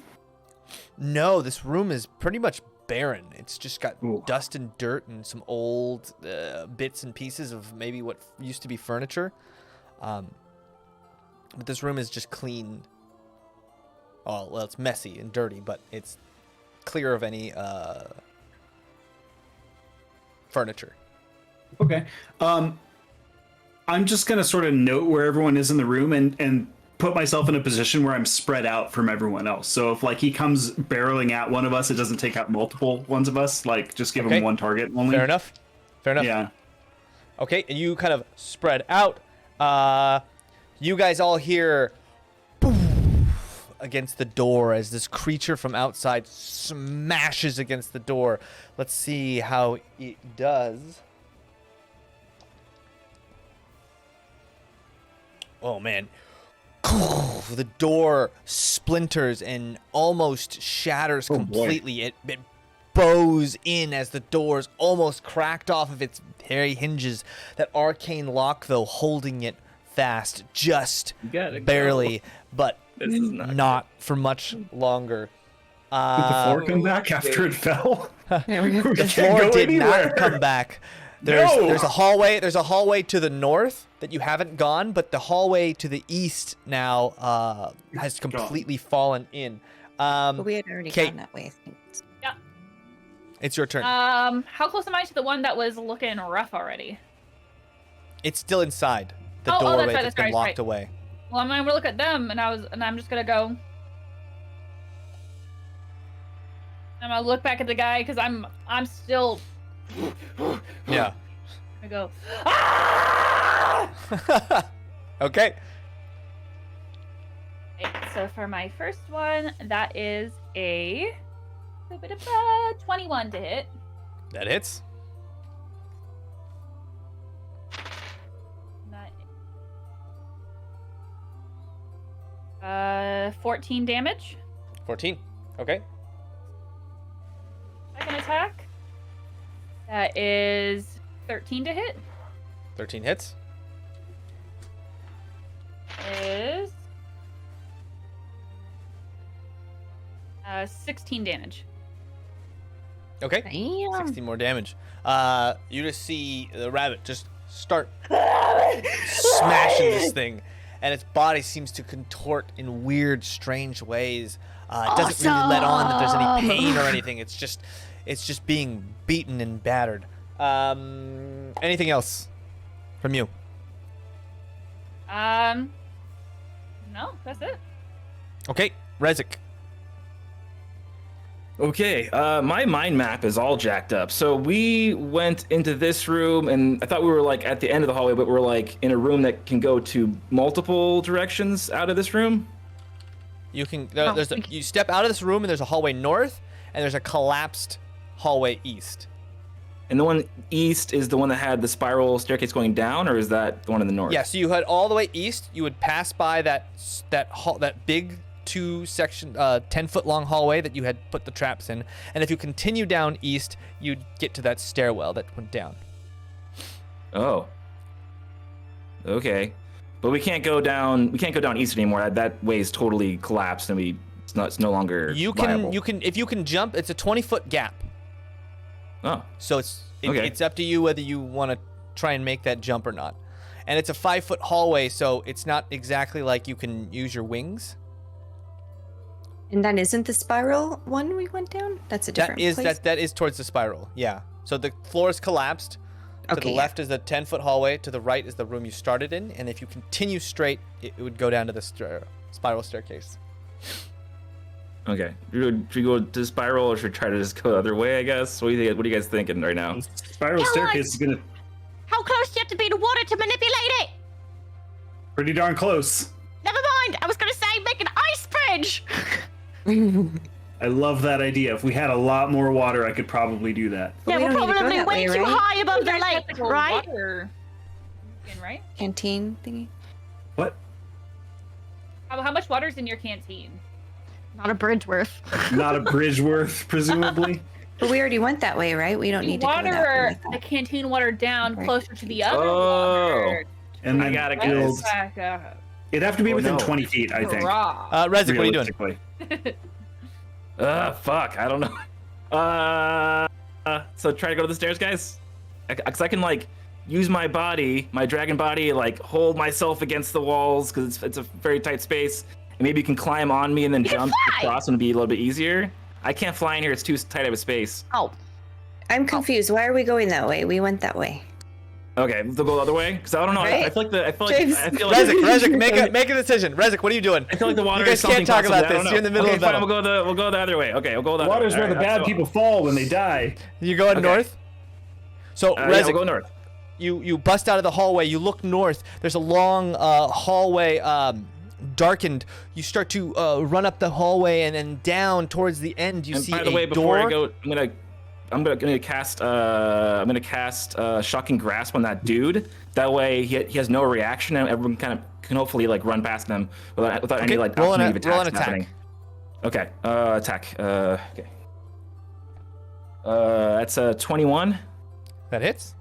No, this room is pretty much barren. It's just got Ooh. dust and dirt and some old bits and pieces of maybe what used to be furniture. But this room is just clean. Oh, well, it's messy and dirty, but it's clear of any furniture. Okay. I'm just gonna sort of note where everyone is in the room and put myself in a position where I'm spread out from everyone else. So if like he comes barreling at one of us, it doesn't take out multiple ones of us. Like just give Okay. him one target only. Fair enough. Fair enough. Yeah. Okay, and you kind of spread out. You guys all hear poof against the door as this creature from outside smashes against the door. Let's see how it does. Oh man. The door splinters and almost shatters Oh, boy. completely. It bows in as the door's almost cracked off of its very hinges. That arcane lock, though, holding it fast, just You gotta go. barely, but This is not not for much longer. Did the floor come back after it fell? The floor did not come back. There's No! there's a hallway. There's a hallway to the north that you haven't gone, but the hallway to the east now has completely fallen in. But we had already Kate. gone that way. I think. It's your turn. How close am I to the one that was looking rough already? It's still inside the Oh, that's doorway right, that's that's been right, locked right. away. Well, I'm gonna look at them, and I'm just gonna go. I'm gonna look back at the guy because I'm still. Yeah. I go. Ah! Okay. Okay, so for my first one, that is a 21 to hit. That hits. That, 14 damage. 14. Okay. Second attack. That is 13 to hit. 13 hits. Is 16 damage. Okay. Damn. 16 more damage. You just see the rabbit just start smashing this thing, and its body seems to contort in weird, strange ways. It doesn't really let on that there's any pain or anything. It's just being beaten and battered. Anything else from you? No, that's it. Okay, Rezik. Okay, my mind map is all jacked up. So we went into this room, and I thought we were like at the end of the hallway, but we're like in a room that can go to multiple directions out of this room. You can you step out of this room and there's a hallway north, and there's a collapsed hallway east. And the one east is the one that had the spiral staircase going down, or is that the one in the north? Yeah, so you head all the way east. You would pass by that big 10-foot long hallway that you had put the traps in, and if you continue down east, you'd get to that stairwell that went down. Oh. Okay, but we can't go down. We can't go down east anymore. That way's totally collapsed, and it's no longer viable. If you can jump. It's a 20-foot gap. Oh. So Okay. it's up to you whether you want to try and make that jump or not. And it's a 5-foot hallway, so it's not exactly like you can use your wings. And that isn't the spiral one we went down? That's a different place? That is towards the spiral. Yeah. So the floor is collapsed. To the left is the 10-foot hallway. To the right is the room you started in. And if you continue straight, it would go down to the spiral staircase. Okay. Should we go to the spiral or should we try to just go the other way, I guess? What are you guys thinking right now? Spiral staircase is gonna How close do you have to be to water to manipulate it? pretty darn close. Never mind. I was going to say make an ice bridge. I love that idea. If we had a lot more water, I could probably do that. Yeah, we we're don't need to go probably that way way, too right? high above You the guys lake, have to go right? water in, right? Canteen thingy? What? How much water's in your canteen? Not a bridge worth. Not a bridge worth, presumably. But we already went that way, right? We don't You need to go that way. water I thought. the canteen water down Right. closer to the other Oh. water. And I then got it, build. guys. Back up. It'd have to be Oh, within no. 20 feet, I think. Hurrah. Rezik, what are you doing? realistically. Fuck. I don't know. So try to go to the stairs, guys? Because I can, like, use my body, my dragon body, like, hold myself against the walls because it's a very tight space. And maybe you can climb on me and then You can jump fly! across and it'd be a little bit easier. I can't fly in here. It's too tight of a space. Oh, I'm confused. Why are we going that way? We went that way. Okay, we'll go the other way. Because I don't know. Right? I feel like James. Rezik, make a decision. Rezik, what are you doing? I feel like the water You guys is something can't talk possible. about I don't this. know. You're in the middle okay, of battle. fine, we'll go the other way. Okay, we'll go the other way. Water's where the Alright, bad so- people fall when they die. You going Okay. north? So, Yeah, Rezik, we'll go north. you bust out of the hallway. You look north. There's a long hallway, darkened. You start to run up the hallway and then down towards the end. You And see by the a way, before door. I go, I'm gonna cast shocking grasp on that dude. That way he has no reaction, and everyone kind of can hopefully like run past them without any like roll an opportunity of attacks attack. happening. Okay, attack. Okay. That's a 21. That hits.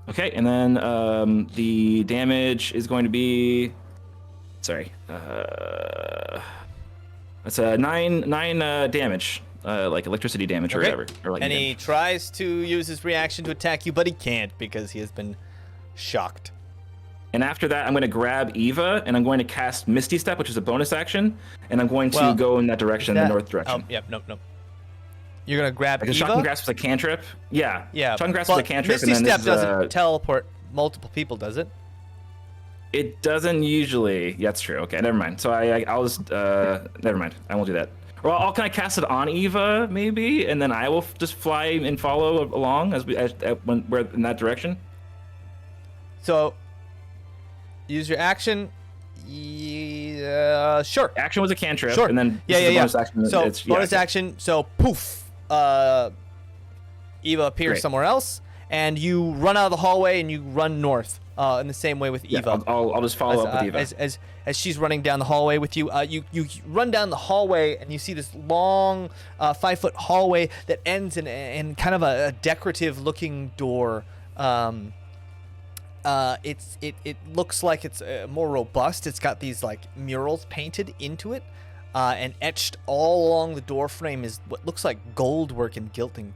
Okay, and then the damage is going to be. Sorry. That's a nine damage. Like electricity damage or Okay. whatever. Or like And he tries to use his reaction to attack you, but he can't because he has been shocked. And after that, I'm going to grab Eva, and I'm going to cast Misty Step, which is a bonus action, and I'm going to Well, go in that direction, the north direction. Oh, yep, nope. You're gonna grab Like a Eva. Shocking Grasp is a cantrip. Yeah. Yeah. Shocking Grasp is a but cantrip, Misty and then Step this is, doesn't teleport multiple people, does it? It doesn't usually. Yeah, that's true. Okay, never mind. So I'll just never mind. I won't do that. Or can I cast it on Eva maybe, and then I will just fly and follow along when we're in that direction. So, use your action. Sure. Action was a cantrip, Sure. and then Yeah. bonus action. So it's, bonus action. So poof. Eva appears Great. somewhere else, and you run out of the hallway and you run north. In the same way with Yeah, Eva. I'll just follow up with Eva. As she's running down the hallway with you, you run down the hallway and you see this long 5-foot hallway that ends in kind of a decorative looking door. It looks like it's more robust. It's got these like murals painted into it, and etched all along the door frame is what looks like gold work and gilding.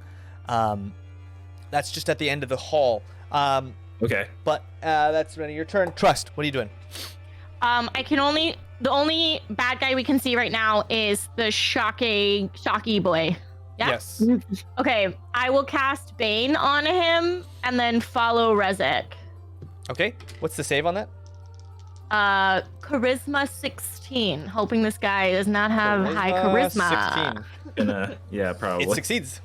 That's just at the end of the hall. Okay. But that's Rennie, your turn. Trust, what are you doing? the only bad guy we can see right now is the shocky boy. Yeah? Yes. Okay, I will cast Bane on him and then follow Rezik. Okay, what's the save on that? Charisma 16. Hoping this guy does not have high charisma. 16. Yeah, probably. It succeeds.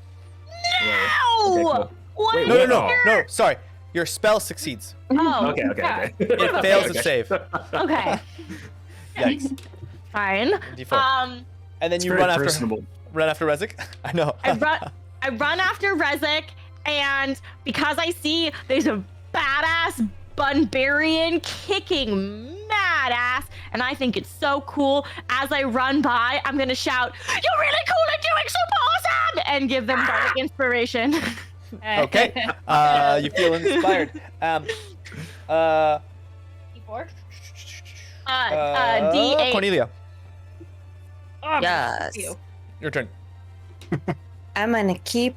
No! Okay, cool. What Wait, is No, what? no. Sorry. Your spell succeeds. Oh, Okay. It fails to save. okay. Yikes. Fine. D4. And then It's you very run after personable. Rezik? I know. I run after Rezik, and because I see there's a badass Bunbarian kicking mad ass, and I think it's so cool. As I run by, I'm gonna shout, "You're really cool and doing super awesome!" and give them bardic inspiration. Okay. You feel inspired. D4? D8. Cornelia, Oh, Yes. you. your turn. I'm gonna keep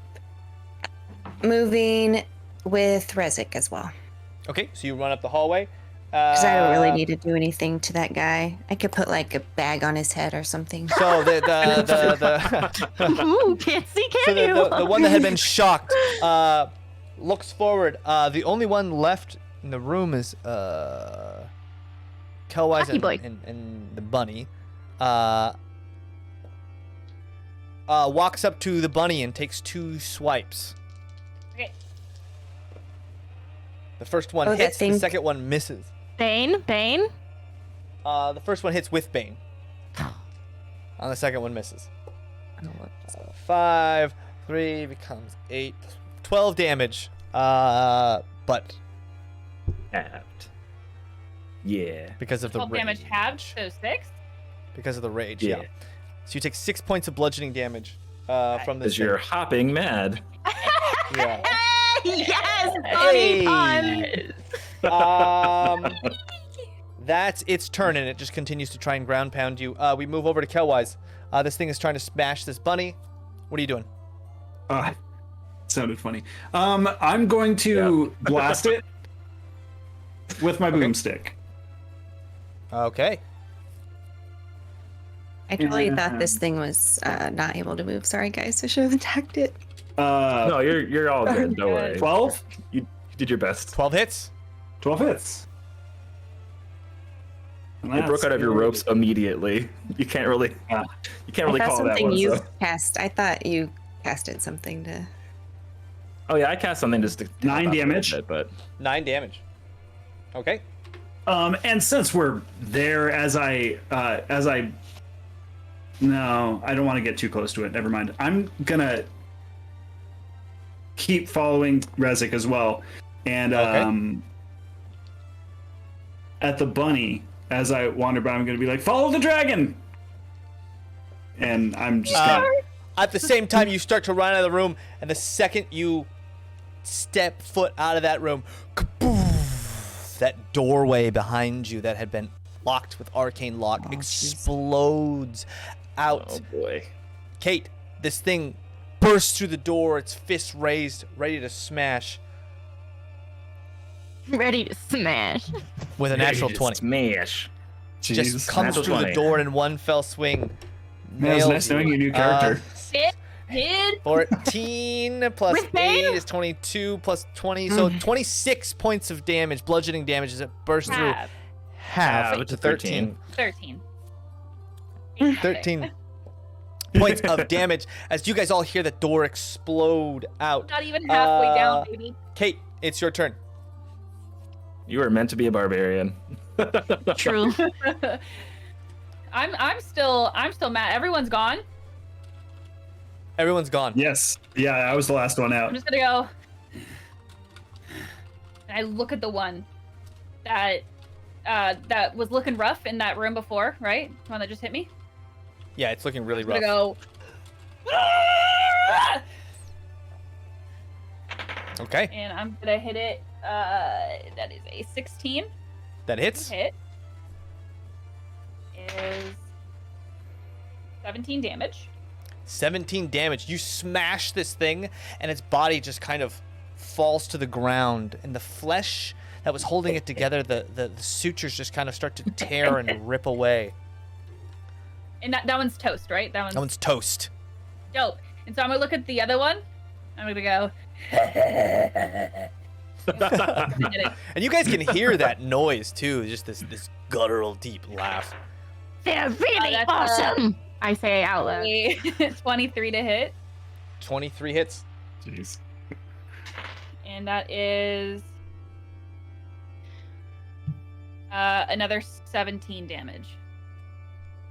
moving with Rezik as well. Okay, so you run up the hallway. Because I don't really need to do anything to that guy. I could put like a bag on his head or something. So the Ooh, can't see, so can you? the one that had been shocked looks forward. The only one left in the room is Kelwise Lucky boy. and the bunny. Walks up to the bunny and takes 2 swipes. Okay. The first one Oh, that hits, the thing- second one misses. Bane. The first one hits with Bane. On the second one misses. 5, 3 becomes 8, 12 damage. But Halved. Yeah. because of the 12 rage. damage halved, so 6. Because of the rage, Yeah. yeah. So you take 6 points of bludgeoning damage from this Because you're thing. hopping mad. Yeah. Yes, Hey. funny pun. That's its turn, and it just continues to try and ground pound you. We move over to Kelwise. This thing is trying to smash this bunny. What are you doing? Sounded funny. I'm going to blast it with my boomstick. Okay. I totally thought this thing was not able to move. Sorry, guys. I should have attacked it. No, you're all good. Don't worry. 12? You did your best. 12 hits. 12 hits. And You broke that's out of your good. ropes immediately. You can't really I call thought that something one. you So. cast. I thought you casted something to. Oh yeah, I cast something just to 9 help out a little damage. bit, but 9 damage. Okay. And since we're there, no, I don't want to get too close to it. Never mind. I'm gonna keep following Rezik as well, and Okay. at the bunny as I wander by, I'm gonna be like, "Follow the dragon," and I'm just gonna. At the same time, you start to run out of the room, and the second you step foot out of that room, kaboof, that doorway behind you that had been locked with arcane lock explodes out. oh boy. Kate, this thing bursts through the door, its fist raised, ready to smash Ready to smash. with a natural 20. Smash. Just comes Natural through 20. the door in one fell swing. Man, it was Nails nice you. knowing your new character. Hit. 14 plus With Bane? 8 is 22 plus 20, so 26 points of damage, bludgeoning damage as it bursts through. Half. Half Half to to 13. 13. 13 points of damage as you guys all hear the door explode out. Not even halfway down, baby. Kate, it's your turn. You were meant to be a barbarian. True. I'm still mad. Everyone's gone. Everyone's gone. Yes, yeah, I was the last one I'm out. just gonna go. And I look at the one that was looking rough in that room before, right? The one that just hit me. Yeah, it's looking really I'm rough. gonna go. Okay, And I'm gonna hit it. That is a 16 that hits. hit. Is 17 damage. 17 damage. You smash this thing, and its body just kind of falls to the ground, and the flesh that was holding it together, the sutures just kind of start to tear and rip away. And that one's toast, right? That That one's toast. dope. And so I'm gonna look at the other one. I'm gonna go. And you guys can hear that noise too, just this guttural, deep laugh. They're really that's, awesome. I say out loud. 23 to hit, 23 hits. Jeez. and that is another 17 damage.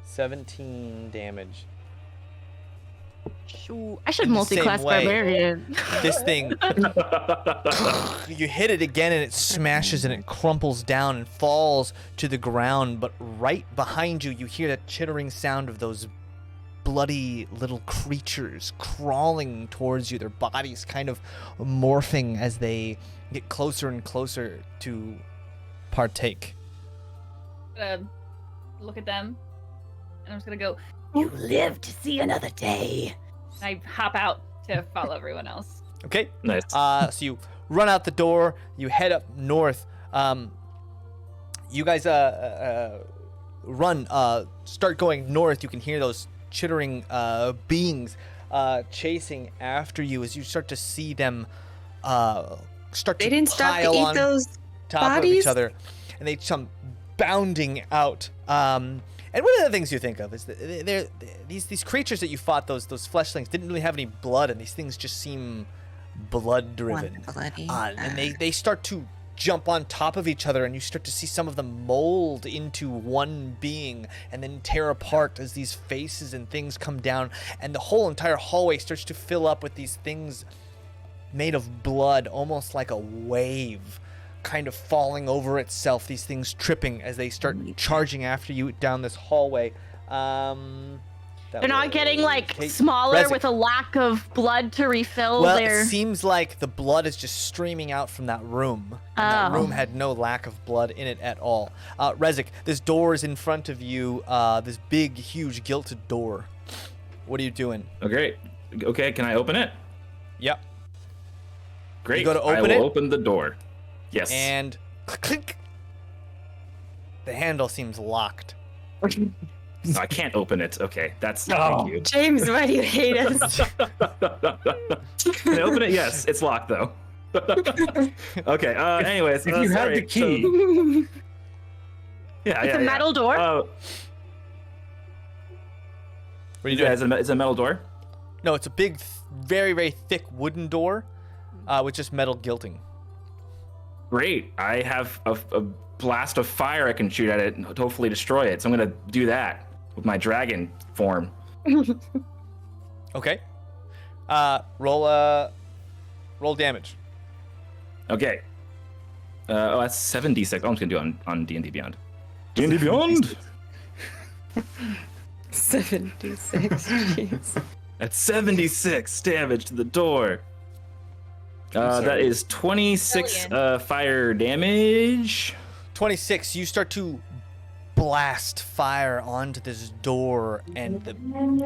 17 damage. Shoo. I should In the same multi-class way. barbarian. This thing, you hit it again and it smashes and it crumples down and falls to the ground. But right behind you, you hear that chittering sound of those bloody little creatures crawling towards you, their bodies kind of morphing as they get closer and closer to partake. I'm gonna look at them, and I'm just gonna go. You live to see another day. And I hop out to follow everyone else. Okay? Nice. So you run out the door, you head up north. You guys run, start going north. You can hear those chittering beings chasing after you as you start to see them start They to didn't stop to pile eat on those top of bodies? each other, and they come bounding out. And one of the things you think of is that these creatures that you fought, those fleshlings, didn't really have any blood, and these things just seem blood driven. Bloody. And they start to jump on top of each other, and you start to see some of them mold into one being and then tear apart as these faces and things come down, and the whole entire hallway starts to fill up with these things made of blood, almost like a wave kind of falling over itself, these things tripping as they start charging after you down this hallway. They're not getting like smaller Rezik. with a lack of blood to refill Well, their. it seems like the blood is just streaming out from that room. And that Oh. room had no lack of blood in it at all. Rezik, this door is in front of you, this big, huge, gilded door. What are you doing? Okay. Okay, can I open it? Yep. Great. You go to I open will it? open the door. Yes. And clink. The handle seems locked. No, I can't open it. Okay, that's Oh. thank you. James, why do you hate us? Can I open it? Yes, it's locked though. Okay. Anyways, If you had sorry, the key. so- yeah, It's yeah, a metal door? What are you yeah. doing? It's a metal door. No, it's a big, very, very thick wooden door with just metal gilding. Great. I have a blast of fire I can shoot at it and hopefully destroy it. So I'm gonna do that with my dragon form. Okay. Roll damage. Okay. That's 7d6. I'm just gonna do it on D&D Beyond. D&D Beyond. 76. Jeez. That's 76 damage to the door. That is 26 fire damage. 26, you start to blast fire onto this door, and the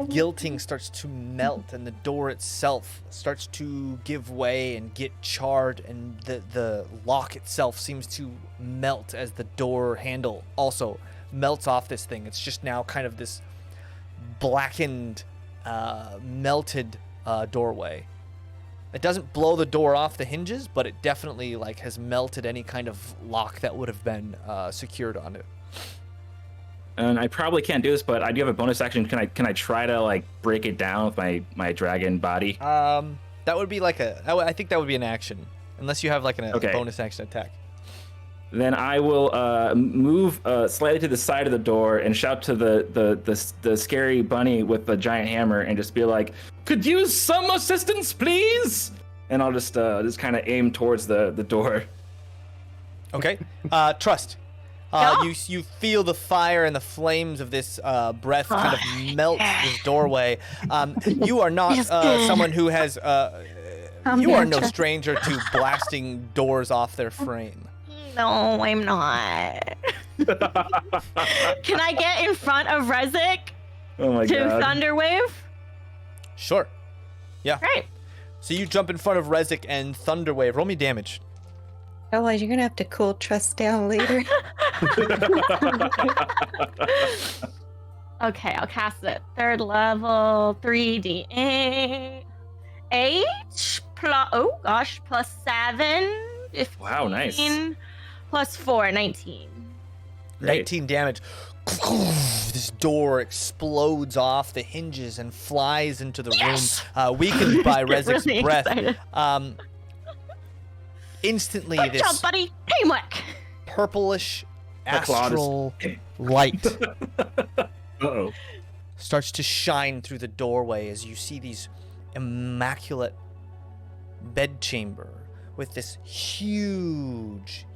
gilding starts to melt, and the door itself starts to give way and get charred, and the lock itself seems to melt as the door handle also melts off this thing. It's just now kind of this blackened, melted doorway. It doesn't blow the door off the hinges, but it definitely like has melted any kind of lock that would have been secured on it. And I probably can't do this, but I do have a bonus action. Can I try to like break it down with my dragon body? That would be like I think that would be an action, unless you have like a Okay. bonus action attack. Then I will move slightly to the side of the door and shout to the scary bunny with the giant hammer and just be like, "Could use some assistance, please?" And I'll just kind of aim towards the door. Okay. Trust. Yeah. You feel the fire and the flames of this breath kind of melt this doorway. You are not Yes. someone who has. You are no Trust. stranger to blasting doors off their frame. No, I'm not. Can I get in front of Rezik Oh my to god. Thunderwave? Sure. Yeah. Great. So you jump in front of Rezik and Thunderwave. Roll me damage. Otherwise, you're gonna have to cool Trust down later. Okay, I'll cast it. Third level, 3d8. H plus, oh gosh, plus 7. 15, Wow, nice. Plus 4, 19. Great. 19 damage. This door explodes off the hinges and flies into the Yes! room, weakened by Get Rezik's really breath. excited. Instantly, Good this job, buddy. Teamwork. purplish My claw astral light Uh-oh. starts to shine through the doorway as you see these immaculate bedchamber with this huge,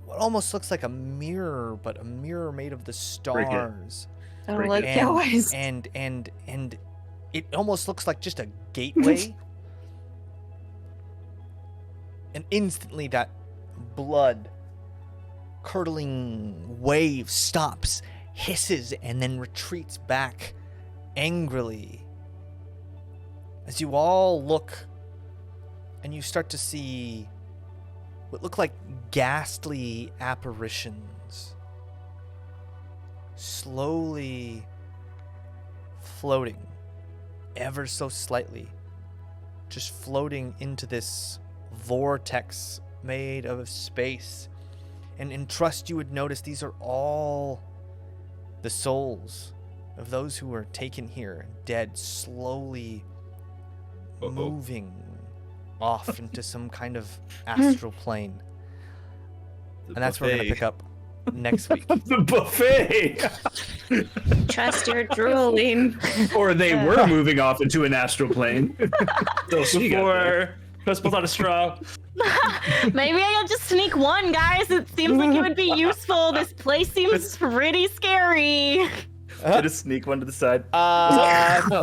what almost looks like a mirror, but a mirror made of the stars. Don't Break look it. always. And it almost looks like just a gateway. And instantly that blood curdling wave stops, hisses, and then retreats back angrily. As you all look and you start to see what look like ghastly apparitions slowly floating ever so slightly, just floating into this vortex made of space. And in Trust, you would notice these are all the souls of those who were taken here, dead, slowly moving off into some kind of astral plane. And that's where we're going to pick up next week. The buffet. Trust your drooling. Or they were moving off into an astral plane. Before Trust pulls out a straw. Maybe I'll just sneak one, guys. It seems like it would be useful. This place seems pretty scary. Just sneak one to the side.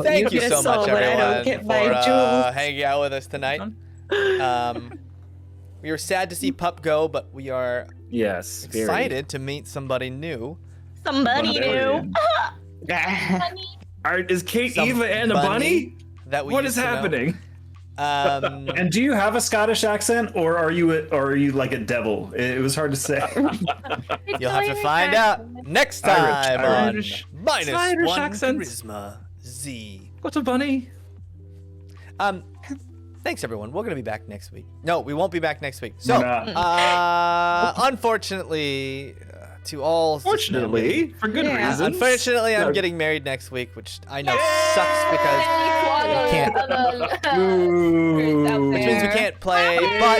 Thank you get so a soul, much, but I don't everyone, get for my jewels. hanging out with us tonight. We are sad to see Pup go, but we are Yes. very. excited to meet somebody new. Somebody new. Is Kate Some Eva and a bunny? That we What used is to know. happening? And do you have a Scottish accent, or are you like a devil? It was hard to say. You'll have to find out next time Irish. on Minus Irish One accents. Charisma Z. What's a bunny? Thanks everyone. We're gonna be back next week. No, we won't be back next week. So, We're not. unfortunately, to all. Fortunately, for good Yeah. reasons. Unfortunately, I'm No. getting married next week, which I know sucks because Can't. which means we can't play. But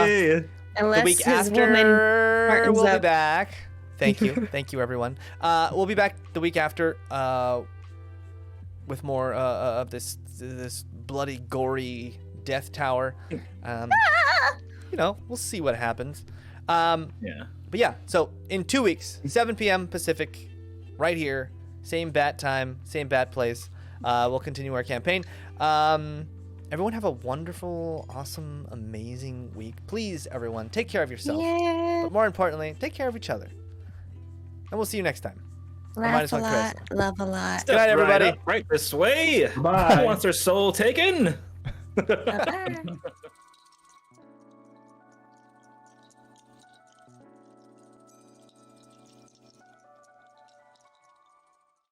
the Unless week his woman after, smartens we'll be up. back. Thank you, thank you, everyone. We'll be back the week after with more of this bloody, gory death tower. We'll see what happens. Yeah. But yeah, so in 2 weeks, 7 p.m. Pacific, right here, same bat time, same bat place. We'll continue our campaign. Everyone have a wonderful, awesome, amazing week. Please, everyone, take care of yourself. Yeah. But more importantly, take care of each other. And we'll see you next time. Laugh a MinusOne lot. Charisma. Love a lot. Good night, everybody. Right this way. Bye. Who wants their soul taken? Bye-bye.